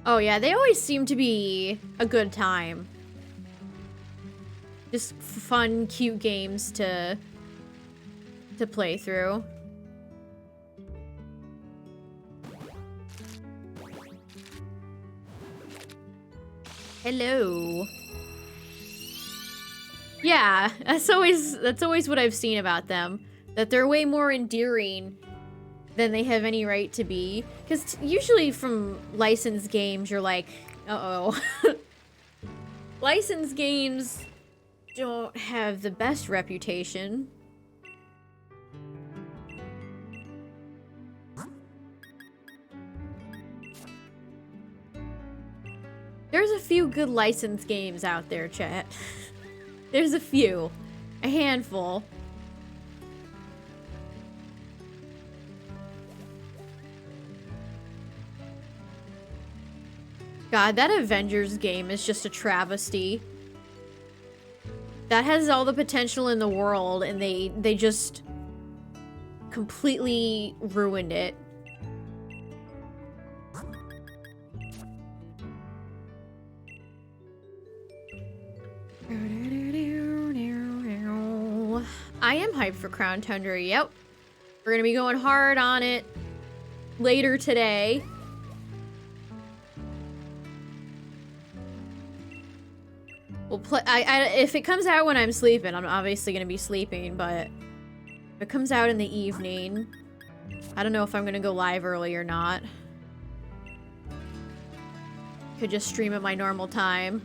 Oh yeah, they always seem to be a good time. Just fun, cute games to play through. Hello. Yeah, that's always what I've seen about them. That they're way more endearing than they have any right to be. Because usually from licensed games, you're like, uh-oh. Licensed games don't have the best reputation. There's a few good licensed games out there, chat. There's a few. A handful. God, that Avengers game is just a travesty. That has all the potential in the world, and they just completely ruined it. I am hyped for Crown Tundra, yep. We're gonna be going hard on it later today. We'll play. If it comes out when I'm sleeping, I'm obviously gonna be sleeping, but if it comes out in the evening, I don't know if I'm gonna go live early or not. Could just stream at my normal time.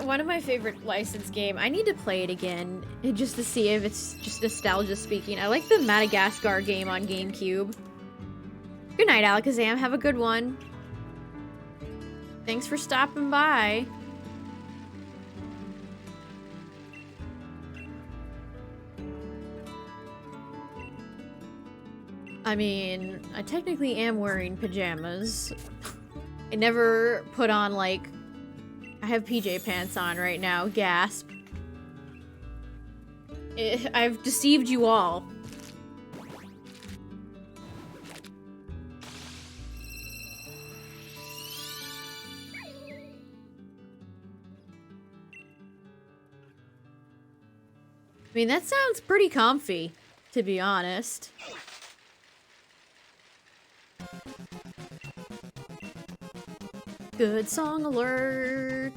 One of my favorite licensed game. I need to play it again just to see if it's just nostalgia speaking. I like the Madagascar game on GameCube. Good night, Alakazam. Have a good one. Thanks for stopping by. I mean, I technically am wearing pajamas. I never put on, like... I have PJ pants on right now. Gasp. I've deceived you all. I mean, that sounds pretty comfy, to be honest. Good song alert.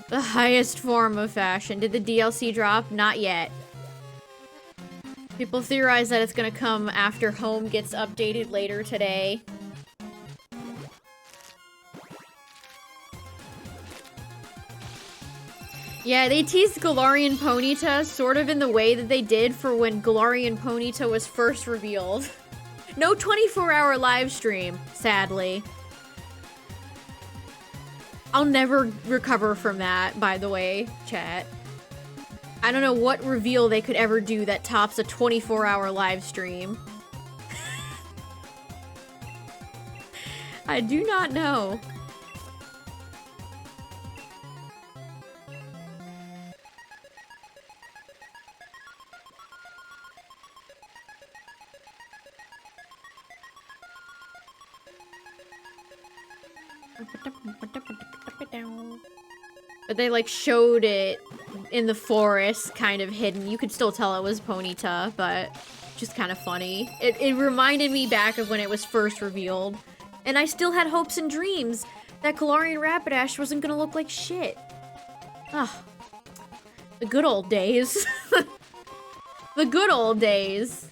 The highest form of fashion. Did the DLC drop? Not yet. People theorize that it's gonna come after Home gets updated later today. Yeah, they teased Galarian Ponyta sort of in the way that they did for when Galarian Ponyta was first revealed. No 24-hour live stream, sadly. I'll never recover from that, by the way, chat. I don't know what reveal they could ever do that tops a 24-hour live stream. I do not know. But they like showed it in the forest, kind of hidden. You could still tell it was Ponyta, but just kind of funny. It reminded me back of when it was first revealed. And I still had hopes and dreams that Galarian Rapidash wasn't gonna look like shit. Ah, the good old days. The good old days.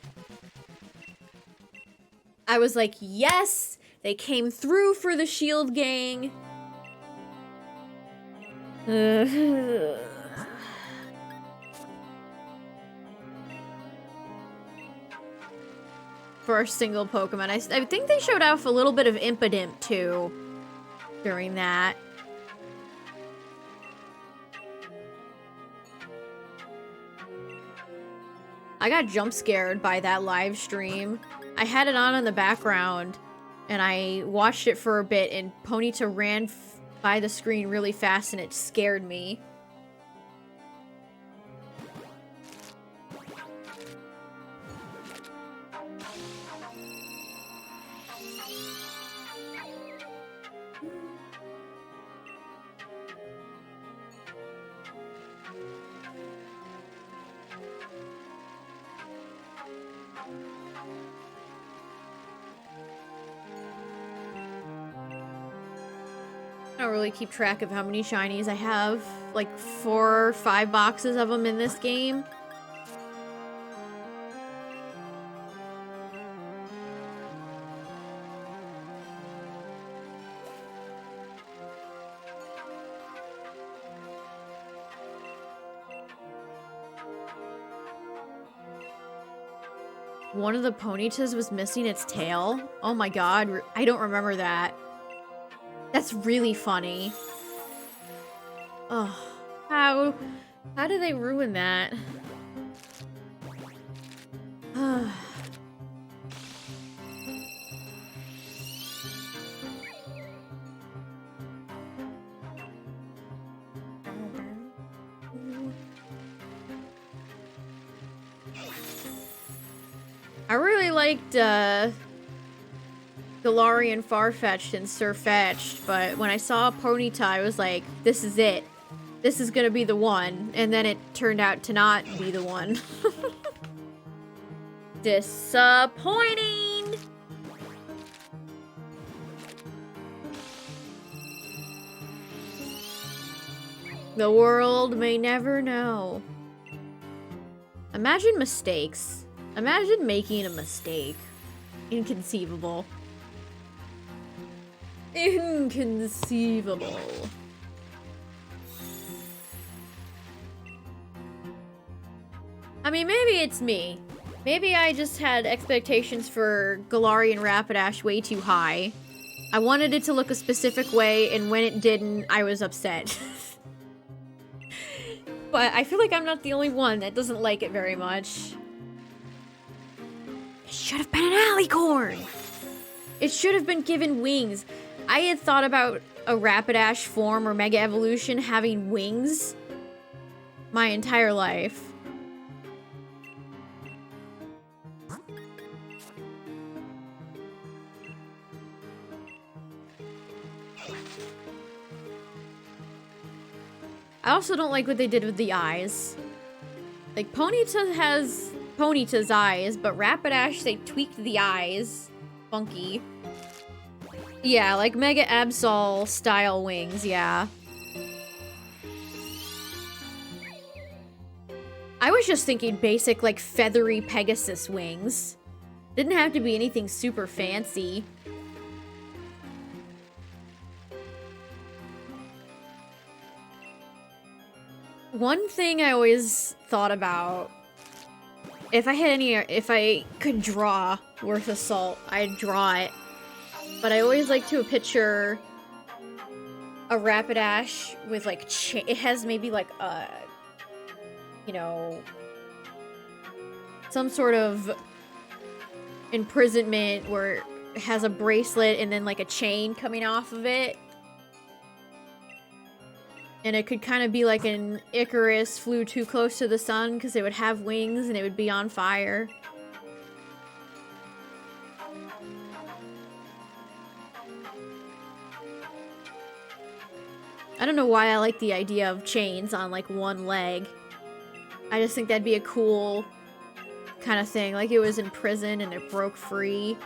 I was like, yes, they came through for the Shield Gang. For a single Pokemon. I think they showed off a little bit of Impidimp, too, during that. I got jump scared by that live stream. I had it on in the background, and I watched it for a bit, and Ponyta ran by the screen really fast, and it scared me. I don't really keep track of how many shinies I have. Like 4 or 5 boxes of them in this game. One of the Ponytas was missing its tail. Oh my god, I don't remember that. That's really funny. Oh, how did they ruin that? I really liked, Galarian Farfetch'd and Surfetch'd, but when I saw Ponyta, I was like, this is it. This is gonna be the one. And then it turned out to not be the one. Disappointing! The world may never know. Imagine mistakes. Imagine making a mistake. Inconceivable. Inconceivable. I mean, maybe it's me. Maybe I just had expectations for Galarian Rapidash way too high. I wanted it to look a specific way, and when it didn't, I was upset. But I feel like I'm not the only one that doesn't like it very much. It should have been an Alicorn! It should have been given wings. I had thought about a Rapidash form or Mega Evolution having wings my entire life. I also don't like what they did with the eyes. Like, Ponyta has Ponyta's eyes, but Rapidash, they tweaked the eyes. Funky. Yeah, like Mega Absol style wings, yeah. I was just thinking basic, like, feathery Pegasus wings. Didn't have to be anything super fancy. One thing I always thought about, if I could draw worth of salt, I'd draw it. But I always like to picture a Rapidash with like it has maybe like a, you know, some sort of imprisonment where it has a bracelet and then like a chain coming off of it. And it could kind of be like an Icarus flew too close to the sun because it would have wings and it would be on fire. I don't know why I like the idea of chains on like one leg. I just think that'd be a cool kind of thing. Like it was in prison and it broke free.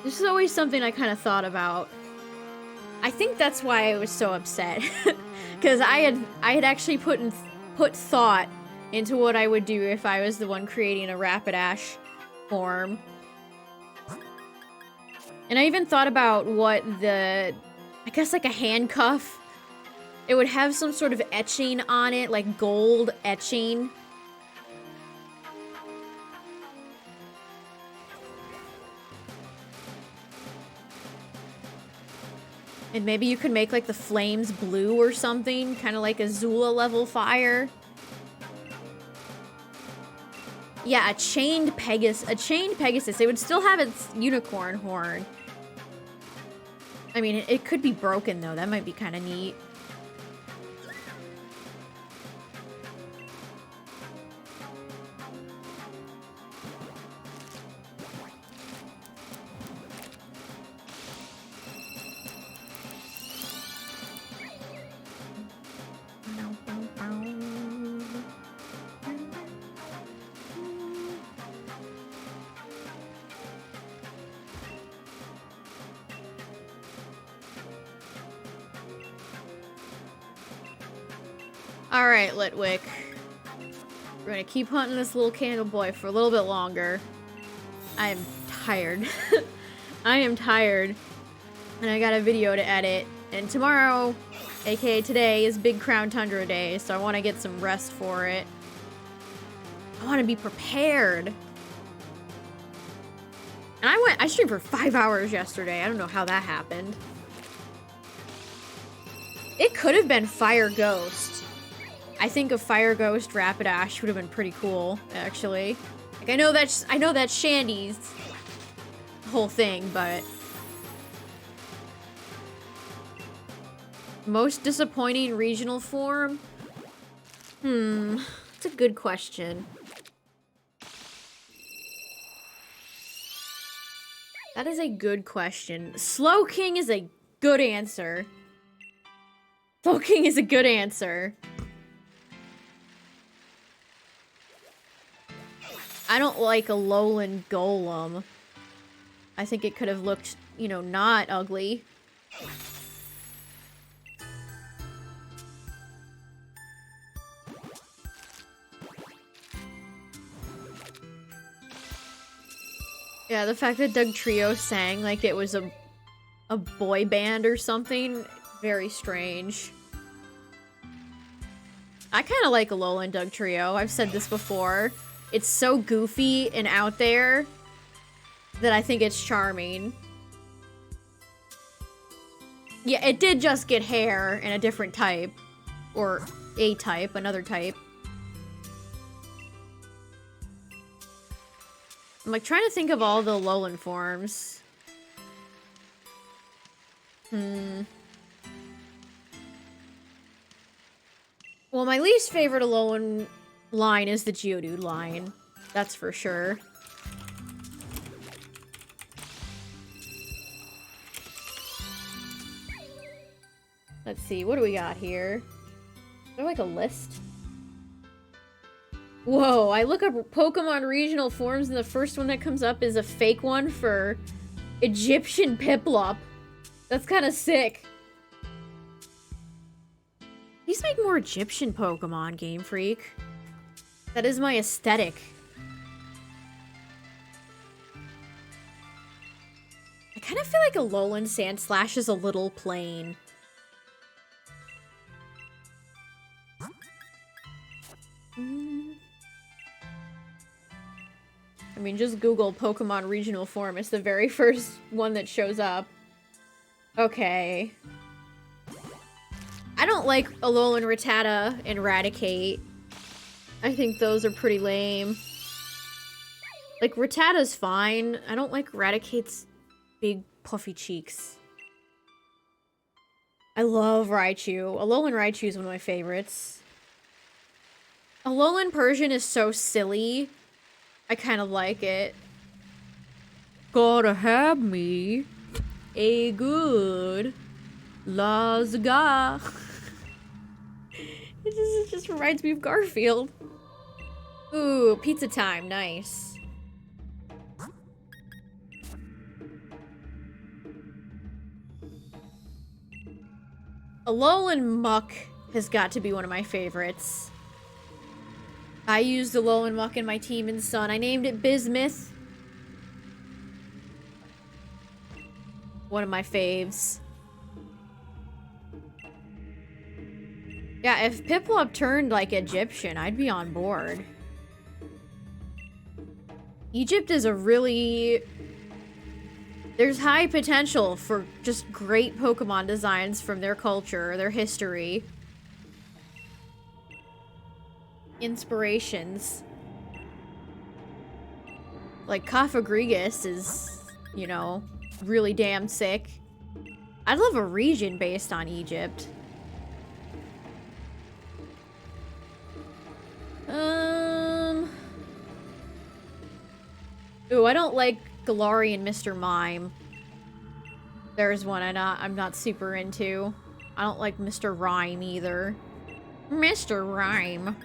This is always something I kind of thought about. I think that's why I was so upset. Because I had actually put thought into what I would do if I was the one creating a Rapidash form. And I even thought about what I guess like a handcuff. It would have some sort of etching on it, like gold etching. And maybe you could make like the flames blue or something, kind of like a Zula level fire. Yeah, a chained Pegasus. It would still have its unicorn horn. I mean, it could be broken though. That might be kind of neat. Alright, Litwick. We're gonna keep hunting this little candle boy for a little bit longer. I am tired. I am tired. And I got a video to edit. And tomorrow, aka today, is Big Crown Tundra Day, so I want to get some rest for it. I want to be prepared. And I streamed for 5 hours yesterday. I don't know how that happened. It could have been Fire Ghost. I think a Fire Ghost Rapidash would have been pretty cool, actually. Like I know that's Shandy's whole thing, but most disappointing regional form? That's a good question. That is a good question. Slowking is a good answer. Slowking is a good answer. I don't like a Alolan Golem. I think it could have looked, you know, not ugly. Yeah, the fact that Doug Trio sang like it was a boy band or something, very strange. I kind of like Alolan Doug Trio. I've said this before. It's so goofy and out there that I think it's charming. Yeah, it did just get hair in a different type. Or a type, another type. I'm like trying to think of all the Alolan forms. Well, my least favorite Alolan line is the Geodude line. That's for sure. Let's see, what do we got here? Is there like a list? Whoa, I look up Pokemon regional forms and the first one that comes up is a fake one for Egyptian Piplup. That's kind of sick. Please make more Egyptian Pokemon, Game Freak. That is my aesthetic. I kind of feel like Alolan Sandslash is a little plain. I mean, just Google Pokemon Regional Form. It's the very first one that shows up. Okay. I don't like Alolan Rattata and Raticate. I think those are pretty lame. Like, Rattata's fine. I don't like Raticate's big puffy cheeks. I love Raichu. Alolan Raichu is one of my favorites. Alolan Persian is so silly. I kind of like it. Gotta have me a good Lazga. It just reminds me of Garfield. Ooh, pizza time. Nice. Alolan Muck has got to be one of my favorites. I used Alolan Muck in my team in Sun. I named it Bismuth. One of my faves. Yeah, if Piplup turned, like, Egyptian, I'd be on board. Egypt is a really... There's high potential for just great Pokemon designs from their culture, their history. Inspirations. Like, Cofagrigus is, you know, really damn sick. I'd love a region based on Egypt. Ooh, I don't like Galarian Mr. Mime. There's one I'm not super into. I don't like Mr. Rhyme either. Mr. Rhyme.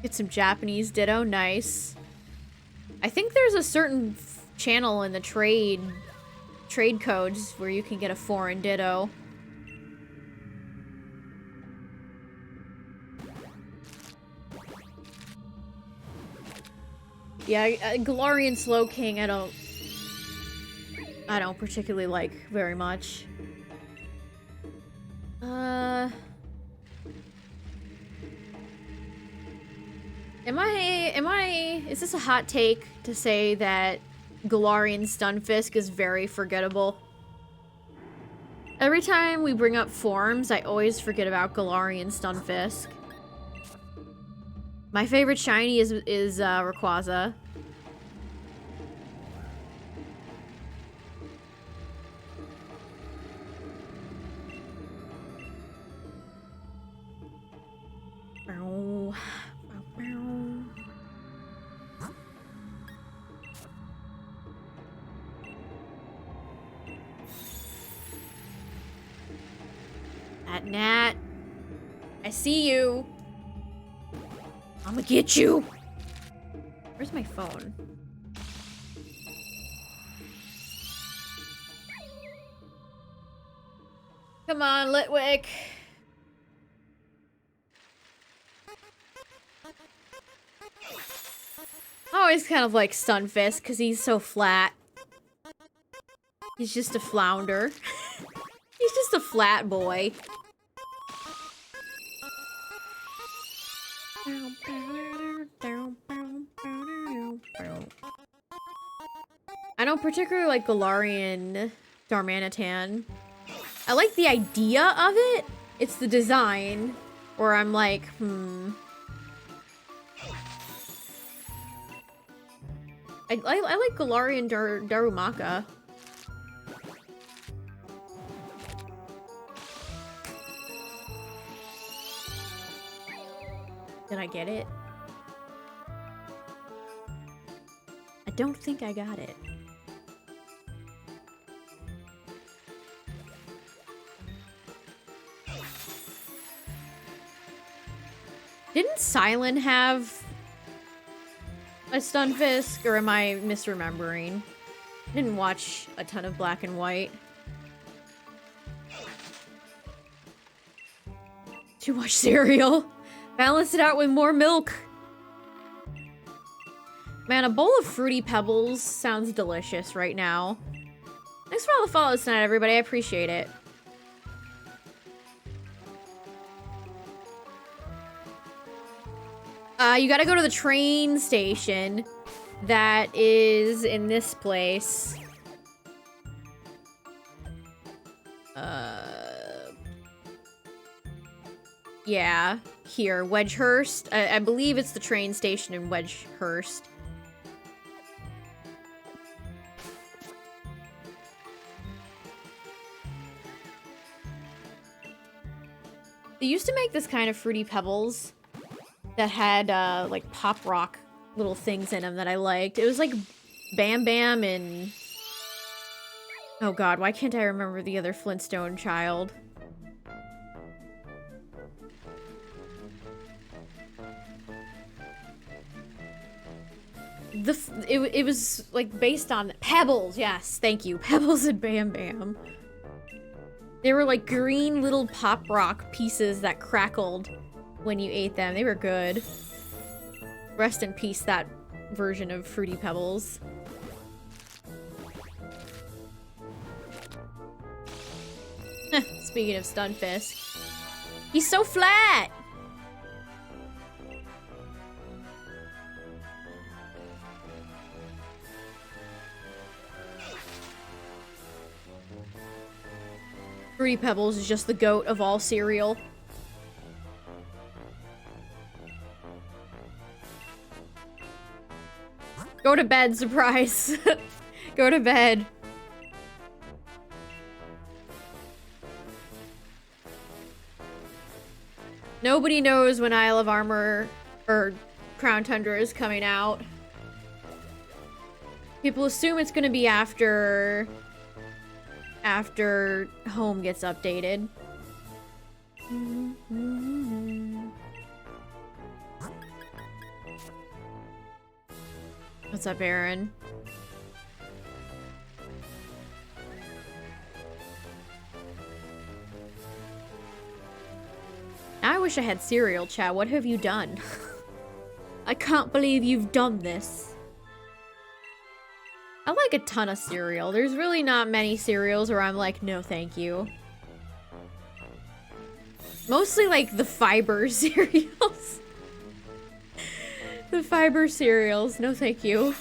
Get some Japanese Ditto, nice. I think there's a certain channel in the trade codes where you can get a foreign Ditto. Yeah, Galarian Slowking, I don't particularly like very much. Is this a hot take to say that Galarian Stunfisk is very forgettable? Every time we bring up forms, I always forget about Galarian Stunfisk. My favorite shiny is Rayquaza. Nat, I see you. I'm gonna get you. Where's my phone? Come on, Litwick. I always kind of like Stunfisk because he's so flat. He's just a flounder. He's just a flat boy. I don't particularly like Galarian Darmanitan. I like the idea of it. It's the design where I'm like, I like Galarian Darumaka. Did I get it? I don't think I got it. Didn't Silent have a Stunfisk, or am I misremembering? I didn't watch a ton of Black and White. Too much cereal. Balance it out with more milk. Man, a bowl of Fruity Pebbles sounds delicious right now. Thanks for all the follows tonight, everybody. I appreciate it. You gotta go to the train station that is in this place. Yeah, here, Wedgehurst. I believe it's the train station in Wedgehurst. They used to make this kind of Fruity Pebbles that had, like, pop rock little things in them that I liked. It was like Bam Bam and... Oh god, why can't I remember the other Flintstone child? It was, like, based on... Pebbles, yes, thank you. Pebbles and Bam Bam. They were like green little pop rock pieces that crackled when you ate them. They were good. Rest in peace, that version of Fruity Pebbles. Speaking of Stunfisk. He's so flat! Fruity Pebbles is just the goat of all cereal. Go to bed, surprise. Go to bed. Nobody knows when Isle of Armor or Crown Tundra is coming out. People assume it's gonna be after home gets updated. What's up, Aaron? Now I wish I had cereal, chat. What have you done? I can't believe you've done this. I like a ton of cereal. There's really not many cereals where I'm like, no thank you. Mostly like the fiber cereals. The fiber cereals, no thank you.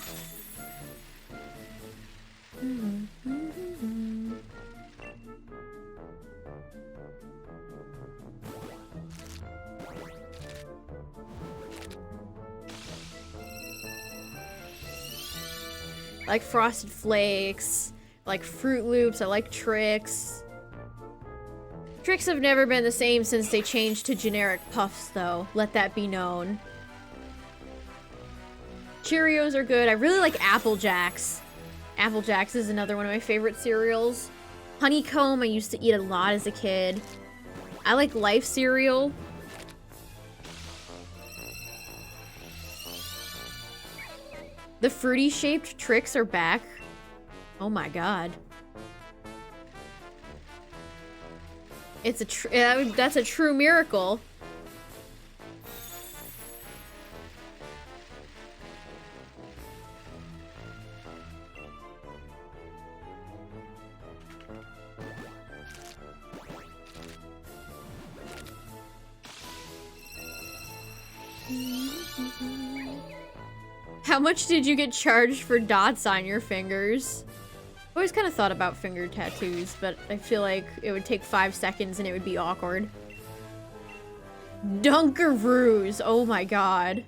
I like Frosted Flakes, I like Fruit Loops, I like Trix. Trix have never been the same since they changed to generic Puffs, though. Let that be known. Cheerios are good. I really like Apple Jacks. Apple Jacks is another one of my favorite cereals. Honeycomb I used to eat a lot as a kid. I like Life cereal. The fruity-shaped Trix are back. Oh my god. It's that's a true miracle. How much did you get charged for dots on your fingers? I always kind of thought about finger tattoos, but I feel like it would take 5 seconds and it would be awkward. Dunkaroos! Oh my god.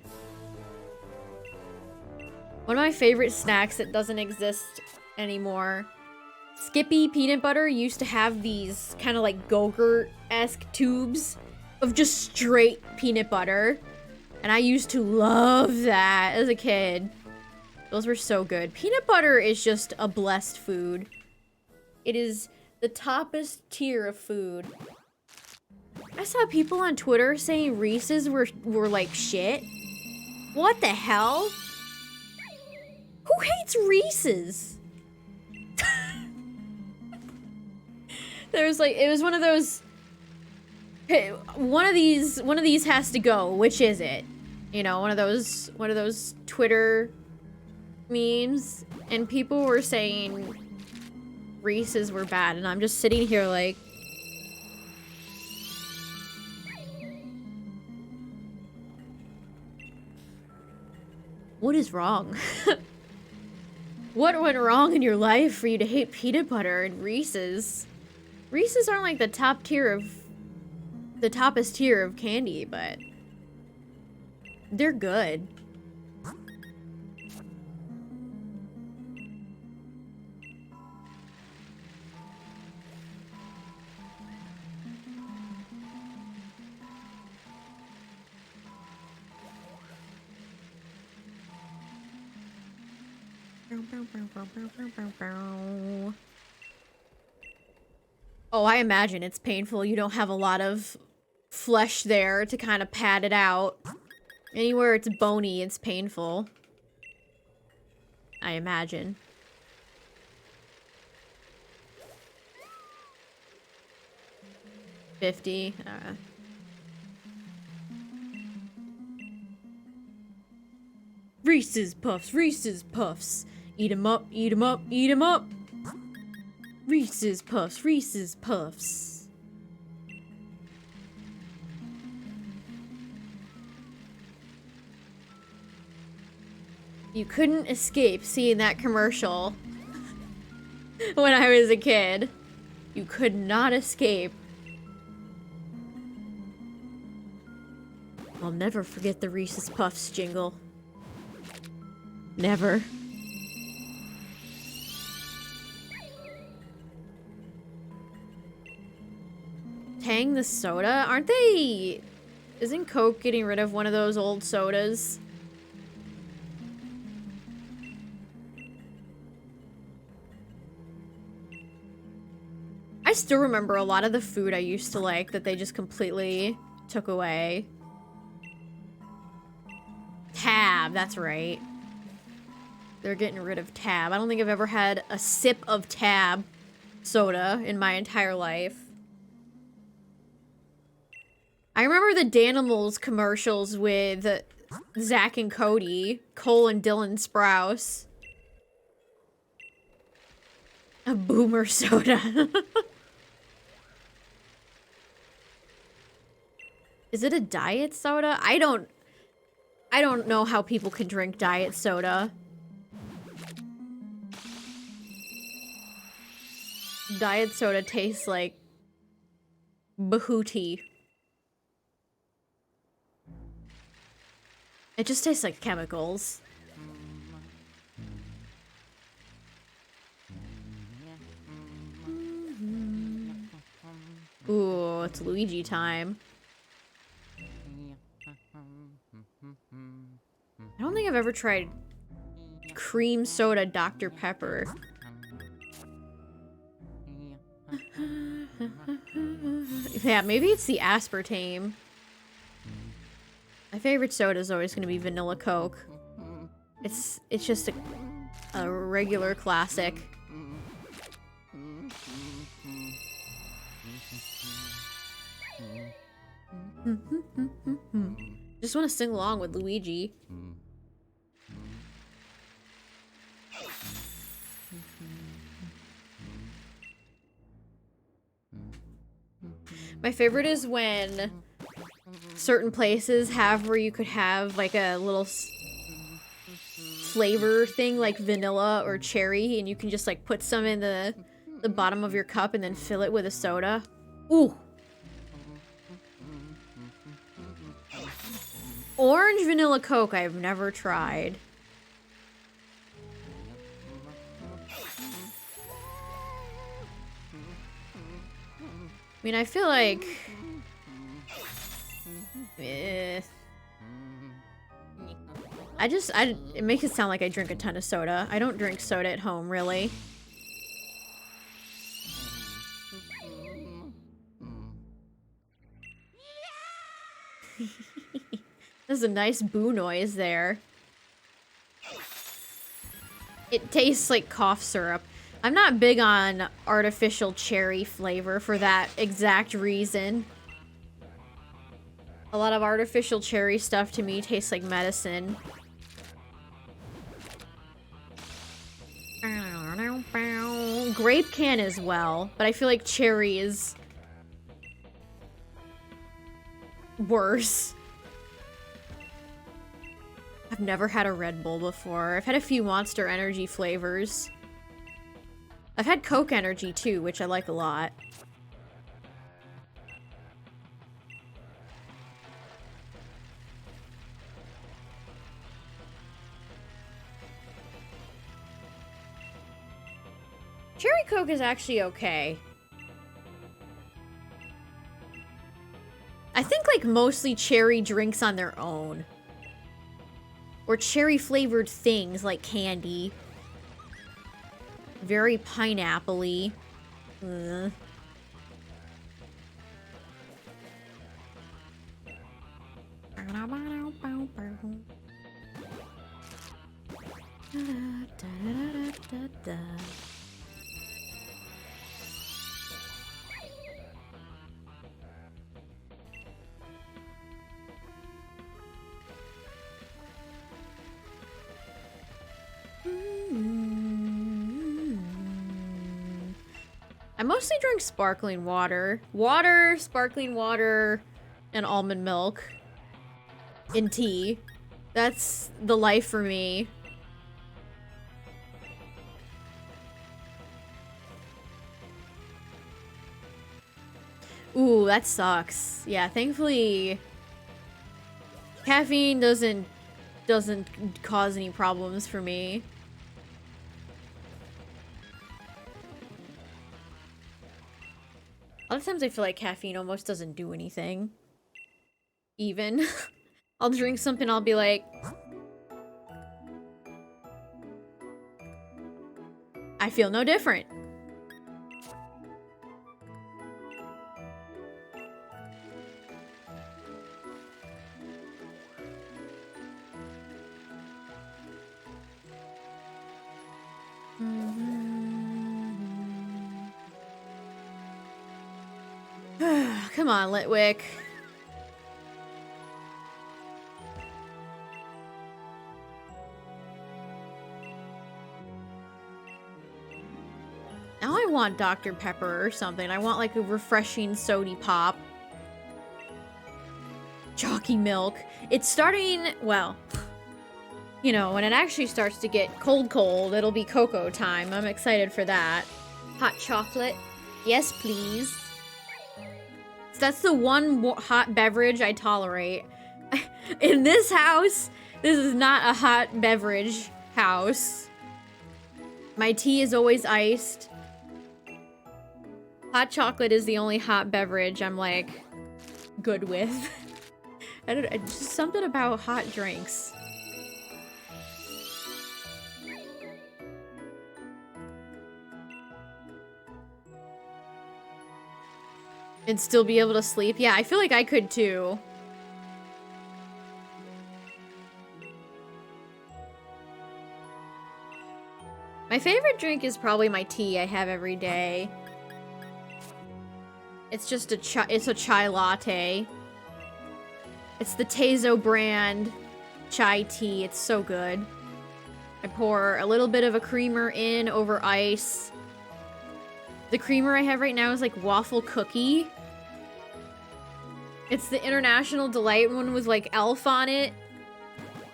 One of my favorite snacks that doesn't exist anymore. Skippy peanut butter used to have these kind of like Go-Gurt-esque tubes of just straight peanut butter. And I used to love that as a kid. Those were so good. Peanut butter is just a blessed food. It is the toppest tier of food. I saw people on Twitter saying Reese's were like shit. What the hell? Who hates Reese's? It was one of those Hey, one of these has to go. Which is it? You know, one of those Twitter memes, and people were saying Reese's were bad, and I'm just sitting here like, what is wrong? What went wrong in your life for you to hate peanut butter and Reese's? Reese's aren't like the toppest tier of candy, but they're good. Oh, I imagine it's painful. You don't have a lot of flesh there to kind of pad it out. Anywhere it's bony, it's painful. I imagine. $50. Reese's Puffs, Reese's Puffs. Eat 'em up, eat 'em up, eat 'em up. Reese's Puffs, Reese's Puffs. You couldn't escape seeing that commercial when I was a kid. You could not escape. I'll never forget the Reese's Puffs jingle. Never. Tang the soda? Aren't they... Isn't Coke getting rid of one of those old sodas? I still remember a lot of the food I used to like that they just completely took away. Tab, that's right. They're getting rid of Tab. I don't think I've ever had a sip of Tab soda in my entire life. I remember the Danimals commercials with Zach and Cody, Cole and Dylan Sprouse. A boomer soda. Is it a diet soda? I don't know how people can drink diet soda. Diet soda tastes like Bahooty. It just tastes like chemicals. Ooh, it's Luigi time. I don't think I've ever tried cream soda Dr. Pepper. Yeah, maybe it's the aspartame. My favorite soda is always going to be vanilla Coke. It's just a regular classic. Just want to sing along with Luigi. My favorite is when certain places have where you could have like a little flavor thing like vanilla or cherry, and you can just like put some in the bottom of your cup and then fill it with a soda. Ooh. Orange vanilla Coke I've never tried. I mean, I feel like... it makes it sound like I drink a ton of soda. I don't drink soda at home, really. There's a nice boo noise there. It tastes like cough syrup. I'm not big on artificial cherry flavor for that exact reason. A lot of artificial cherry stuff to me tastes like medicine. Grape can as well, but I feel like cherry is worse. I've never had a Red Bull before. I've had a few Monster Energy flavors. I've had Coke Energy too, which I like a lot. Cherry Coke is actually okay. I think like mostly cherry drinks on their own. Or cherry flavored things like candy. Very pineapple-y. I mostly drink sparkling water. Water, sparkling water, and almond milk. And tea. That's the life for me. Ooh, that sucks. Yeah, thankfully caffeine doesn't cause any problems for me. A lot of times I feel like caffeine almost doesn't do anything. Even. I'll drink something, I'll be like, I feel no different. Come on, Litwick. Now I want Dr. Pepper or something. I want like a refreshing sody pop. Chalky milk. It's starting, well, you know, when it actually starts to get cold, it'll be cocoa time. I'm excited for that. Hot chocolate. Yes, please. That's the one hot beverage I tolerate. In this house, this is not a hot beverage house. My tea is always iced. Hot chocolate is the only hot beverage I'm like good with. I don't know, just something about hot drinks. And still be able to sleep. Yeah, I feel like I could too. My favorite drink is probably my tea I have every day. It's just a chai latte. It's the Tezo brand chai tea. It's so good. I pour a little bit of a creamer in over ice. The creamer I have right now is like waffle cookie. It's the International Delight one with like elf on it.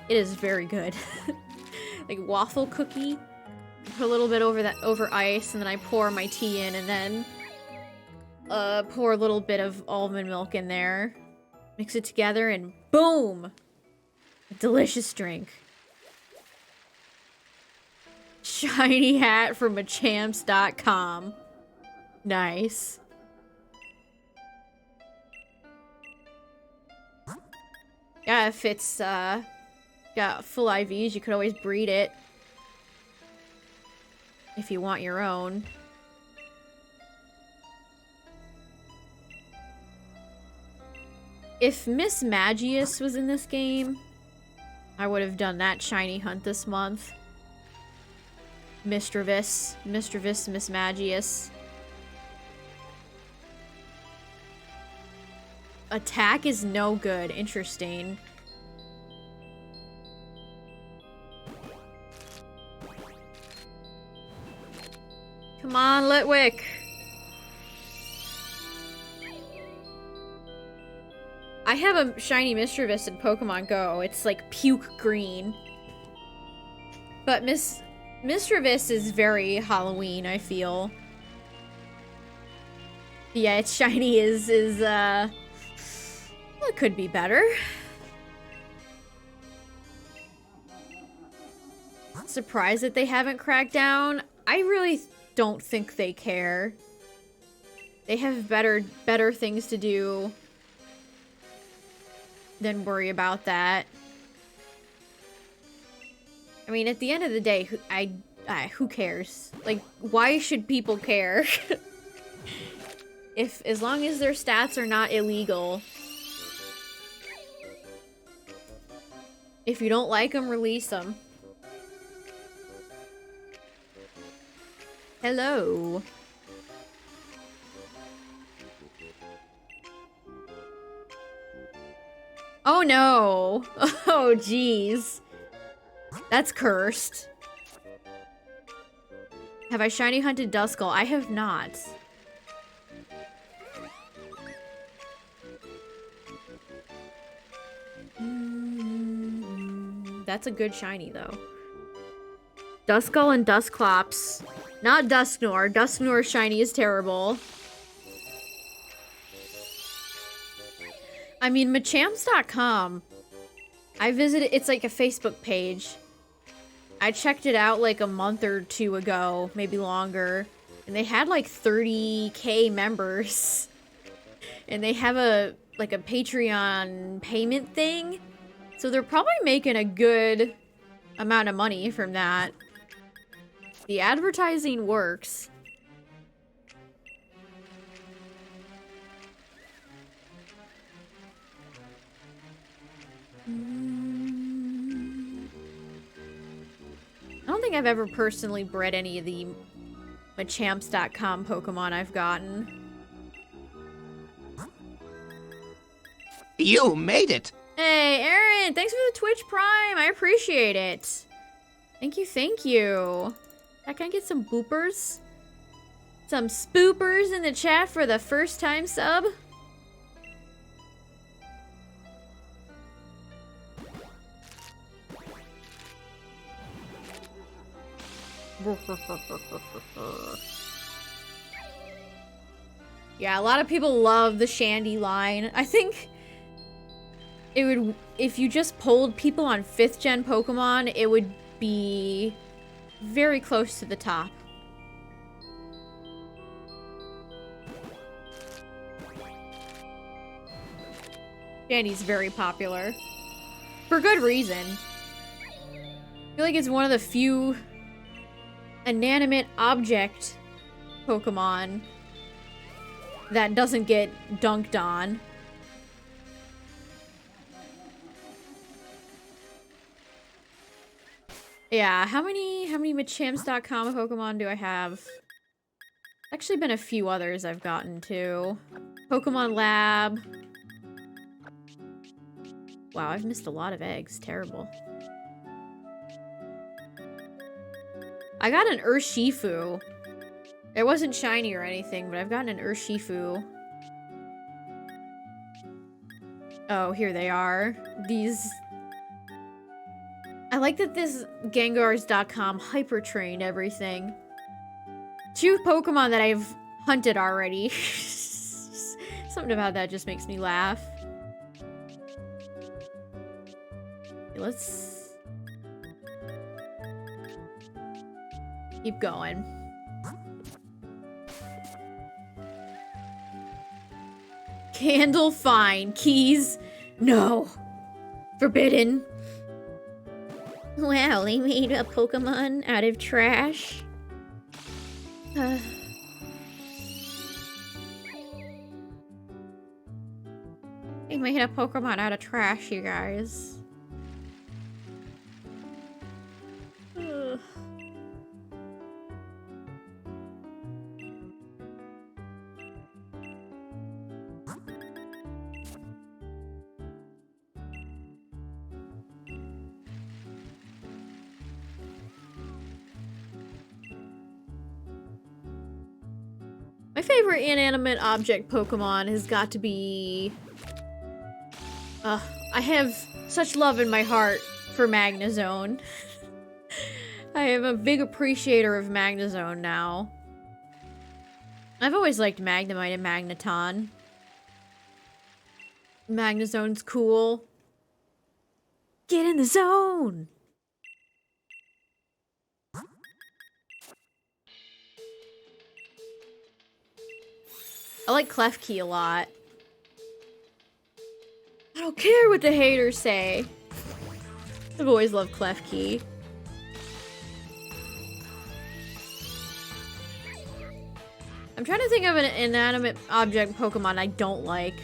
It is very good. Like waffle cookie. Put a little bit over ice, and then I pour my tea in, and then pour a little bit of almond milk in there. Mix it together, and boom! A delicious drink. Shiny hat from machamps.com. Nice. Yeah, if it's got full IVs, you could always breed it. If you want your own. If Miss Magius was in this game, I would have done that shiny hunt this month. Mischievous, Miss Magius. attack is no good. Interesting. Come on, Litwick. I have a shiny Mischievous in Pokemon Go. It's like puke green. But Mischievous is very Halloween, I feel. Yeah, its shiny is well, it could be better. Surprised that they haven't cracked down. I really don't think they care. They have better things to do than worry about that. I mean, at the end of the day, who cares? Like, why should people care? As long as their stats are not illegal. If you don't like them, release them. Hello. Oh no. Oh jeez. That's cursed. Have I shiny hunted Duskull? I have not. That's a good shiny though. Duskull and Dusclops. Not Dusknoir. Dusknoir's shiny is terrible. I mean, Machamps.com. I visited, it's like a Facebook page. I checked it out like a month or two ago, maybe longer. And they had like 30K members. And they have a Patreon payment thing. So they're probably making a good amount of money from that. The advertising works. I don't think I've ever personally bred any of the Machamps.com Pokemon I've gotten. You made it! Hey, Aaron! Thanks for the Twitch Prime! I appreciate it! Thank you, thank you. Can I get some boopers? Some spoopers in the chat for the first time sub? Yeah, a lot of people love the Shandy line. I think it would, if you just polled people on 5th gen Pokemon, it would be very close to the top. Shandy's very popular. For good reason. I feel like it's one of the few inanimate object Pokemon that doesn't get dunked on. Yeah, how many Machamps.com Pokemon do I have? Actually been a few others I've gotten too. Pokemon Lab. Wow, I've missed a lot of eggs. Terrible. I got an Urshifu. It wasn't shiny or anything, but I've gotten an Urshifu. Oh, here they are. These... I like that this Gengars.com hyper-trained everything. 2 Pokemon that I've hunted already. Something about that just makes me laugh. Okay, let's... keep going. Candle fine. Keys, no. Forbidden. Wow, they made a Pokemon out of trash. They made a Pokemon out of trash, you guys. Ugh. My favorite inanimate object Pokemon has got to be... I have such love in my heart for Magnezone. I am a big appreciator of Magnezone now. I've always liked Magnemite and Magneton. Magnezone's cool. Get in the zone! I like Klefki a lot. I don't care what the haters say. I've always loved Klefki. I'm trying to think of an inanimate object Pokemon I don't like.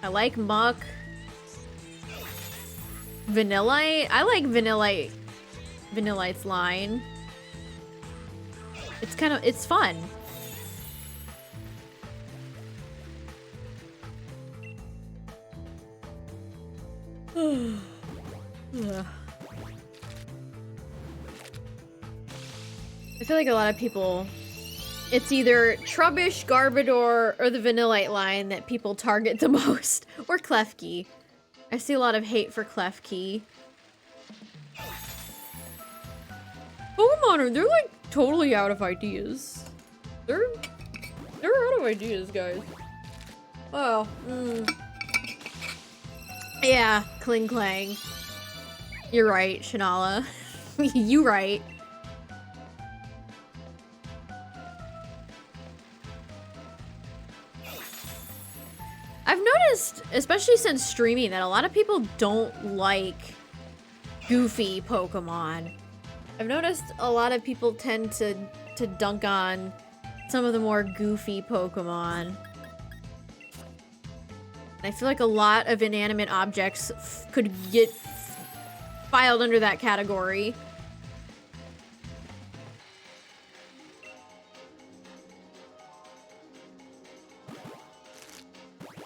I like Muck. Vanillite? I like Vanillite. Vanillite's line. It's fun. I feel like a lot of people, it's either Trubbish, Garbodor, or the Vanillite line that people target the most. Or Klefki. I see a lot of hate for Klefki. Pokemon, they're like totally out of ideas. They're out of ideas, guys. Oh, yeah, Kling Clang. You're right, Shanala. You right. I've noticed, especially since streaming, that a lot of people don't like goofy Pokemon. I've noticed a lot of people tend to dunk on some of the more goofy Pokemon. I feel like a lot of inanimate objects could get filed under that category.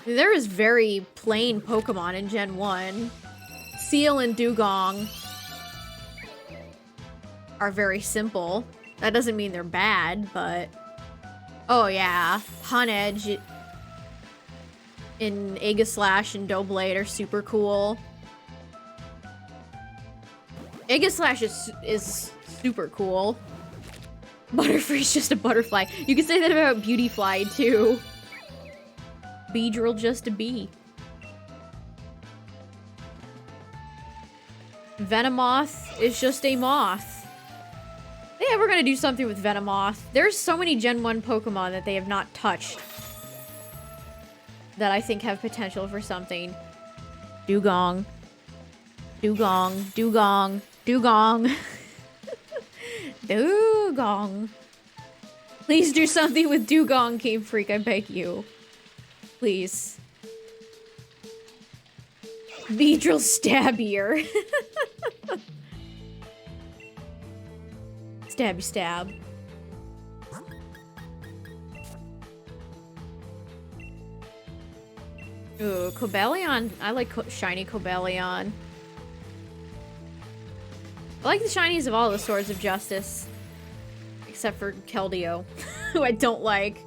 There is very plain Pokemon in Gen 1. Seal and Dugong are very simple. That doesn't mean they're bad, but... Oh yeah, Honedge in Aegislash and Doublade are super cool. Aegislash is super cool. Butterfree's just a butterfly. You can say that about Beautyfly too. Beedrill just a bee. Venomoth is just a moth. Yeah, we're gonna do something with Venomoth. There's so many Gen 1 Pokemon that they have not touched that I think have potential for something. Dugong. Dugong. Dugong. Dugong. Dugong. Please do something with Dugong, Game Freak, I beg you. Please. Beedrill Stabbier. Stabby stab. Ooh, Cobalion. I like shiny Cobalion. I like the shinies of all the Swords of Justice. Except for Keldeo, who I don't like.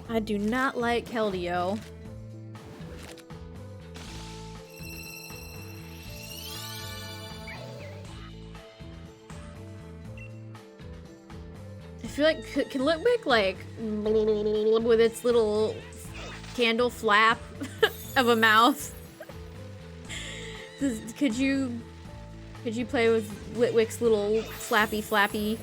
I do not like Keldeo. I feel like, can Litwick, like, with its little candle flap of a mouth? Could you play with Litwick's little flappy?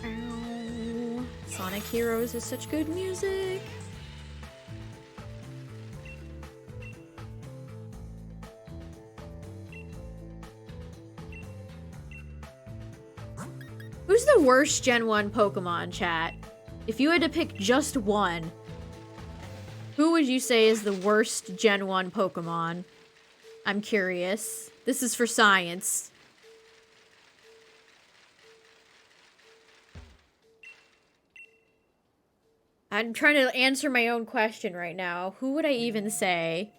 Ow. Sonic Heroes is such good music. Who's the worst Gen 1 Pokemon, chat? If you had to pick just one, who would you say is the worst Gen 1 Pokemon? I'm curious. This is for science. I'm trying to answer my own question right now. Who would I even say?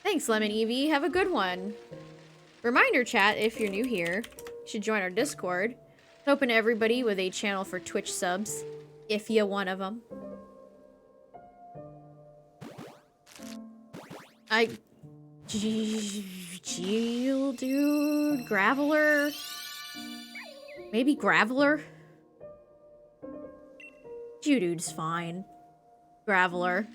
Thanks, Lemon Evie. Have a good one. Reminder chat, if you're new here, you should join our Discord. It's open to everybody with a channel for Twitch subs, if you're one of them. Geodude? Graveler? Maybe Graveler? Geodude's fine. Graveler.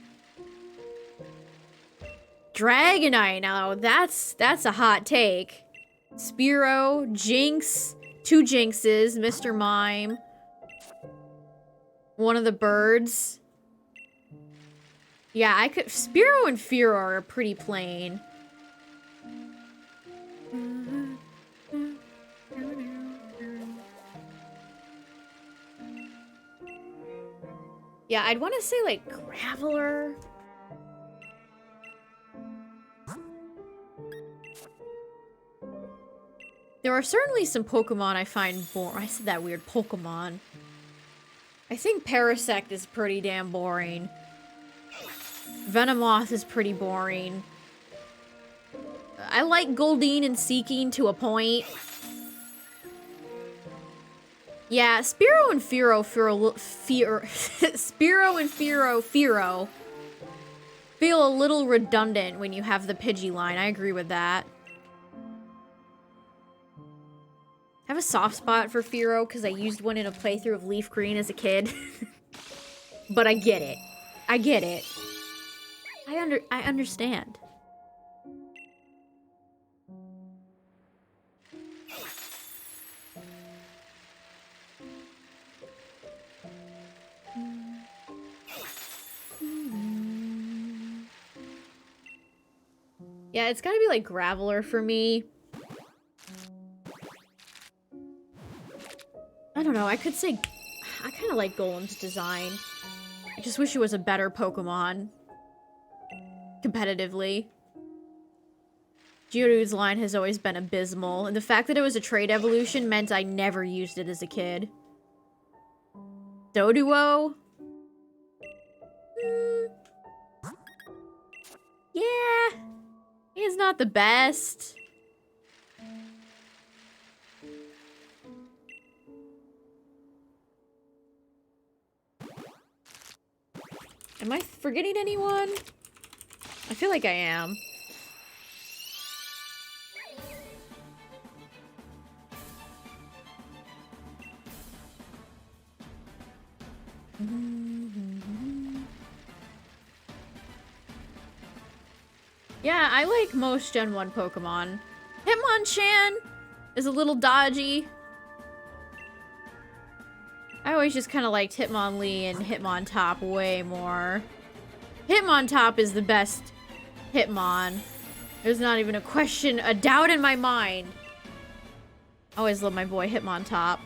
Dragonite, now that's a hot take. Spearow, Jinx, 2 Jinxes, Mr. Mime. One of the birds. Yeah, I could. Spearow and Fearow are pretty plain. Yeah, I'd want to say like Graveler. There are certainly some Pokemon I find boring. I said that weird Pokemon. I think Parasect is pretty damn boring. Venomoth is pretty boring. I like Goldeen and Seeking to a point. Yeah, Spearow and Fearow feel a little redundant when you have the Pidgey line. I agree with that. I have a soft spot for Fearow because I used one in a playthrough of Leaf Green as a kid. But I get it. I get it. I understand. Yeah, it's gotta be like Graveler for me. I don't know, I could say I kind of like Golem's design. I just wish it was a better Pokemon. Competitively. Geodude's line has always been abysmal, and the fact that it was a trait evolution meant I never used it as a kid. Doduo? Yeah. He's not the best. Am I forgetting anyone? I feel like I am. Yeah, I like most Gen 1 Pokemon. Hitmonchan is a little dodgy. I always just kind of liked Hitmonlee and Hitmontop way more. Hitmontop is the best Hitmon. There's not even a question, a doubt in my mind. I always love my boy Hitmontop.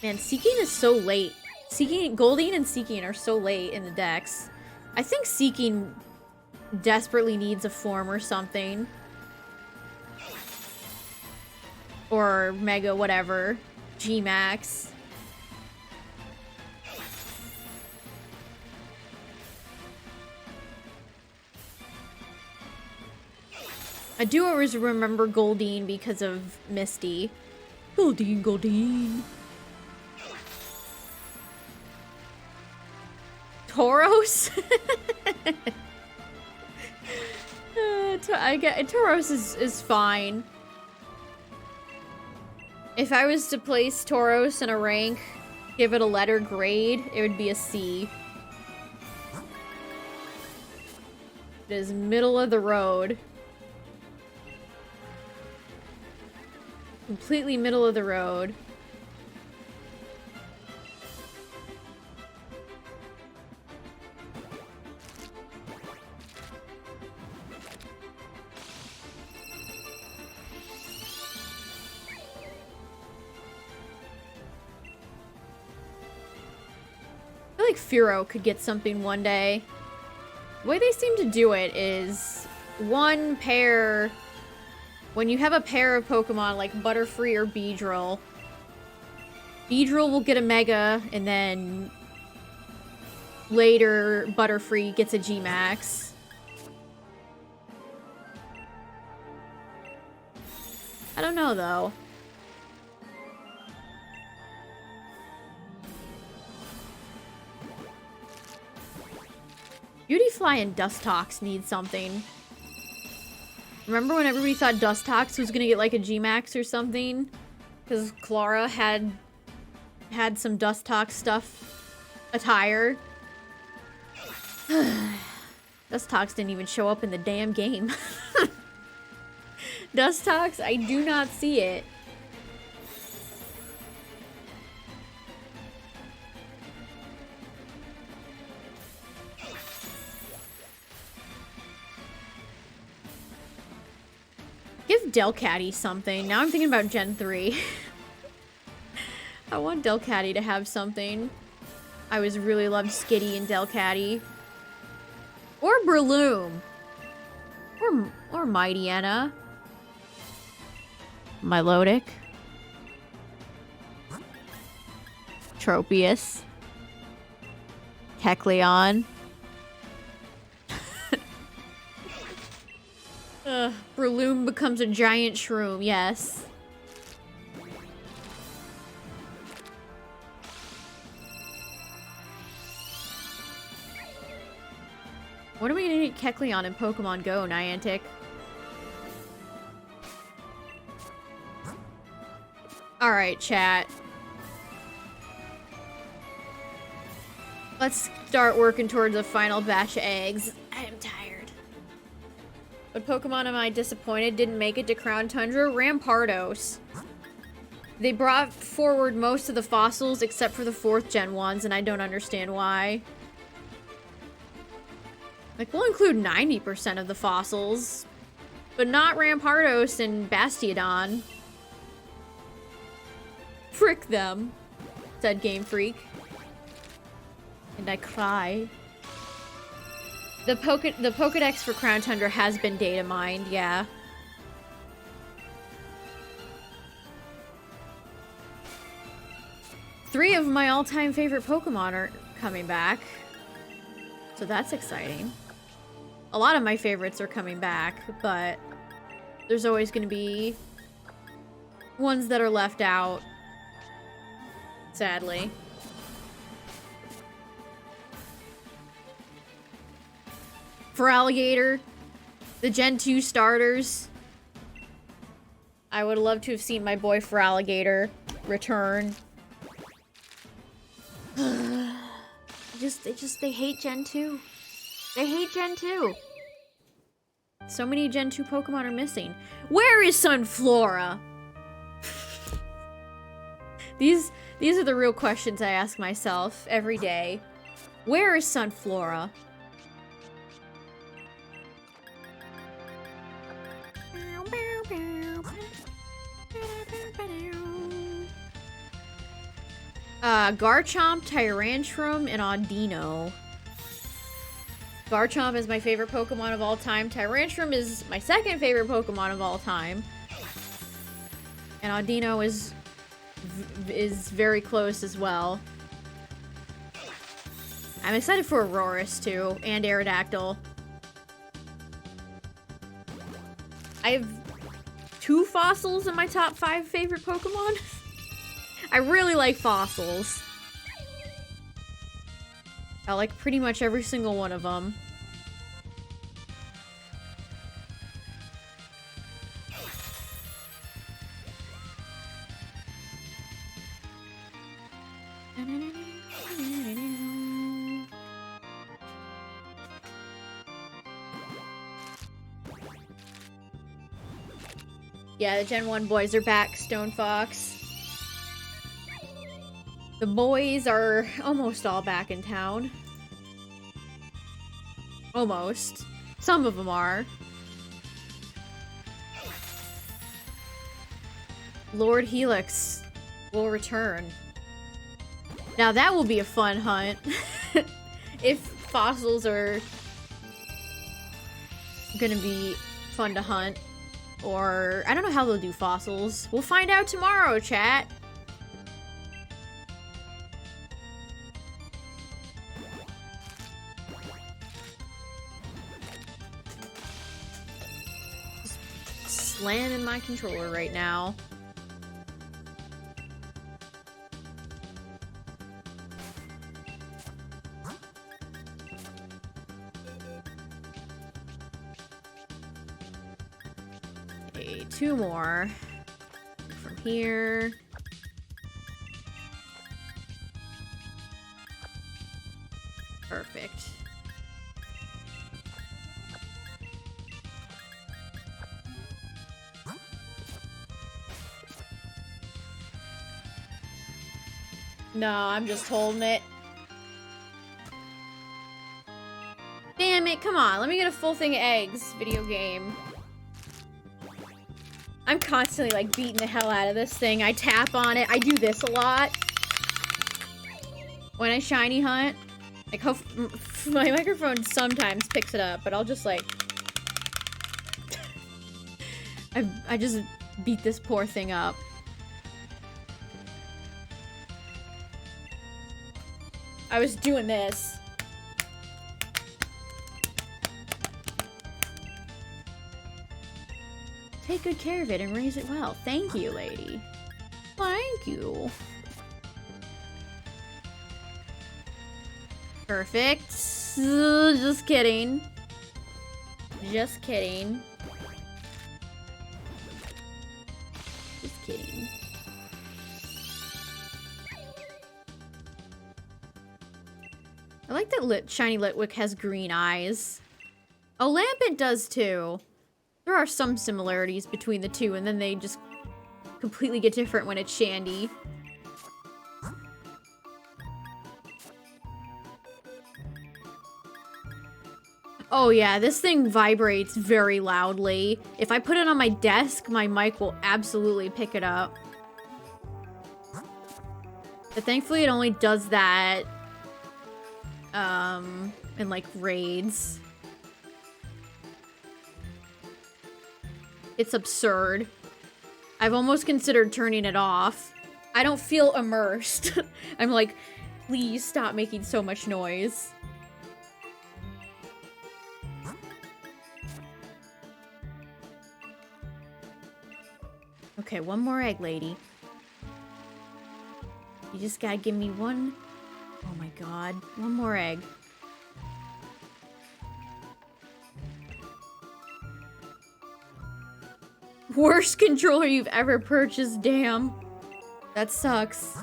Man, Seeking is so late. Goldeen and Seeking are so late in the decks. I think Seeking desperately needs a form or something. Or Mega whatever. G-Max. I do always remember Goldeen because of Misty. Goldeen. Tauros? Tauros is fine. If I was to place Tauros in a rank, give it a letter grade, it would be a C. It is middle of the road. Completely middle of the road. I feel like Fearow could get something one day. The way they seem to do it is one pair... When you have a pair of Pokemon like Butterfree or Beedrill, Beedrill will get a Mega, and then later Butterfree gets a G-Max. I don't know, though. Beautyfly and Dustox need something. Remember when everybody thought Dustox was gonna get like a G-Max or something? Because Clara had some Dustox stuff attire. Dustox didn't even show up in the damn game. Dustox, I do not see it. Give Delcatty something. Now I'm thinking about Gen 3. I want Delcatty to have something. I always really loved Skitty and Delcatty. Or Breloom. Or Mightyena. Milotic. Tropius. Kecleon. Breloom becomes a giant shroom, yes. What are we gonna get Kecleon in Pokemon Go, Niantic? Alright, chat. Let's start working towards a final batch of eggs. I am tired. What Pokemon am I disappointed didn't make it to Crown Tundra? Rampardos. They brought forward most of the fossils except for the 4th gen ones, and I don't understand why. Like, we'll include 90% of the fossils, but not Rampardos and Bastiodon. Frick them, said Game Freak. And I cry. The Pokedex for Crown Tundra has been data mined, yeah. Three of my all-time favorite Pokemon are coming back. So that's exciting. A lot of my favorites are coming back, but there's always going to be ones that are left out. Sadly. Feraligatr, the Gen 2 starters. I would love to have seen my boy Feraligatr return. They hate Gen 2. They hate Gen 2. So many Gen 2 Pokemon are missing. Where is Sunflora? These are the real questions I ask myself every day. Where is Sunflora? Garchomp, Tyrantrum, and Audino. Garchomp is my favorite Pokemon of all time. Tyrantrum is my second favorite Pokemon of all time. And Audino is very close as well. I'm excited for Aurorus too, and Aerodactyl. I have 2 fossils in my top 5 favorite Pokemon. I really like fossils. I like pretty much every single one of them. Yeah, the Gen 1 boys are back, Stone Fox. The boys are almost all back in town. Almost. Some of them are. Lord Helix will return. Now that will be a fun hunt. If fossils are gonna be fun to hunt. Or, I don't know how they'll do fossils. We'll find out tomorrow, chat. Just slamming my controller right now. Okay, 2 more. From here. Perfect. No, I'm just holding it. Damn it, come on. Let me get a full thing of eggs. Video game. I'm constantly, like, beating the hell out of this thing. I tap on it. I do this a lot. When I shiny hunt. Like, my microphone sometimes picks it up, but I'll just, like... I just beat this poor thing up. I was doing this. Take good care of it and raise it well. Thank you, lady. Thank you. Perfect. Just kidding. Just kidding. Just kidding. I like that shiny Litwick has green eyes. Oh, Lampent does too. There are some similarities between the two, and then they just completely get different when it's Shandy. Oh yeah, this thing vibrates very loudly. If I put it on my desk, my mic will absolutely pick it up. But thankfully it only does that, in like raids. It's absurd. I've almost considered turning it off. I don't feel immersed. I'm like, please stop making so much noise. Okay, one more egg, lady. You just gotta give me one. Oh my god, one more egg. Worst controller you've ever purchased, damn. That sucks.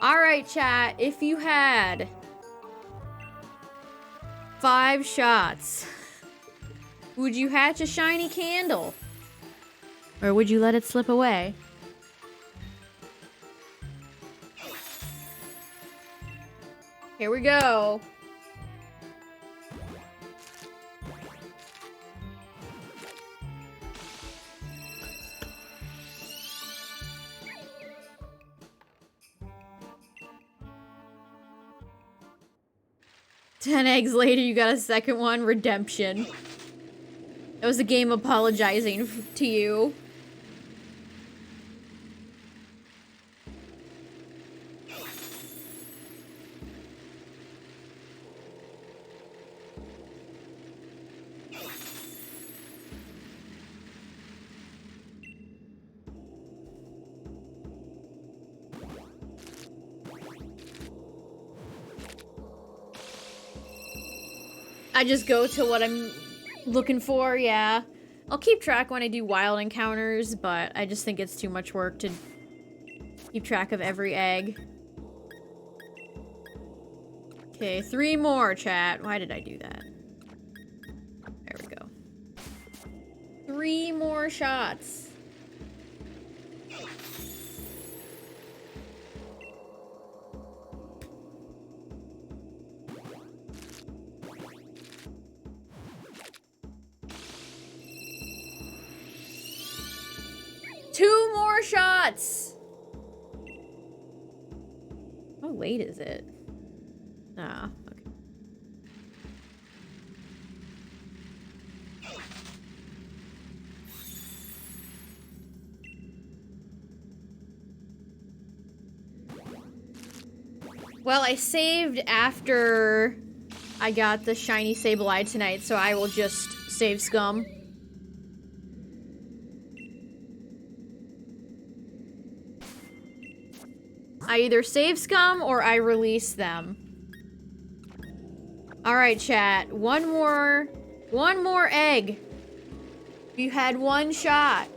Alright, chat, if you had 5 shots, would you hatch a shiny candle? Or would you let it slip away? Here we go. Ten eggs later, you got a second one. Redemption. That was the game apologizing to you. I just go to what I'm looking for, yeah. I'll keep track when I do wild encounters, but I just think it's too much work to keep track of every egg. Okay, 3 more, chat. Why did I do that? There we go. 3 more shots. Two more shots! How late is it? Ah, okay. Well, I saved after I got the shiny Sableye tonight, so I will just save scum. I either save scum or I release them. Alright, chat. One more egg. You had one shot.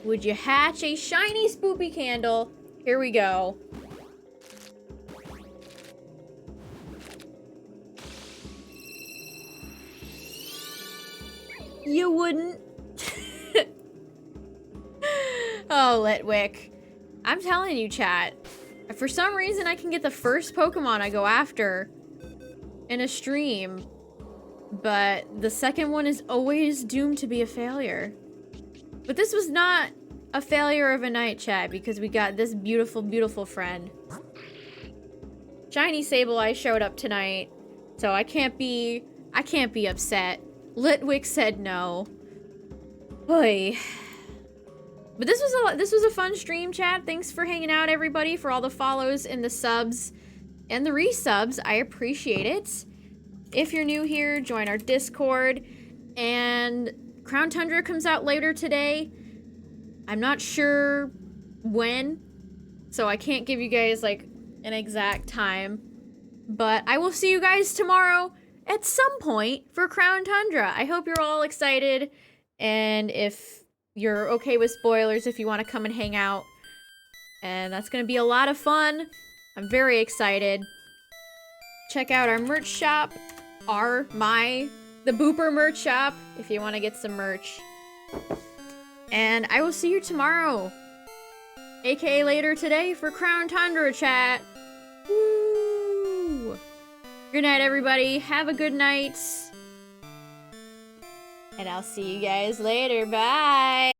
Would you hatch a shiny spoopy candle? Here we go. You wouldn't. Oh, Litwick. I'm telling you, chat. For some reason, I can get the first Pokemon I go after in a stream, but the second one is always doomed to be a failure. But this was not a failure of a night, chat, because we got this beautiful, beautiful friend. Shiny Sableye showed up tonight, so I can't be upset. Litwick said no. Boy. But this was a fun stream, chat. Thanks for hanging out, everybody, for all the follows and the subs and the resubs. I appreciate it. If you're new here, join our Discord. And Crown Tundra comes out later today. I'm not sure when, so I can't give you guys like an exact time. But I will see you guys tomorrow at some point for Crown Tundra. I hope you're all excited, and if you're okay with spoilers, if you want to come and hang out. And that's gonna be a lot of fun. I'm very excited. Check out our merch shop, the Booper merch shop, if you want to get some merch. And I will see you tomorrow, aka later today, for Crown Tundra, chat. Woo! Good night, everybody. Have a good night. And I'll see you guys later. Bye!